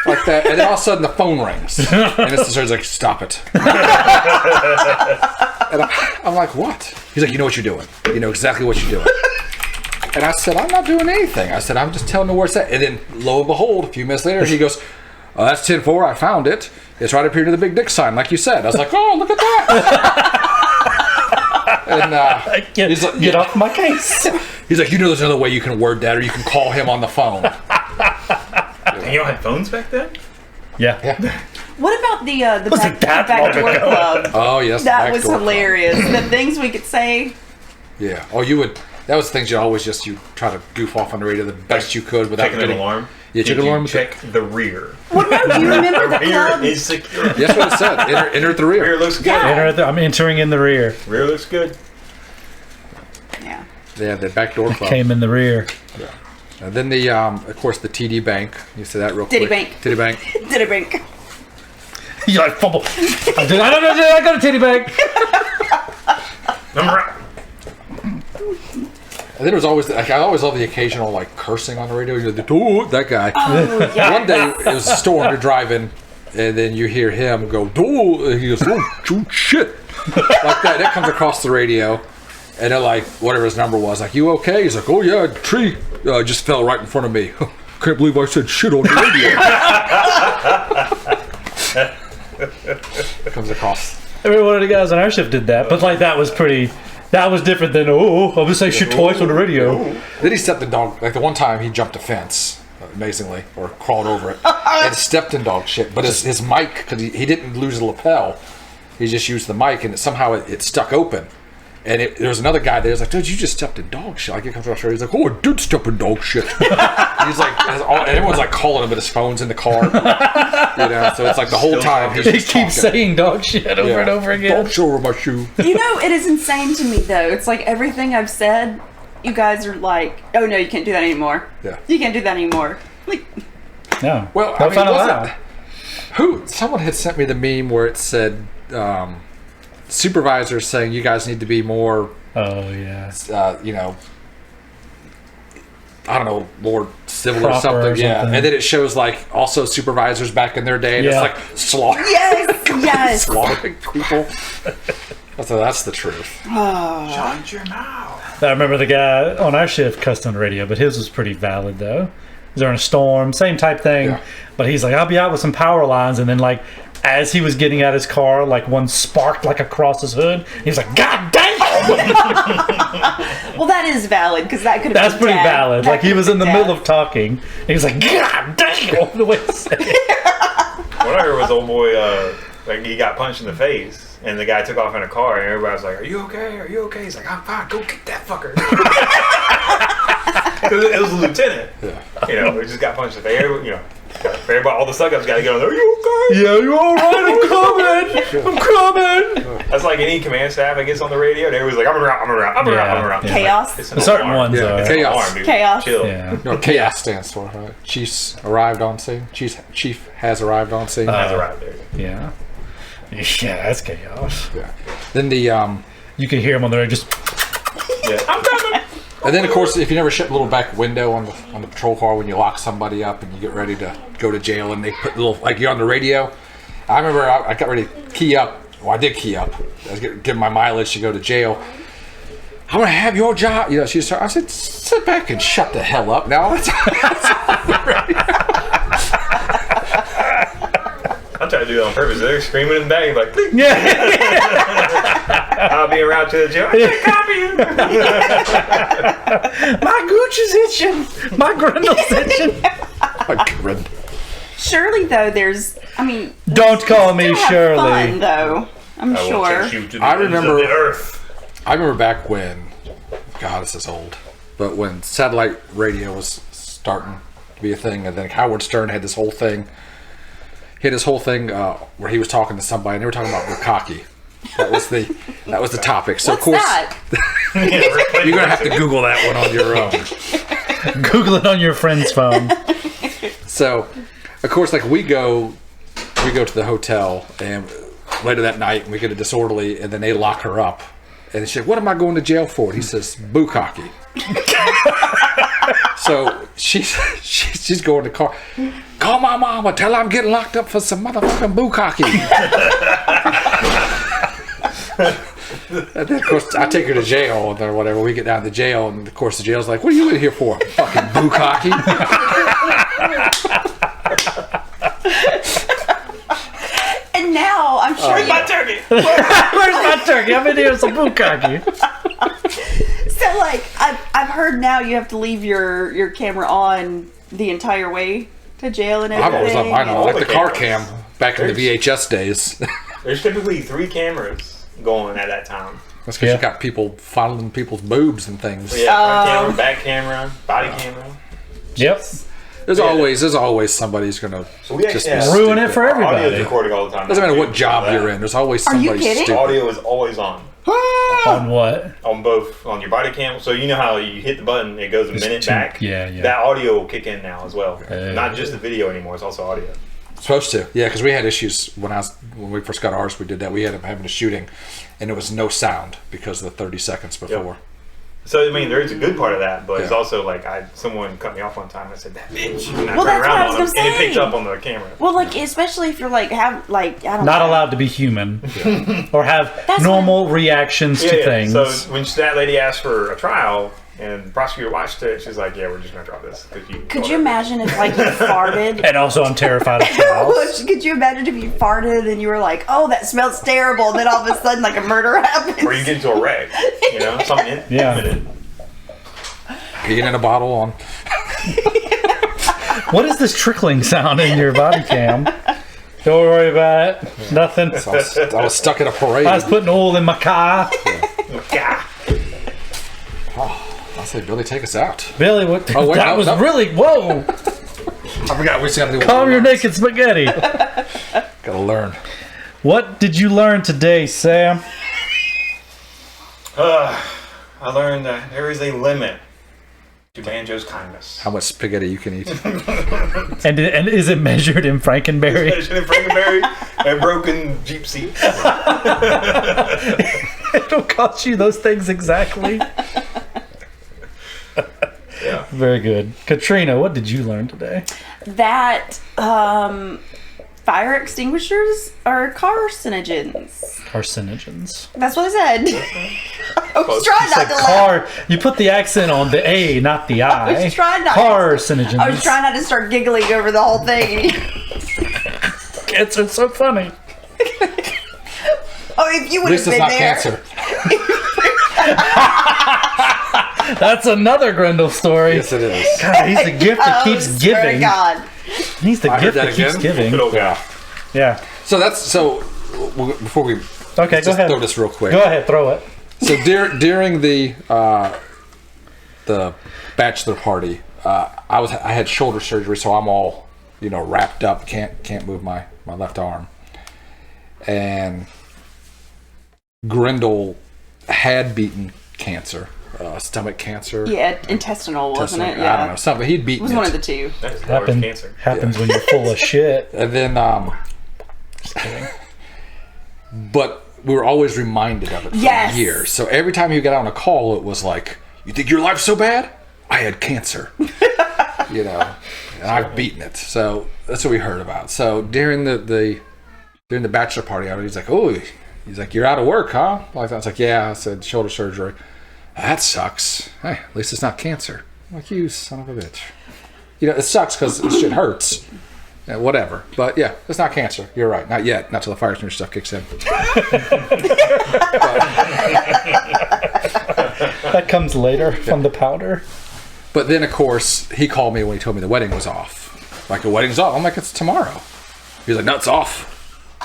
B: Like that. And then all of a sudden the phone rings. And it's like, stop it. And I'm like, what? He's like, you know what you're doing. You know exactly what you're doing. And I said, I'm not doing anything. I said, I'm just telling you where it's at. And then, lo and behold, a few minutes later, he goes, oh, that's 10-4. I found it. It's right up here to the big Dick sign, like you said. I was like, oh, look at that. And he's like,
C: get off my case.
B: He's like, there's another way you can word that, or you can call him on the phone.
E: And you don't have phones back then?
C: Yeah.
D: What about the
C: it that
D: backdoor
C: long ago?
D: club?
B: Oh, yes.
D: That was
B: backdoor club.
D: hilarious. The things we could say.
B: Yeah. Oh, you would. That was the things you try to goof off on the radio the best you could without
E: Checking an
B: getting
E: alarm?
B: Yeah, check an alarm.
E: Check the rear.
D: Well, no, do you remember the
E: Rear
D: club?
E: is secure.
B: That's what it said. Enter at the rear.
E: Rear looks good.
D: Yeah.
C: I'm entering in the rear.
E: Rear looks good.
D: Yeah.
B: Yeah, the backdoor club.
C: Came in the rear.
B: Yeah. And then the, of course, the TD Bank. You say that real quick.
D: Titty Bank. Titty Bank.
C: You like fumble. I got a titty bank.
B: And then there was always, I always love the occasional cursing on the radio. That guy.
D: Oh, yeah.
B: One day it was a storm. You're driving, and then you hear him go, and he goes, oh shit, like that. That comes across the radio, and they're like, whatever his number was, like, you okay? He's like, oh yeah, a tree just fell right in front of me. Can't believe I said shit on the radio. Comes across.
C: Every one of the guys on our shift did that, but that was pretty. That was different than I'm gonna say shit twice on the radio.
B: Then he stepped in dog. The one time he jumped a fence, amazingly, or crawled over it, and stepped in dog shit. But his mic, because he didn't lose the lapel, he just used the mic, and somehow it stuck open. And there was another guy there. He's like, dude, you just stepped in dog shit. Like, he comes across the radio, he's like, oh, I did step in dog shit. He's like, and everyone's calling him, but his phone's in the car. So it's the whole time he's
C: He
B: just
C: keeps
B: talking.
C: saying dog shit over and over again.
B: Dog shit over my shoe.
D: It is insane to me, though. It's like everything I've said, you guys are like, oh, no, you can't do that anymore.
B: Yeah.
D: You can't do that anymore. Like,
C: No.
B: Well,
C: no fun allowed.
B: Someone had sent me the meme where it said, supervisors saying you guys need to be more,
C: Oh yeah.
B: I don't know, more civil
C: Proper
B: or something.
C: or
B: Yeah.
C: something.
B: And then it shows also supervisors back in their day, and
C: Yeah.
B: it's slaughter.
D: yes.
B: Slaughtering people. So that's the truth.
E: Shut your mouth.
C: I remember the guy on our shift cussed on the radio, but his was pretty valid though. During a storm, same type thing.
B: Yeah.
C: But he's like, I'll be out with some power lines, and then as he was getting out his car, one sparked across his hood. He was like, God damn!
D: Well, that is valid, because that could have
C: That's
D: been
C: pretty
D: Dad.
C: valid.
D: That
C: He was in the
D: could've been
C: middle of talking, and he was like, God damn! The way to say it.
E: What I heard was old boy, he got punched in the face, and the guy took off in a car, and everybody was like, are you okay? Are you okay? He's like, I'm fine. Go kick that fucker. It was a lieutenant.
B: Yeah.
E: He just got punched in the face. Everybody, all the suck-ups got to get on there. Are you okay?
C: Yeah, you all right? I'm coming.
E: That's like any command staff that gets on the radio, and everybody's like, I'm around.
C: Yeah.
D: Chaos.
E: It's an
C: Certain
E: alarm.
C: ones
B: Yeah,
C: are.
B: it's
E: It's an
B: Chaos.
E: alarm, dude.
D: Chaos.
E: Chill.
C: Yeah.
B: No, chaos stands for Chiefs arrived on scene. Chief has arrived on scene.
E: That's right there.
C: Yeah. Yeah, that's chaos.
B: Yeah. Then the
C: You can hear him on the radio just
E: yet. I'm coming.
B: And then, of course, if you never shut the little back window on the patrol car when you lock somebody up and you get ready to go to jail, and they put the little, like, you're on the radio. I remember I got ready to key up. Well, I did key up. I was getting my mileage to go to jail. I'm gonna have your job. You know, I said, sit back and shut the hell up now.
E: I try to do it on purpose. They're screaming in the back, like, please.
C: Yeah.
E: I'll be around to the jail. I can't copy you.
C: My gooch is itching. My Grendel's itching.
D: Surely, though, there's. I mean.
C: Don't call me
D: still have
C: Shirley.
D: Fun, though. I'm
E: I will
D: sure.
E: chase you to the
B: I
E: ends
B: remember-
E: of the earth.
B: I remember back when, God, this is old, but when satellite radio was starting to be a thing, and then Howard Stern had this whole thing. He had this whole thing where he was talking to somebody, and they were talking about bukkake. That was the topic. So
D: What's
B: of course,
D: that?
B: you're gonna have to Google that one on your own.
C: Google it on your friend's phone.
B: So, of course, like we go to the hotel, and later that night, we get a disorderly, and then they lock her up. And she said, "What am I going to jail for?" And he says, "Bukkake." So she's going to car. Call my mama. Tell her I'm getting locked up for some motherfucking bukkake. And then, of course, I take her to jail or whatever. We get down to jail, and of course, the jail's like, "What are you in here for? Fucking bukkake."
D: And now I'm sure
E: Where's my turkey?
C: Where's my turkey? I'm in here with some bukkake.
D: So, like, I've heard now you have to leave your camera on the entire way to jail and everything.
B: I've always left mine on, like the car
E: cameras.
B: cam back in the VHS days.
E: There's typically 3 cameras going at that time.
B: That's because you got people fondling people's boobs and things.
E: Yeah, front camera, back camera, body camera.
C: Yep.
B: There's always somebody who's gonna
E: So we
B: just
E: actually have
C: ruin it for
E: Audio is
C: everybody.
E: recording all the time.
B: doesn't matter
E: now,
B: what
E: too,
B: job
E: so
B: you're in. There's always
D: Are you
B: somebody
D: kidding?
B: stupid.
E: Audio is always on.
C: On what?
E: On both, on your body cam. So you know how you hit the button, it goes a minute back?
C: Yeah, yeah.
E: That audio will kick in now as well. Not just the video anymore, it's also audio.
B: Supposed to, yeah, because we had issues when we first got ours. We did that. We ended up having a shooting, and there was no sound because of the 30 seconds before.
E: So, I mean, there is a good part of that, but it's
B: Yeah.
E: also like, someone cut me off one time and I said, that bitch. And I
D: Well,
E: turned
D: that's what I
E: around
D: was
E: on him,
D: gonna
E: and it picked
D: say.
E: up on the camera.
D: Well, like, especially if you're like I don't
C: Not
D: know.
C: allowed to be human or have
D: That's
C: normal reactions to things.
E: So when that lady asked for a trial and the prosecutor watched it, she's like, yeah, we're just going to drop this.
D: Could you imagine if like you farted?
C: And also, I'm terrified of trials.
D: Could you imagine if you farted and you were like, "Oh, that smells terrible," and then all of a sudden, like a murder happens?
E: Or you get into a wreck, you know, something imminent.
B: Peeing in a bottle on.
C: What is this trickling sound in your body cam? Don't worry about it. Nothing.
B: I was stuck in a parade.
C: I was putting oil in my car.
E: Yeah.
B: I say, Billy, take us out.
C: Billy, what?
B: Oh, wait,
C: that
B: no,
C: was
B: no.
C: really whoa.
B: I forgot we said to do.
C: Calm your naked spaghetti.
B: Gotta learn.
C: What did you learn today, Sam?
E: I learned that there is a limit to Banjo's kindness.
B: How much spaghetti you can eat?
C: And is it measured in Frankenberry?
E: Frankenberry and broken Jeep seats.
C: It'll cost you those things exactly.
E: Yeah.
C: Very good. Katrina, what did you learn today?
D: That fire extinguishers are carcinogens.
C: Carcinogens.
D: That's what I said. I was trying not to laugh.
C: Car. You put the accent on the A, not the I.
D: I was trying not.
C: Carcinogens.
D: I was trying not to start giggling over the whole thing.
C: It's so funny.
D: Oh, if you
B: At
D: would
B: least
D: have
B: it's
D: been
B: not
D: there.
B: cancer.
C: That's another Grendel story.
B: Yes, it is.
C: God, he's the gift that keeps
D: Swear to
C: giving.
D: God.
C: He's the
B: I heard
C: gift
B: that
C: that keeps
B: again.
C: giving.
E: Good old guy.
C: Yeah.
B: So before we
C: Okay, go
B: just
C: ahead.
B: throw this real quick.
C: Go ahead, throw it.
B: So during the bachelor party, I had shoulder surgery, so I'm all wrapped up, can't move my left arm, and Grendel had beaten cancer, stomach cancer.
D: Yeah, intestinal, wasn't it?
B: I
D: Yeah.
B: don't know, something. He'd
D: It
B: beaten
D: was one of the two.
E: That's large cancer.
C: Happens when you're full of shit.
B: And then, but we were always reminded of it for
D: Yes.
B: years. So every time you got on a call, it was like, "You think your life's so bad? I had cancer." You know, and I've beaten it. So that's what we heard about. So during the bachelor party, he's like, "Oh, he's like, you're out of work, huh?" Like that. I was like, "Yeah." I said, "Shoulder surgery." That sucks. Hey, at least it's not cancer. I'm like, you son of a bitch. You know, it sucks because the shit hurts. Yeah, whatever. But yeah, it's not cancer. You're right. Not yet. Not till the fire extinguisher stuff kicks in.
C: That comes later from the powder.
B: But then, of course, he called me when he told me the wedding was off. Like, the wedding's off. I'm like, it's tomorrow. He's like, no, it's off.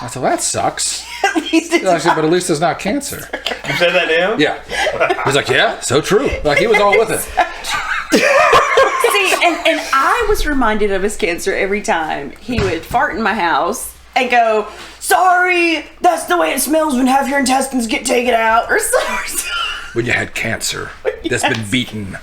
B: I said, well, that sucks.
D: At least it's
B: I said, but at least it's not cancer.
E: You said that to him?
B: Yeah. He's like, yeah, so true. Like, he was all with it.
D: See, and I was reminded of his cancer every time he would fart in my house and go, "Sorry, that's the way it smells when half your intestines get taken out," or something.
B: When you had cancer that's been beaten.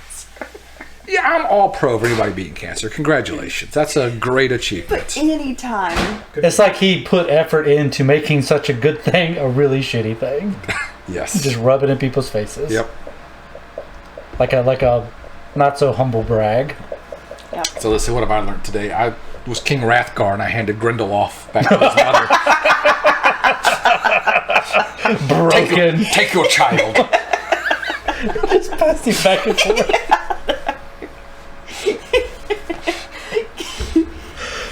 B: Yeah, I'm all pro for anybody beating cancer. Congratulations. That's a great achievement.
D: But anytime.
C: It's like he put effort into making such a good thing a really shitty thing.
B: Yes.
C: Just rub it in people's faces.
B: Yep.
C: Like a not so humble brag.
D: Yep.
B: So let's see, what have I learned today? I was King Rathgar and I handed Grendel off back to his mother.
C: Broken.
B: Take your child.
C: Just pass him back and forth.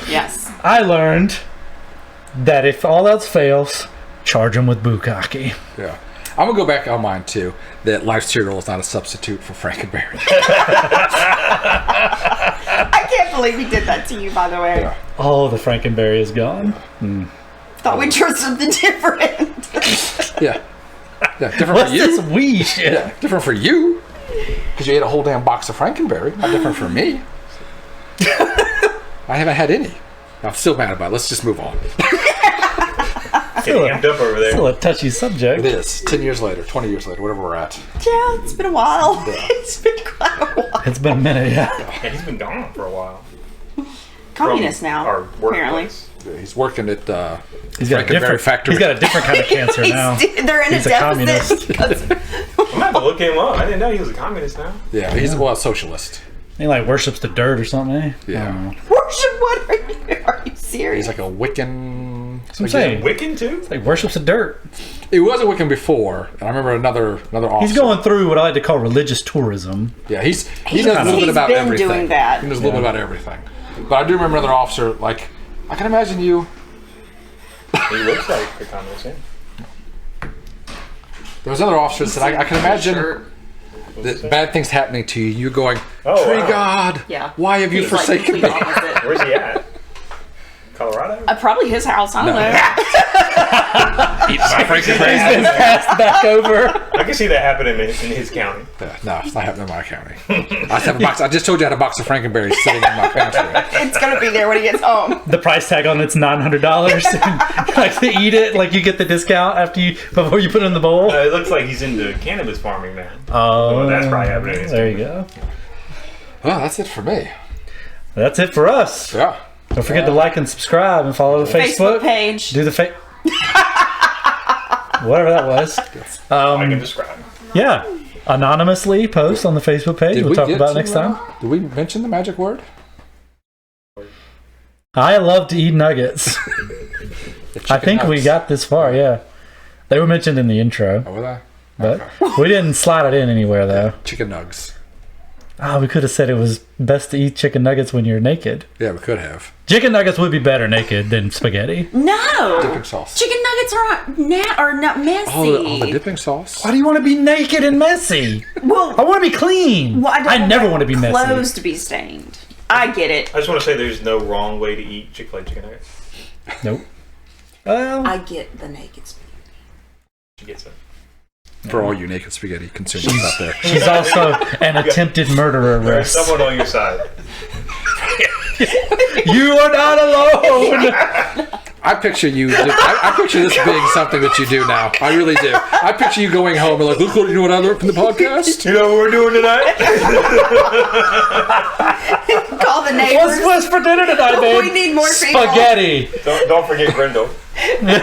D: Yes.
C: I learned that if all else fails, charge him with bukkake.
B: Yeah. I'm going to go back on mine too, that life cereal is not a substitute for Frankenberry.
D: I can't believe he did that to you, by the way.
B: Yeah.
C: Oh, the Frankenberry is gone.
D: Thought we'd try something different.
B: Yeah. Yeah, different
C: What's
B: for you.
C: this wee shit?
B: Yeah, different for you. Because you ate a whole damn box of Frankenberry. Not different for me. I haven't had any. I'm still mad about it. Let's just move on.
E: Getting amped up over there.
C: Still a touchy subject.
B: It is. 10 years later, 20 years later, whatever we're at.
D: Yeah, it's been a while. It's been quite a while.
C: It's been a minute, yeah.
E: Yeah, he's been gone for a while.
D: Communist
E: From
D: now,
E: our
D: apparently.
E: workplace.
B: Yeah, he's working at
C: He's got a
B: Frankenberry
C: different
B: factory.
C: He's got a different kind of cancer now.
D: They're in
C: He's
D: a
C: a communist.
D: deficit. because-
E: I'm gonna have to look him up. I didn't know he was a communist now.
B: Yeah, he's a socialist.
C: He like worships the dirt or something, eh?
B: Yeah.
C: I don't know.
D: Worship, what are you? Are you serious?
B: He's like a Wiccan.
C: That's what I'm saying.
E: Wiccan too?
C: Like worships the dirt.
B: He was a Wiccan before, and I remember another officer.
C: He's going through what I like to call religious tourism.
B: Yeah, he knows a little bit about
D: been
B: everything.
D: doing that.
B: He knows a little bit about everything. But I do remember another officer. Like, I can imagine you.
E: He looks like a communist. Yeah.
B: There was another officer that said, I can imagine that bad things happening to you. You going,
E: Oh,
B: Tree
E: wow.
B: God,
D: Yeah.
B: why have you
D: He's like
B: forsaken
D: complete
B: me?
D: opposite.
E: Where's he at? Colorado?
D: Probably his house. I don't know.
B: Eat my Frankenberry.
C: He's been passed back over.
E: I can see that happening in his county.
B: Yeah, no, it's not happening in my county. I just told you I had a box of Frankenberry sitting in my pantry.
D: It's gonna be there when he gets home.
C: The price tag on it's $900. Like to eat it, like you get the discount before you put it in the bowl.
E: It looks like he's into cannabis farming now.
C: Oh,
E: Well, that's probably happening in his
C: there you go.
B: Well, that's it for me.
C: That's it for us.
B: Yeah.
C: Don't forget to like and subscribe and follow the
D: Facebook
C: Facebook
D: page.
C: Do the whatever that was.
E: I can describe.
C: Yeah, anonymously post on the Facebook page. We'll talk about it next time.
B: Did we mention the magic word?
C: I love to eat nuggets. I think we got this far. Yeah, they were mentioned in the intro,
B: Oh, were they?
C: but we didn't slide it in anywhere though.
B: Chicken nugs.
C: Oh, we could have said it was best to eat chicken nuggets when you're naked.
B: Yeah, we could have.
C: Chicken nuggets would be better naked than spaghetti.
D: No.
B: Dipping sauce.
D: Chicken nuggets are not messy.
B: Oh, the dipping sauce.
C: Why do you want to be naked and messy?
D: Well,
C: I want to be clean.
D: well,
C: I never want to be messy.
D: Clothes to be stained. I get it.
E: I just want to say there's no wrong way to eat Chick-fil-A chicken nuggets.
C: Nope. Well,
D: I get the naked spaghetti.
E: She gets it.
B: For all you naked spaghetti consumers out there.
C: she's also an attempted murderer.
E: There's
C: Russ.
E: someone on your side.
C: You are not alone.
B: I picture you. I picture this being something that you do now. I really do. I picture you going home and like, look, you know what I learned from the podcast?
E: You know what we're doing tonight?
D: Call the neighbors.
C: What's for dinner tonight, babe?
D: We need more people.
C: Spaghetti.
E: Don't forget Grendel.
D: No.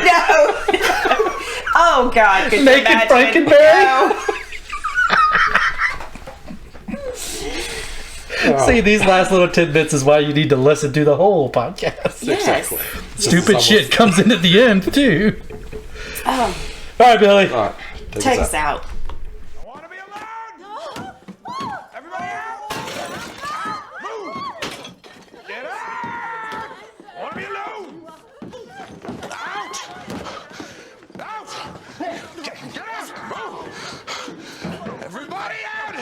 D: Oh God! Could you
C: Naked
D: imagine?
C: Frankenberry? See, these last little tidbits is why you need to listen to the whole podcast.
D: Yes.
B: Exactly.
C: Stupid shit comes in at the end, too.
D: Oh,
C: All right, Billy.
B: All right,
D: take us out.
I: I want to be alone! Everybody out! Move! Get out! I want to be alone! Out! Out! Get out! Move! Everybody out!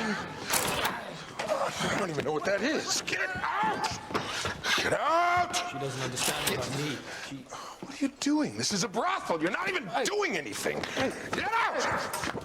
I: I don't even know what that is. Get out! Get out!
K: She doesn't understand about me.
I: What are you doing? This is a brothel. You're not even doing anything. Get out!